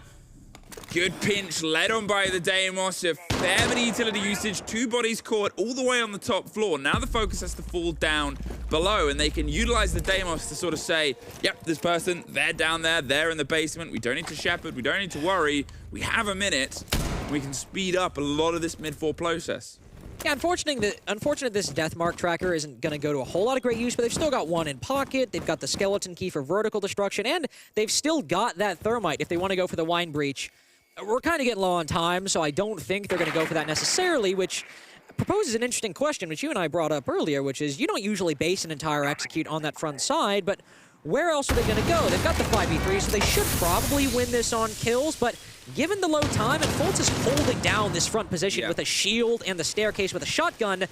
Good pinch, led on by the Deimos. A fair bit of utility usage. 2 bodies caught all the way on the top floor. Now the focus has to fall down below, and they can utilize the Deimos to sort of say, yep, this person, they're down there, they're in the basement. We don't need to shepherd, we don't need to worry. We have a minute. We can speed up a lot of this mid-4 process. Yeah, unfortunate this death mark tracker isn't going to go to a whole lot of great use, but they've still got one in pocket. They've got the skeleton key for vertical destruction, and they've still got that thermite if they want to go for the wine breach. We're kind of getting low on time, so I don't think they're going to go for that necessarily, which proposes an interesting question, which you and I brought up earlier, which is you don't usually base an entire execute on that front side, but where else are they going to go? They've got the 5v3, so they should probably win this on kills, but given the low time, and Fultz is holding down this front position with a shield and the staircase with a shotgun,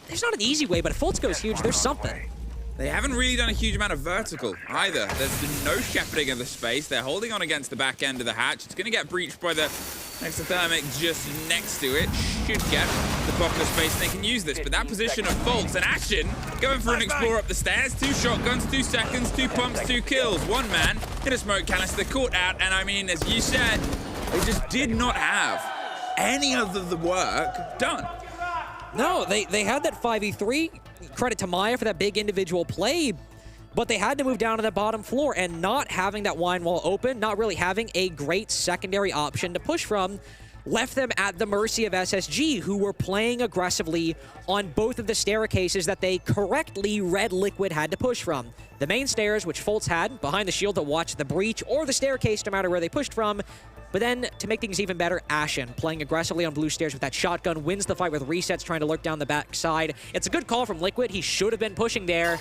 there's not an easy way, but if Fultz goes huge, there's something. They haven't really done a huge amount of vertical either. There's been no shepherding of the space. They're holding on against the back end of the hatch. It's going to get breached by the exothermic just next to it. Should get the pocket of space, and they can use this. But that position of Fultz and Ashen going for an explore up the stairs. 2 shotguns, 2 seconds, 2 pumps, 2 kills. 1 man in a smoke canister caught out. And I mean, as you said, they just did not have any of the work done. No, they had that 5v3. Credit to Maya for that big individual play, but they had to move down to the bottom floor, and not having that wine wall open, not really having a great secondary option to push from, left them at the mercy of SSG, who were playing aggressively on both of the staircases that they correctly read Liquid had to push from. The main stairs, which Fultz had, behind the shield that watched the breach, or the staircase, no matter where they pushed from. But then, to make things even better, Ashen, playing aggressively on blue stairs with that shotgun, wins the fight with resets, trying to lurk down the backside. It's a good call from Liquid. He should have been pushing there.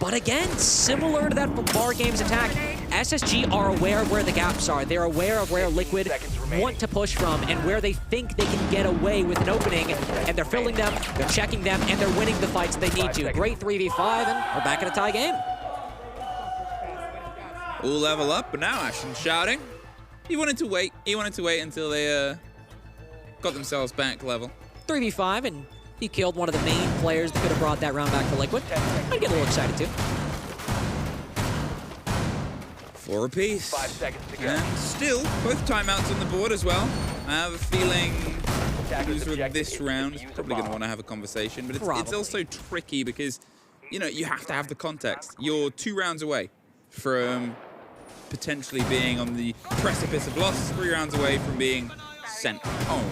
But again, similar to that Bar Games attack, SSG are aware of where the gaps are. They're aware of where Liquid want to push from and where they think they can get away with an opening. And they're filling them, they're checking them, and they're winning the fights they need to. Great 3v5, and we're back in a tie game. All level up, but now Ashen shouting. He wanted to wait. He wanted to wait until they got themselves back level. 3v5, and he killed one of the main players that could have brought that round back to Liquid. I'd get a little excited too. 4 apiece. 5 seconds to go. And still, both timeouts on the board as well. I have a feeling the loser of this round is probably going to want to have a conversation, but it's also tricky because, you know, you have to have the context. You're 2 rounds away from potentially being on the precipice of loss, 3 rounds away from being sent home.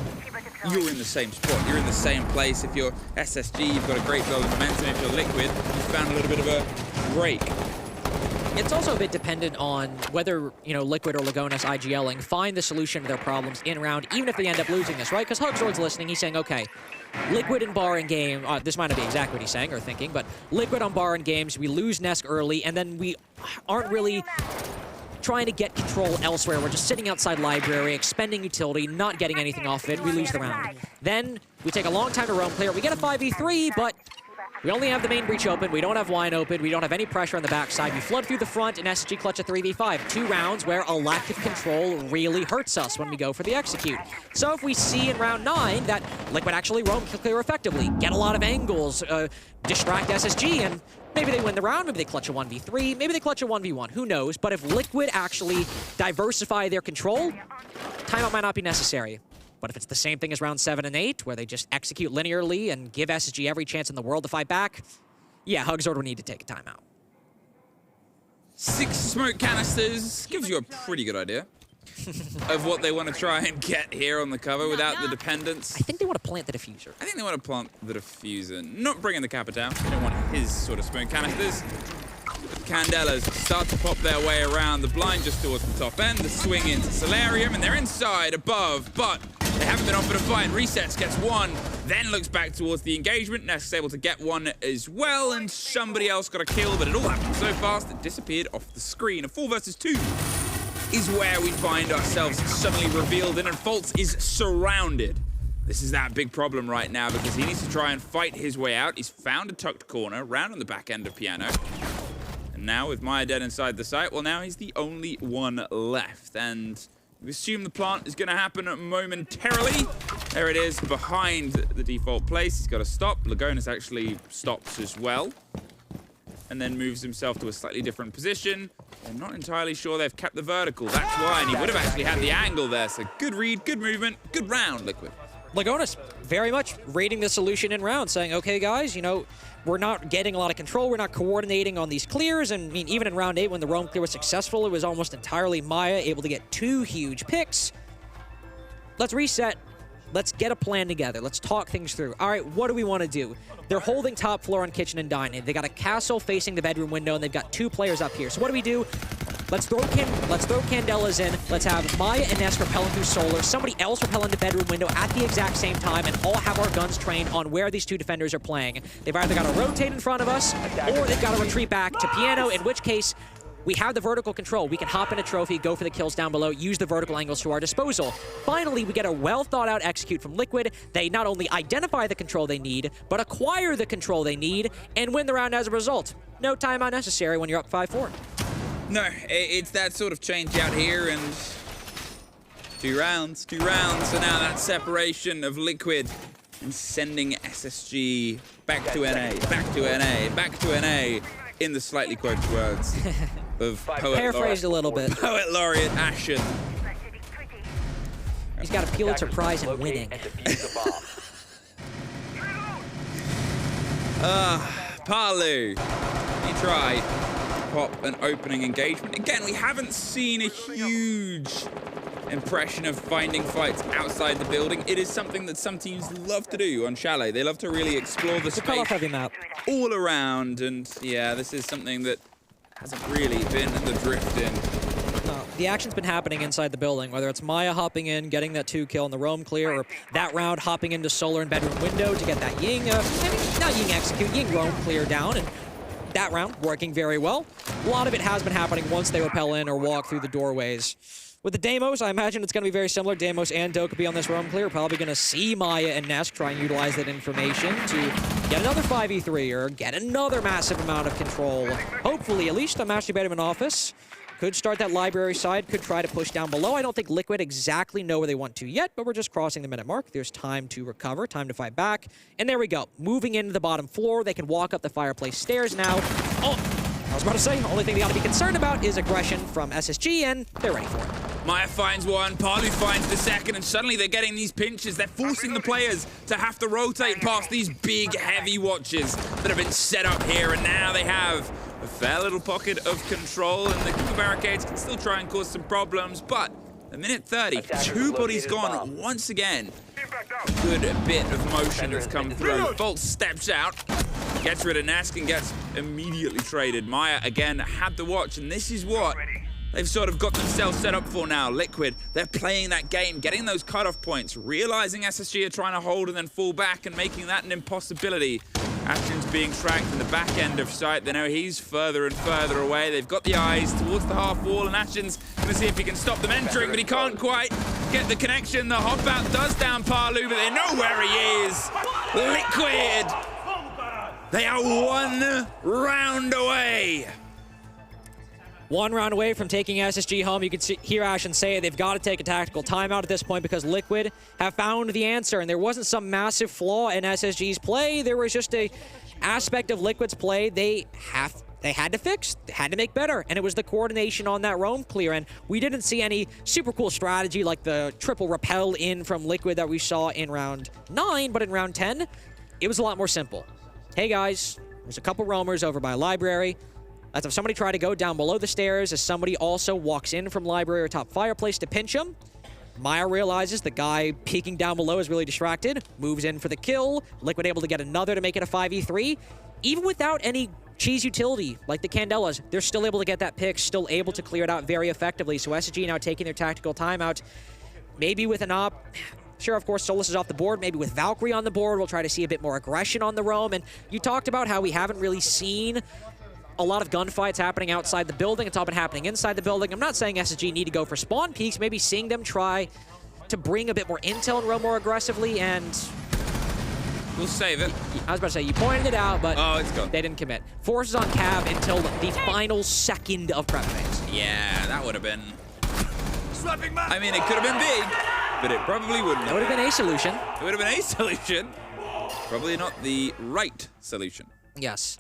You're in the same spot, you're in the same place. If you're SSG, you've got a great build of momentum. If you're Liquid, you've found a little bit of a break. It's also a bit dependent on whether, you know, Liquid or Lagonas IGLing find the solution to their problems in round, even if they end up losing this, right? Because Hugzord's listening, he's saying, okay, Liquid and Bar in game, this might not be exactly what he's saying or thinking, but Liquid on Bar in games, we lose Nesk early, and then we aren't really trying to get control elsewhere. We're just sitting outside library, expending utility, not getting anything off of it. We lose the round. Then we take a long time to roam clear. We get a 5v3, but we only have the main breach open. We don't have wine open. We don't have any pressure on the backside. We flood through the front, and SSG clutch a 3v5. 2 rounds where a lack of control really hurts us when we go for the execute. So if we see in round 9 that Liquid actually roam clear effectively, get a lot of angles, distract SSG, and maybe they win the round, maybe they clutch a 1v3, maybe they clutch a 1v1, who knows? But if Liquid actually diversify their control, timeout might not be necessary. But if it's the same thing as round 7 and 8, where they just execute linearly and give SSG every chance in the world to fight back, yeah, Hugzord would need to take a timeout. 6 smoke canisters gives you a pretty good idea of what they want to try and get here on the cover without the dependence. I think they want to plant the diffuser. I think they want to plant the diffuser, not bringing the Kappa down. They don't want his sort of smoke canisters. The Candelas start to pop their way around the blind just towards the top end. The swing into Solarium, and they're inside, above, but they haven't been offered a fight. Resets, gets 1, then looks back towards the engagement. Nesk's able to get 1 as well, and somebody else got a kill, but it all happened so fast it disappeared off the screen. A 4 versus 2 is where we find ourselves suddenly revealed in, and Fultz is surrounded. This is that big problem right now because he needs to try and fight his way out. He's found a tucked corner, round on the back end of Piano. And now with Maya dead inside the site, well, now he's the only one left. And we assume the plant is going to happen momentarily. There it is, behind the default place. He's got to stop. Lagonas actually stops as well. and then moves himself to a slightly different position. I'm not entirely sure they've kept the vertical. That's why, and he would have actually had the angle there. So good read, good movement, good round, Liquid. Lagonis very much reading the solution in round, saying, okay, guys, you know, we're not getting a lot of control. We're not coordinating on these clears. And I mean, even in round 8, when the roam clear was successful, it was almost entirely Maya able to get 2 huge picks. Let's reset. Let's get a plan together. Let's talk things through. All right, what do we want to do? They're holding top floor on kitchen and dining. They got a castle facing the bedroom window, and they've got 2 players up here. So what do? Let's throw Candelas in. Let's have Maya and Ness repel into Solar. Somebody else repel into bedroom window at the exact same time, and all have our guns trained on where these 2 defenders are playing. They've either got to rotate in front of us, or they've got to retreat back to Piano, in which case, we have the vertical control. We can hop in a trophy, go for the kills down below, use the vertical angles to our disposal. Finally, we get a well-thought-out execute from Liquid. They not only identify the control they need, but acquire the control they need, and win the round as a result. No timeout necessary when you're up 5-4. No, it's that sort of change out here, and 2 rounds. So now that separation of Liquid and sending SSG back to NA, in the slightly quoted words of Paraphrased a little bit. Poet laureate Ashen. He's got a Pulitzer Prize in winning. Palu, he tried pop an opening engagement. Again, we haven't seen a huge impression of finding fights outside the building. It is something that some teams love to do on Chalet. They love to really explore the space all around, and yeah, this is something that hasn't really been the drift in. No, the action's been happening inside the building, whether it's Maya hopping in, getting that 2 kill in the roam clear, or that round hopping into Solar and bedroom window to get that Ying, not Ying execute, Ying roam clear down, and that round working very well. A lot of it has been happening once they repel in or walk through the doorways. With the Deimos, I imagine it's going to be very similar. Deimos and Dokkaebi on this roam clear. Probably going to see Maya and Nesk try and utilize that information to get another 5v3 or get another massive amount of control. Hopefully, at least the Master Bedroom office could start that library side, could try to push down below. I don't think Liquid exactly know where they want to yet, but we're just crossing the minute mark. There's time to recover, time to fight back. And there we go. Moving into the bottom floor. They can walk up the fireplace stairs now. Oh, I was about to say, the only thing they ought to be concerned about is aggression from SSG, and they're ready for it. Maya finds one, Palu finds the second, and suddenly they're getting these pinches. They're forcing the players to have to rotate past these big, heavy watches that have been set up here, and now they have a fair little pocket of control, and the Cooper barricades can still try and cause some problems, but a minute 30, 2 bodies gone once again. A good bit of motion has come through. Bolt steps out, gets rid of Nask, and gets immediately traded. Maya, again, had the watch, and this is what they've sort of got themselves set up for now. Liquid, they're playing that game, getting those cutoff points, realizing SSG are trying to hold and then fall back and making that an impossibility. Ashen's being tracked in the back end of sight. They know he's further and further away. They've got the eyes towards the half wall, and Ashen's going to see if he can stop them entering, but he can't quite get the connection. The hop out does down Palu, but they know where he is. Liquid, they are 1 round away. 1 round away from taking SSG home. You can hear Ashen say they've got to take a tactical timeout at this point because Liquid have found the answer, and there wasn't some massive flaw in SSG's play. There was just a aspect of Liquid's play they had to fix, they had to make better, and it was the coordination on that roam clear. And we didn't see any super cool strategy like the triple repel in from Liquid that we saw in round 9, but in round 10, it was a lot more simple. Hey guys, there's a couple roamers over by library. Let's have somebody try to go down below the stairs as somebody also walks in from library or top fireplace to pinch him. Maya realizes the guy peeking down below is really distracted, moves in for the kill. Liquid able to get another to make it a 5v3. Even without any cheese utility like the Candelas, they're still able to get that pick, still able to clear it out very effectively. So SSG now taking their tactical timeout. Maybe with an op. Sure, of course, Solus is off the board. Maybe with Valkyrie on the board, we'll try to see a bit more aggression on the roam. And you talked about how we haven't really seen a lot of gunfights happening outside the building. It's all been happening inside the building. I'm not saying SSG need to go for spawn peaks. Maybe seeing them try to bring a bit more intel and roam more aggressively, and we'll save it. I was about to say, you pointed it out, but oh, it's gone. They didn't commit. Forces on Cav until the final second of prep phase. Yeah, that would have been... I mean, it could have been big, but it probably wouldn't have. It would have been a solution. It would have been a solution. Probably not the right solution. Yes.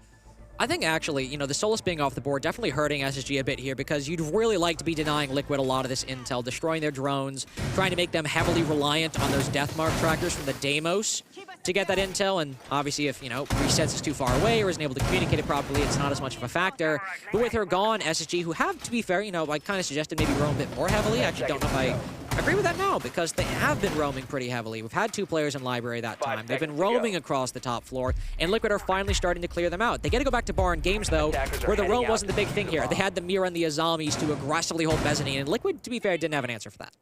I think actually, you know, the Solus being off the board definitely hurting SSG a bit here because you'd really like to be denying Liquid a lot of this intel, destroying their drones, trying to make them heavily reliant on those death mark trackers from the Deimos to get that intel. And obviously if, you know, Resets is too far away or isn't able to communicate it properly, it's not as much of a factor. But with her gone, SSG, who have, to be fair, you know, I kind of suggested maybe roam a bit more heavily. I actually don't know if I agree with that now because they have been roaming pretty heavily. We've had 2 players in Library that time. They've been roaming across the top floor, and Liquid are finally starting to clear them out. They get to go back to Barn Games, though, where the roam wasn't the big thing here. They had the Mira and the Azamis to aggressively hold Mezzanine, and Liquid, to be fair, didn't have an answer for that.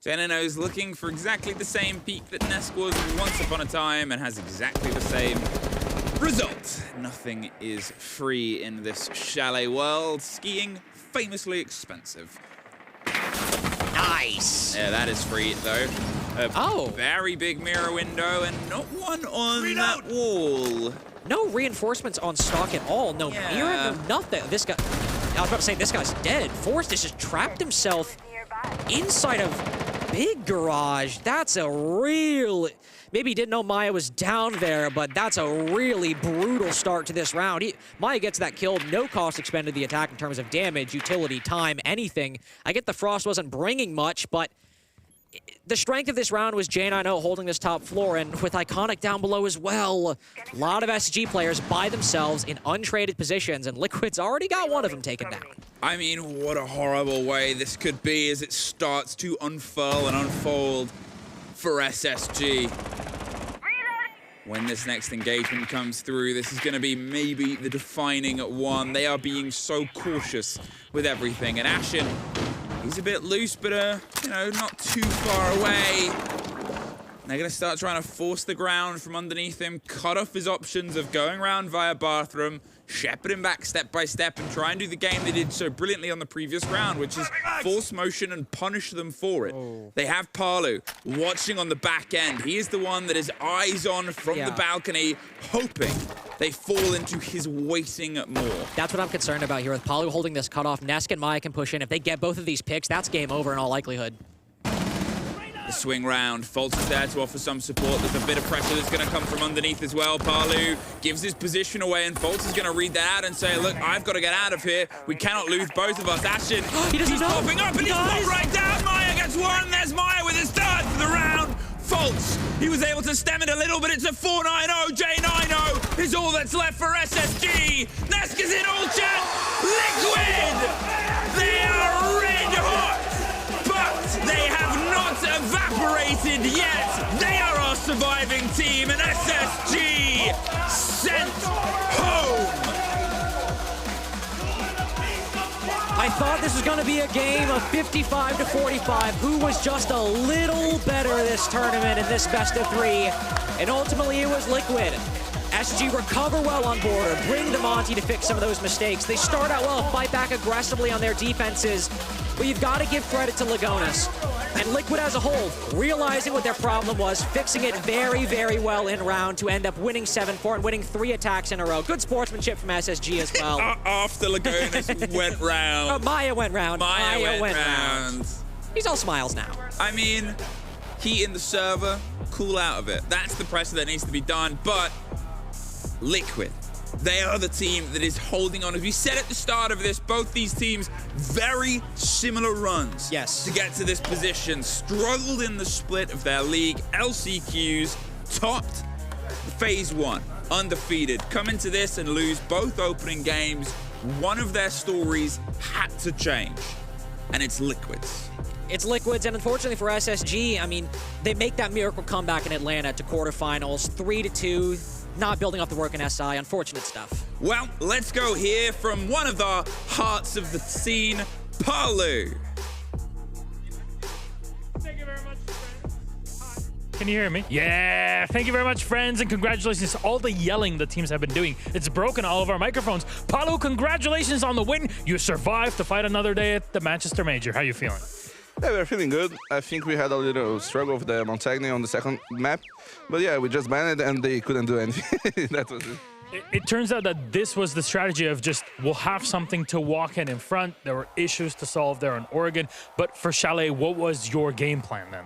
Genino's looking for exactly the same peak that Nesk was once upon a time and has exactly the same result. Nothing is free in this Chalet world. Skiing, famously expensive. Nice. Yeah, that is free, though. A very big mirror window and not one on that wall. No reinforcements on stock at all. No mirror, no nothing. This guy, I was about to say, this guy's dead. Forrest has just trapped himself inside of big garage. That's a real... Maybe he didn't know Maya was down there, but that's a really brutal start to this round. Maya gets that kill, no cost expended the attack in terms of damage, utility, time, anything. I get the Frost wasn't bringing much, but the strength of this round was J9O holding this top floor, and with Iconic down below as well. A lot of SG players by themselves in untraded positions, and Liquid's already got one of them taken down. I mean, what a horrible way this could be as it starts to unfurl and unfold for SSG. When this next engagement comes through, this is going to be maybe the defining one. They are being so cautious with everything. And Ashen, he's a bit loose, but, you know, not too far away. They're going to start trying to force the ground from underneath him, cut off his options of going around via bathroom, shepherd him back step by step, and try and do the game they did so brilliantly on the previous round, which is force motion and punish them for it. They have Palu watching on the back end. He is the one that is eyes on from the balcony, hoping they fall into his waiting more. That's what I'm concerned about here with Palu holding this cutoff. Nesk and Maya can push in. If they get both of these picks, that's game over in all likelihood. The swing round. Fultz is there to offer some support. There's a bit of pressure that's going to come from underneath as well. Palu gives his position away, and Fultz is going to read that out and say, look, I've got to get out of here. We cannot lose both of us. Ashen, he's popping up, and he's popped right down. Maya gets one. There's Maya with his third for the round. Fultz, he was able to stem it a little, but it's a 4-9-0. J9-0 is all that's left for SSG. Nesk is in all chat. Liquid! They are red hot, but they have not evaporated yet. They are our surviving team, and SSG sent home. I thought this was going to be a game of 55 to 45. Who was just a little better this tournament in this best of 3? And ultimately, it was Liquid. SG recover well on border, bring the Monty to fix some of those mistakes. They start out well, fight back aggressively on their defenses, but you've got to give credit to Lagonas. And Liquid as a whole, realizing what their problem was, fixing it very, very well in round to end up winning 7-4 and winning 3 attacks in a row. Good sportsmanship from SSG as well. After Lagonas went round. Maya went round. Maya went round. He's all smiles now. I mean, heat in the server, cool out of it. That's the pressure that needs to be done, but Liquid, they are the team that is holding on. As we said at the start of this, both these teams, very similar runs to get to this position. Struggled in the split of their league. LCQs topped phase 1, undefeated. Come into this and lose both opening games. One of their stories had to change, and it's Liquid's. It's Liquid's, and unfortunately for SSG, I mean, they make that miracle comeback in Atlanta to quarterfinals, 3-2. Not building off the work in SI. Unfortunate stuff. Well, let's go hear from one of the hearts of the scene, Palu. Thank you very much, friends. Can you hear me? Yeah, thank you very much, friends, and congratulations to all the yelling the teams have been doing. It's broken all of our microphones. Palu, congratulations on the win. You survived to fight another day at the Manchester Major. How are you feeling? Yeah, we're feeling good. I think we had a little struggle with the Montagne on the second map. But yeah, we just banned it and they couldn't do anything. That was it. It turns out that this was the strategy of just, we'll have something to walk in front. There were issues to solve there in Oregon. But for Chalet, what was your game plan then?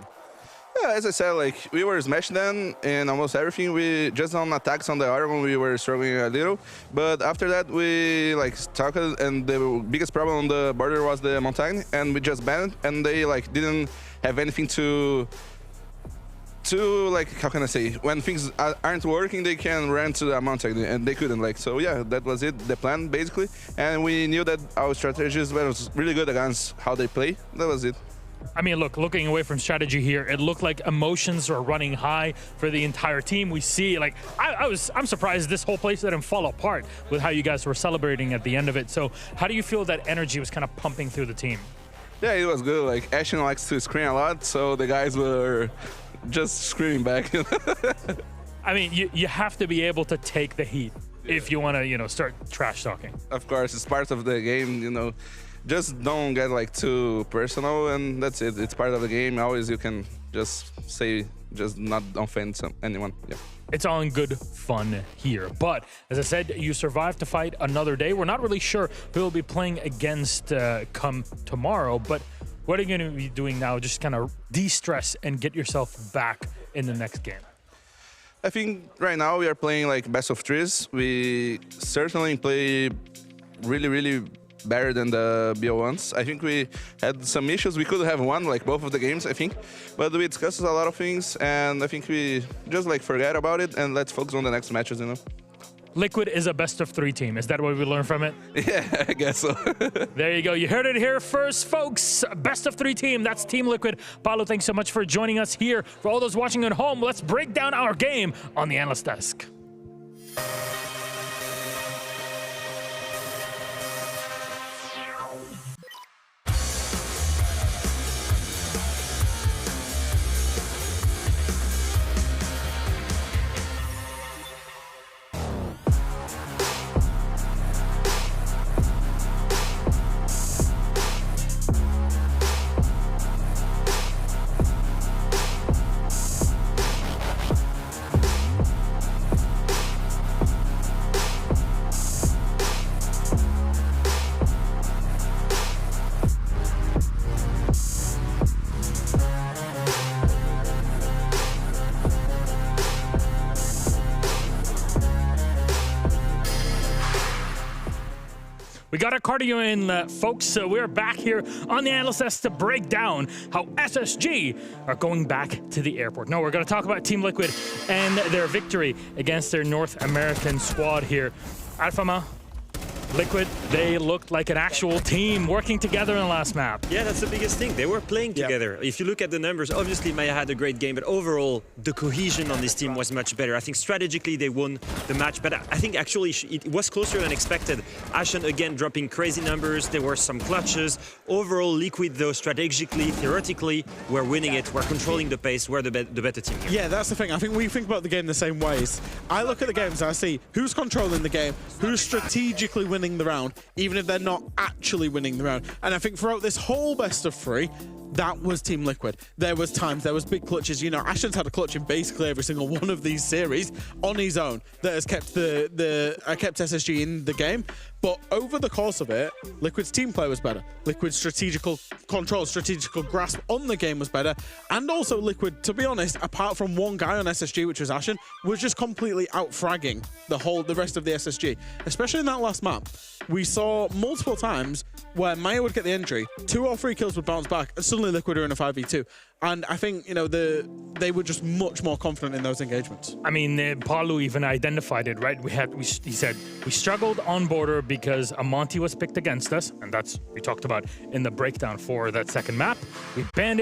Yeah, as I said, like we were smashing them in almost everything. We just on attacks on the Aragon we were struggling a little, but after that we like talked, and the biggest problem on the border was the Montagne, and we just banned it, and they like didn't have anything to like, how can I say, when things aren't working they can run to the Montagne, and they couldn't, like, so yeah, that was it, the plan basically, and we knew that our strategies were really good against how they play. That was it. I mean, look, looking away from strategy here, it looked like emotions are running high for the entire team. We see, like, I'm surprised this whole place didn't fall apart with how you guys were celebrating at the end of it. So how do you feel that energy was kind of pumping through the team? Yeah, it was good. Like, Ashen likes to scream a lot, so the guys were just screaming back. I mean, you have to be able to take the heat if you want to, you know, start trash talking. Of course, it's part of the game, you know. Just don't get like too personal, and that's it. It's part of the game. Always you can just say, just not offend anyone. Yeah. It's all in good fun here. But as I said, you survived to fight another day. We're not really sure who will be playing against come tomorrow, but what are you going to be doing now? Just kind of de-stress and get yourself back in the next game. I think right now we are playing like best of threes. We certainly play really better than the BO1s. I think we had some issues. We could have won like both of the games, I think, but we discussed a lot of things, and I think we just like forget about it and let's focus on the next matches, you know. Liquid is a best of 3 team. Is that what we learned from it? Yeah, I guess so. There you go. You heard it here first, folks. Best of 3 team. That's Team Liquid. Paulo, thanks so much for joining us here. For all those watching at home, let's break down our game on the analyst desk. We got our cardio in, folks, so we're back here on the analyst desk to break down how SSG are going back to the airport. No, we're going to talk about Team Liquid and their victory against their North American squad here. Alfama, Liquid, they looked like an actual team working together in the last map. Yeah, that's the biggest thing. They were playing together. If you look at the numbers, obviously Maya had a great game, but overall, the cohesion on this team was much better. I think strategically they won the match, but I think actually it was closer than expected. Ashen again dropping crazy numbers. There were some clutches. Overall, Liquid, though, strategically, theoretically, were winning it. We're controlling the pace. We're the better team here. Yeah, that's the thing. I think we think about the game the same ways. I look at the games and I see who's controlling the game, who's strategically winning the round, even if they're not actually winning the round. And I think throughout this whole best of 3, that was Team Liquid. There was times, there was big clutches. You know, Ashen's had a clutch in basically every single one of these series on his own that has kept kept SSG in the game. But over the course of it, Liquid's team play was better. Liquid's strategical control, strategical grasp on the game was better. And also Liquid, to be honest, apart from one guy on SSG, which was Ashen, was just completely out-fragging the rest of the SSG. Especially in that last map. We saw multiple times where Maya would get the entry, 2 or 3 kills would bounce back, and suddenly Liquid are in a 5v2. And I think, you know, they were just much more confident in those engagements. I mean, Paulo even identified it, right? He said, we struggled on border because Amonte was picked against us, and that's we talked about in the breakdown for that second map. We banned it.